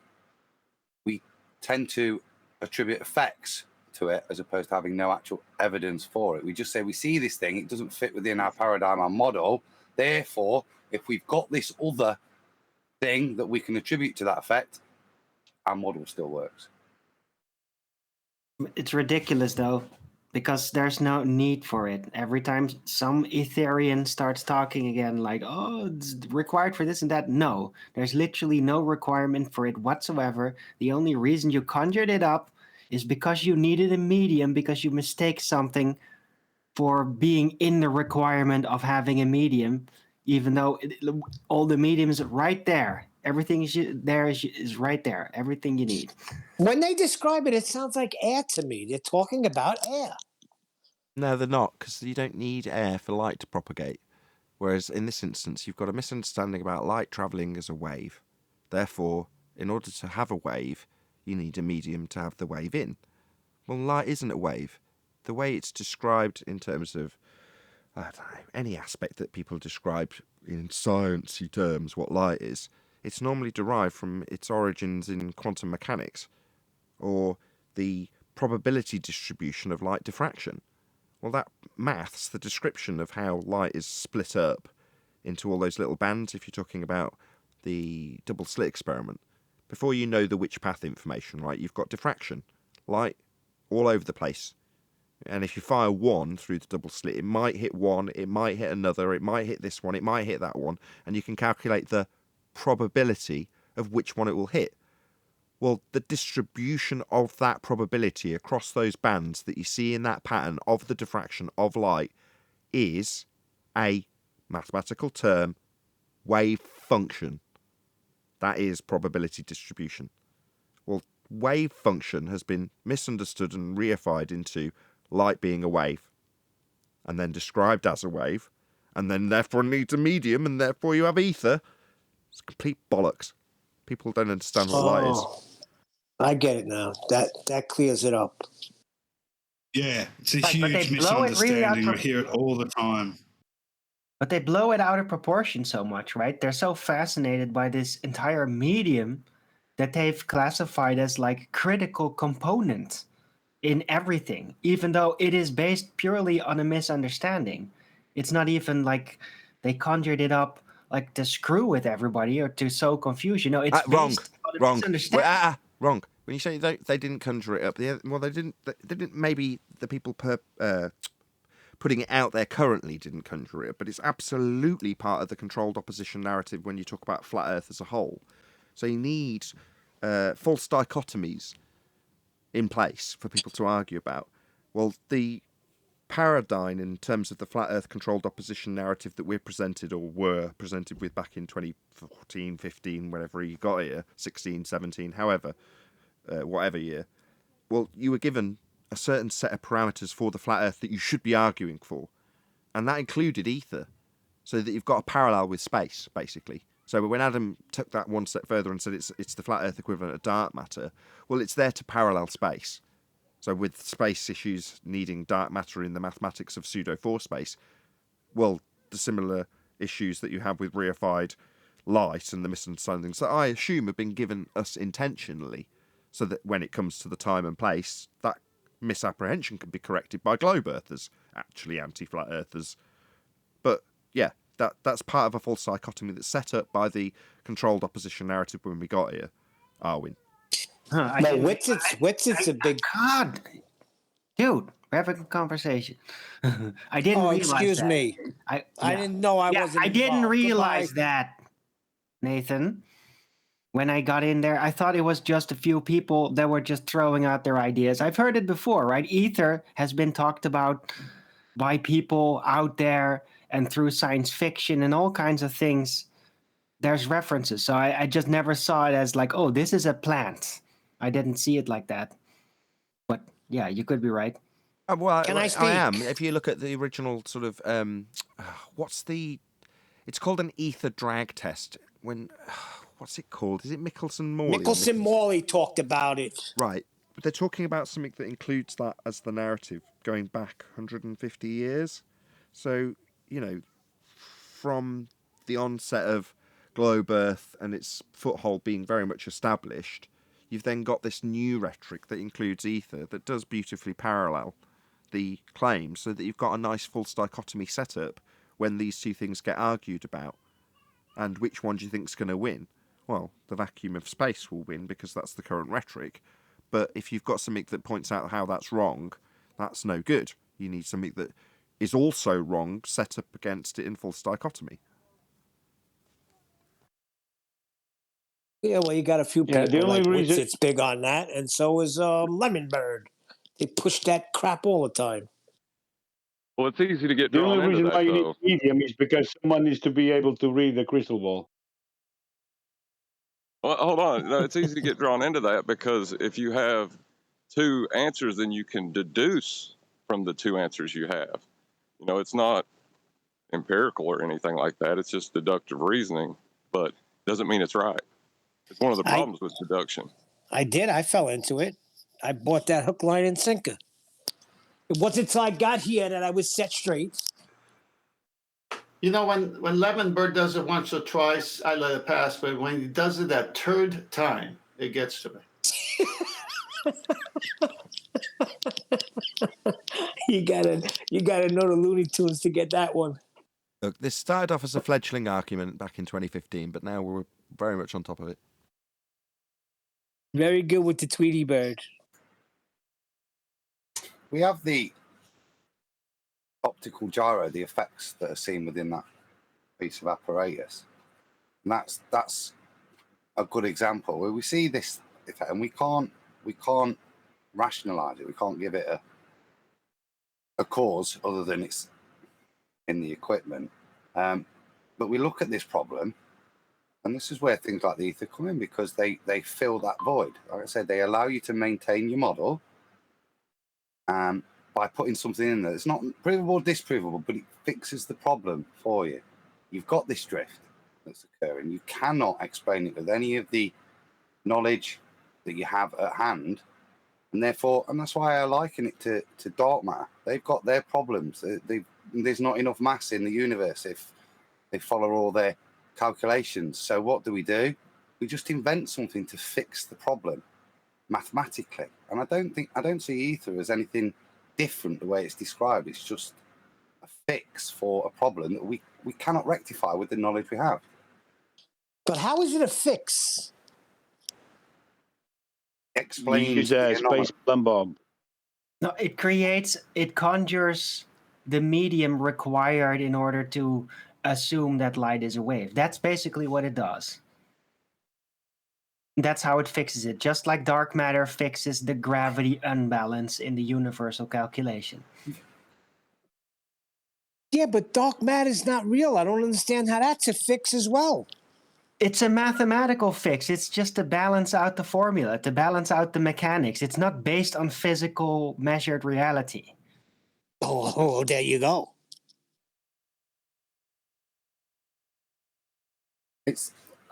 we tend to attribute effects to it as opposed to having no actual evidence for it. We just say we see this thing, it doesn't fit within our paradigm, our model. Therefore, if we've got this other thing that we can attribute to that effect, our model still works. It's ridiculous though, because there's no need for it. Every time some Ethereum starts talking again, like, oh, it's required for this and that. No, there's literally no requirement for it whatsoever. The only reason you conjured it up is because you needed a medium, because you mistake something for being in the requirement of having a medium, even though all the mediums are right there. Everything is right there. Everything you need. When they describe it, it sounds like air to me. They're talking about air. No, they're not, because you don't need air for light to propagate. Whereas in this instance, you've got a misunderstanding about light travelling as a wave. Therefore, in order to have a wave, you need a medium to have the wave in. Well, light isn't a wave. The way it's described in terms of, I don't know, any aspect that people describe in sciencey terms what light is, it's normally derived from its origins in quantum mechanics, or the probability distribution of light diffraction. Well, that maths, the description of how light is split up into all those little bands, if you're talking about the double slit experiment, before you know the which path information, right, you've got diffraction, light all over the place. And if you fire one through the double slit, it might hit one, it might hit another, it might hit this one, it might hit that one, and you can calculate the probability of which one it will hit. Well, the distribution of that probability across those bands that you see in that pattern of the diffraction of light is a mathematical term, wave function. That is probability distribution. Well, wave function has been misunderstood and reified into light being a wave, and then described as a wave, and then therefore needs a medium, and therefore you have ether. It's complete bollocks. People don't understand what light is. I get it now. That clears it up. Yeah, it's a But they huge blow it really out misunderstanding. I hear it all the time. But they blow it out of proportion so much, right? They're so fascinated by this entire medium that they've classified as like critical component in everything, even though it is based purely on a misunderstanding. It's not even like they conjured it up like to screw with everybody or to sow confusion. No, it's Wrong. based on a misunderstanding. Wrong. When you say they didn't conjure it up, they didn't. Maybe the people putting it out there currently didn't conjure it up, but it's absolutely part of the controlled opposition narrative when you talk about flat Earth as a whole. So you need false dichotomies in place for people to argue about. Well, the paradigm in terms of the flat Earth controlled opposition narrative that we're presented or were presented with back in 2014, 15, whenever you got here, 16, 17, however, whatever year. Well, you were given a certain set of parameters for the flat Earth that you should be arguing for. And that included ether, so that you've got a parallel with space, basically. So when Adam took that one step further and said it's the flat Earth equivalent of dark matter, well, it's there to parallel space. So with space issues needing dark matter in the mathematics of pseudo-4 space, well, the similar issues that you have with reified light and the misunderstandings that I assume have been given us intentionally, so that when it comes to the time and place, that misapprehension can be corrected by globe earthers, actually anti-flat earthers. But yeah, that's part of a false dichotomy that's set up by the controlled opposition narrative when we got here, Arwin. No, Witset's a big... God, dude, we're having a conversation. I didn't realize excuse that. me. I didn't know I wasn't I didn't involved. realize Goodbye. that, Nathan. When I got in there, I thought it was just a few people that were just throwing out their ideas. I've heard it before, right? Ether has been talked about by people out there and through science fiction and all kinds of things. There's references. So I just never saw it as like, oh, this is a plant. I didn't see it like that. But yeah, you could be right. Well, Can I speak? I am. If you look at the original sort of, it's called an ether drag test. What's it called? Is it Michelson-Morley? Michelson-Morley talked about it. Right. But they're talking about something that includes that as the narrative going back 150 years. So, from the onset of globe Earth and its foothold being very much established, you've then got this new rhetoric that includes ether that does beautifully parallel the claims, so that you've got a nice false dichotomy setup when these two things get argued about. And which one do you think's going to win? Well, the vacuum of space will win because that's the current rhetoric. But if you've got something that points out how that's wrong, that's no good. You need something that is also wrong set up against it in false dichotomy. Yeah, well, you got a few people the only like reason Witset's big on that, and so is Lemonbird. They push that crap all the time. Well, it's easy to get the drawn only into reason that, why you though. need medium is because someone needs to be able to read the crystal ball. Well, hold on. No, it's easy to get drawn into that because if you have two answers, then you can deduce from the two answers you have. You know, it's not empirical or anything like that. It's just deductive reasoning, but doesn't mean it's right. It's one of the problems with deduction. I did. I fell into it. I bought that hook, line, and sinker. It wasn't until I got here that I was set straight. You know, when Lemon Bird does it once or twice, I let it pass. But when he does it that third time, it gets to me. You gotta know the Looney Tunes to get that one. Look, this started off as a fledgling argument back in 2015, but now we're very much on top of it. Very good with the Tweety Bird. We have the optical gyro, the effects that are seen within that piece of apparatus. And that's a good example where we see this effect and we can't rationalize it. We can't give it a cause other than it's in the equipment. But we look at this problem, and this is where things like the ether come in, because they fill that void. Like I said, they allow you to maintain your model by putting something in there. It's not provable or disprovable, but it fixes the problem for you. You've got this drift that's occurring. You cannot explain it with any of the knowledge that you have at hand. And therefore, and that's why I liken it to dark matter. They've got their problems. There's not enough mass in the universe if they follow all their calculations. So what do? We just invent something to fix the problem mathematically. And I don't see ether as anything different the way it's described. It's just a fix for a problem that we cannot rectify with the knowledge we have. But how is it a fix? Explains space plumb bob. No, it conjures the medium required in order to assume that light is a wave. That's basically what it does. That's how it fixes it, just like dark matter fixes the gravity unbalance in the universal calculation. Yeah, but dark matter is not real. I don't understand how that's a fix as well. It's a mathematical fix. It's just to balance out the formula, to balance out the mechanics. It's not based on physical measured reality. Oh, there you go.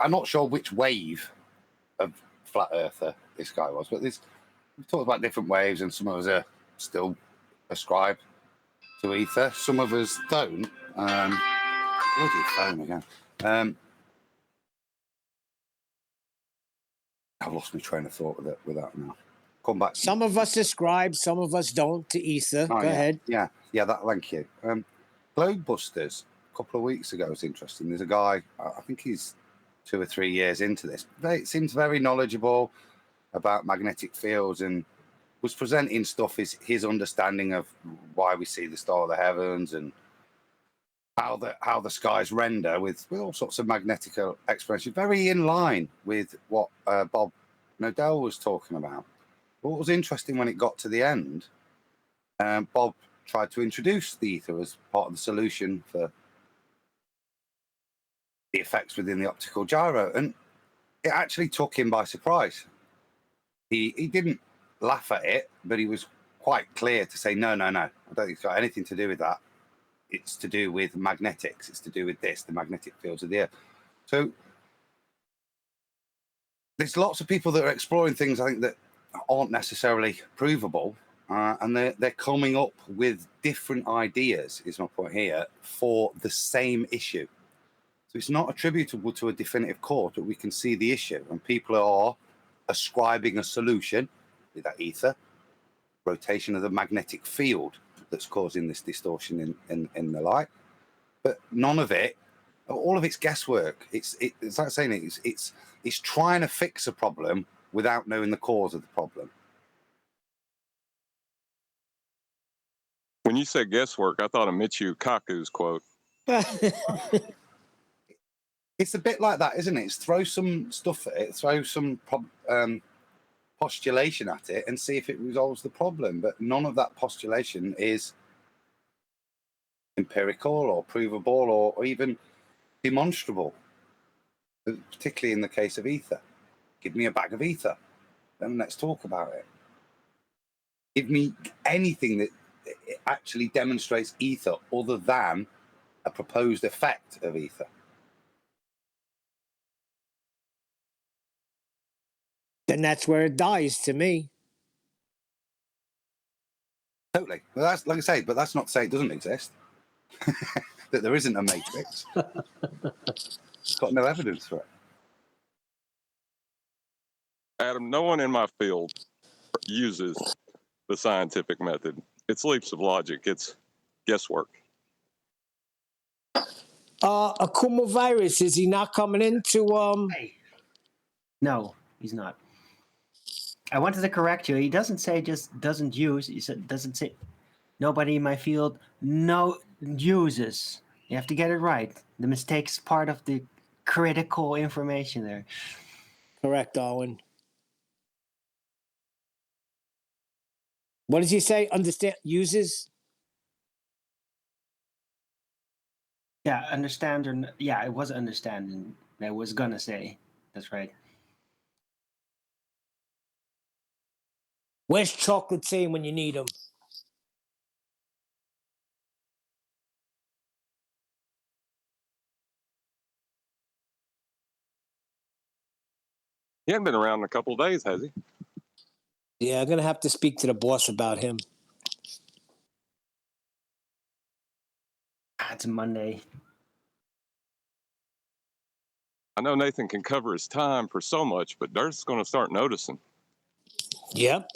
I'm not sure which wave of flat earther this guy was, but we've talked about different waves, and some of us are still ascribed to ether. Some of us don't. Bloody phone again. I've lost my train of thought with that now. Come back. Some of us ascribe, some of us don't to ether. Go ahead. Yeah, thank you. Globebusters, a couple of weeks ago, was interesting. There's a guy, I think he's 2 or 3 years into this. He seems very knowledgeable about magnetic fields and was presenting stuff, his understanding of why we see the star of the heavens and how the skies render with all sorts of magnetic explanations, very in line with what Bob Nodell was talking about. But what was interesting when it got to the end, Bob tried to introduce the ether as part of the solution for the effects within the optical gyro, and it actually took him by surprise. He didn't laugh at it, but he was quite clear to say, no, I don't think it's got anything to do with that. It's to do with magnetics. It's to do with the magnetic fields of the Earth. So there's lots of people that are exploring things, I think, that aren't necessarily provable, and they're coming up with different ideas, is my point here, for the same issue. So it's not attributable to a definitive cause, but we can see the issue, and people are ascribing a solution with that ether, rotation of the magnetic field that's causing this distortion in the light. But none of it, all of it's guesswork. It's like saying it's trying to fix a problem without knowing the cause of the problem. When you said guesswork, I thought of Michio Kaku's quote. It's a bit like that, isn't it? It's throw some stuff at it, throw some postulation at it and see if it resolves the problem. But none of that postulation is empirical or provable or even demonstrable, particularly in the case of ether. Give me a bag of ether. Then let's talk about it. Give me anything that actually demonstrates ether other than a proposed effect of ether. Then that's where it dies to me. Totally. Well, that's like I say, but that's not to say it doesn't exist. That there isn't a matrix. It's got no evidence for it. Adam, no one in my field uses the scientific method. It's leaps of logic. It's guesswork. Akuma Virus, is he not coming into No, he's not. I wanted to correct you. He doesn't say just doesn't use. He said doesn't say nobody in my field uses. You have to get it right. The mistake's part of the critical information there. Correct, Darwin. What does he say? Understand uses? Yeah, understand or yeah, it was understanding. I was gonna say. That's right. Where's Chocolate saying when you need him? He hasn't been around in a couple of days, has he? Yeah, I'm gonna have to speak to the boss about him. It's a Monday. I know Nathan can cover his time for so much, but Dirt's going to start noticing. Yep.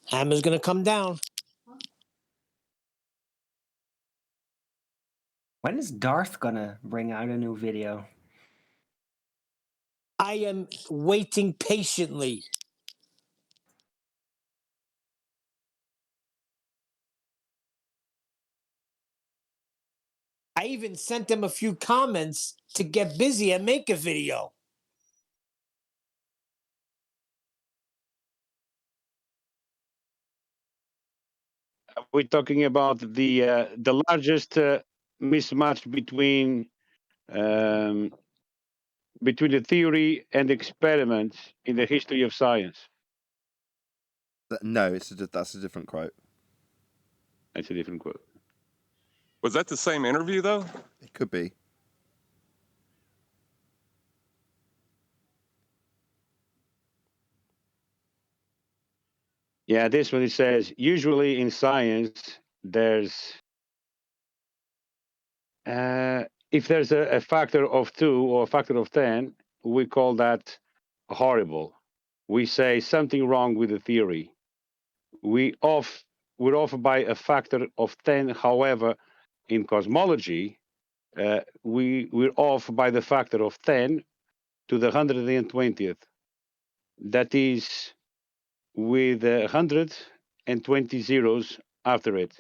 Hammer's gonna come down. When is Darth gonna bring out a new video? I am waiting patiently. I even sent him a few comments to get busy and make a video. We're talking about the largest mismatch between the theory and experiment in the history of science. No, that's a different quote. That's a different quote. Was that the same interview, though? It could be. Yeah, this one it says, usually in science, there's if there's a factor of 2 or a factor of 10, we call that horrible. We say something wrong with the theory. We're off by a factor of 10. However, in cosmology, we're off by the factor of 10 to the 120th. That is with 120 zeros after it.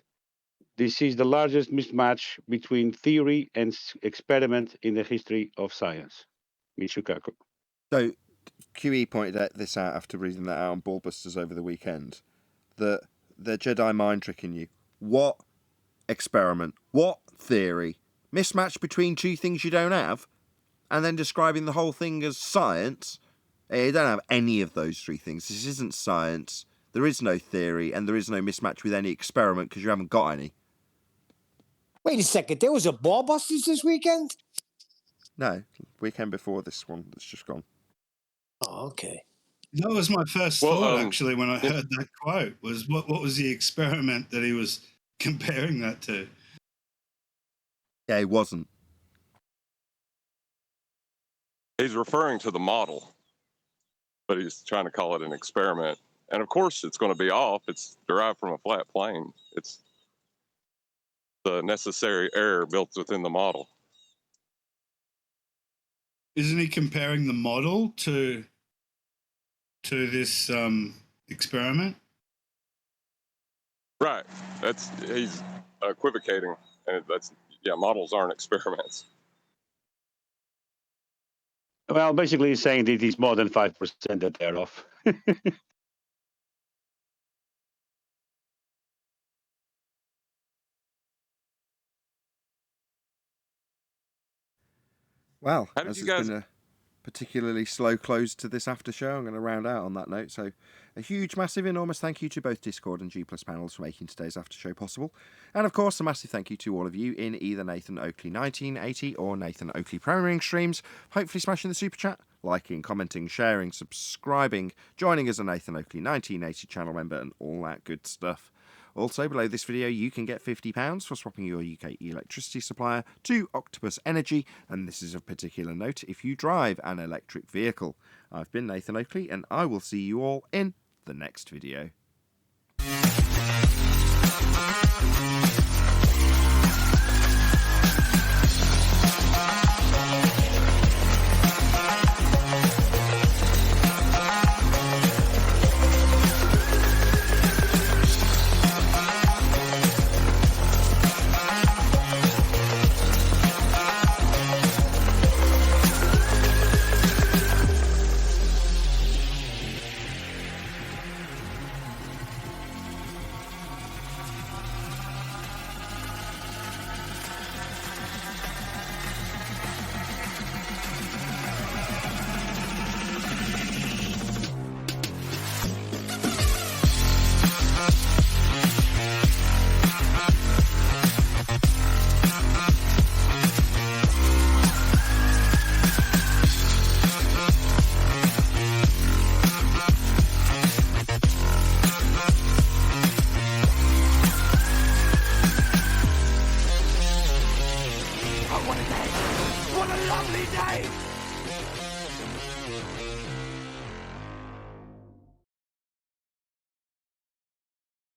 This is the largest mismatch between theory and experiment in the history of science. Michikaku. So, QE pointed this out after reading that out on Ballbusters over the weekend. That they're Jedi mind tricking you. What experiment? What theory? Mismatch between two things you don't have? And then describing the whole thing as science? You don't have any of those three things. This isn't science. There is no theory, and there is no mismatch with any experiment because you haven't got any. Wait a second, there was a Ballbusters this weekend? No, weekend before this one that's just gone. Oh, okay. That was my first thought, actually, when I heard that quote, was what was the experiment that he was comparing that to? Yeah, he wasn't. He's referring to the model, but he's trying to call it an experiment. And of course, it's going to be off. It's derived from a flat plane. It's the necessary error built within the model. Isn't he comparing the model to this experiment? Right. He's equivocating, and models aren't experiments. Well, basically, he's saying that he's more than 5% that they're off. Wow. How did you guys? particularly slow close to this after show. I'm going to round out on that note. So a huge, massive, enormous thank you to both Discord and G+ panels for making today's after show possible. And of course, a massive thank you to all of you in either Nathan Oakley 1980 or Nathan Oakley Premiering streams, hopefully smashing the super chat, liking, commenting, sharing, subscribing, joining as a Nathan Oakley 1980 channel member, and all that good stuff. Also, below this video, you can get £50 for swapping your UK electricity supplier to Octopus Energy, and this is of particular note if you drive an electric vehicle. I've been Nathan Oakley, and I will see you all in the next video.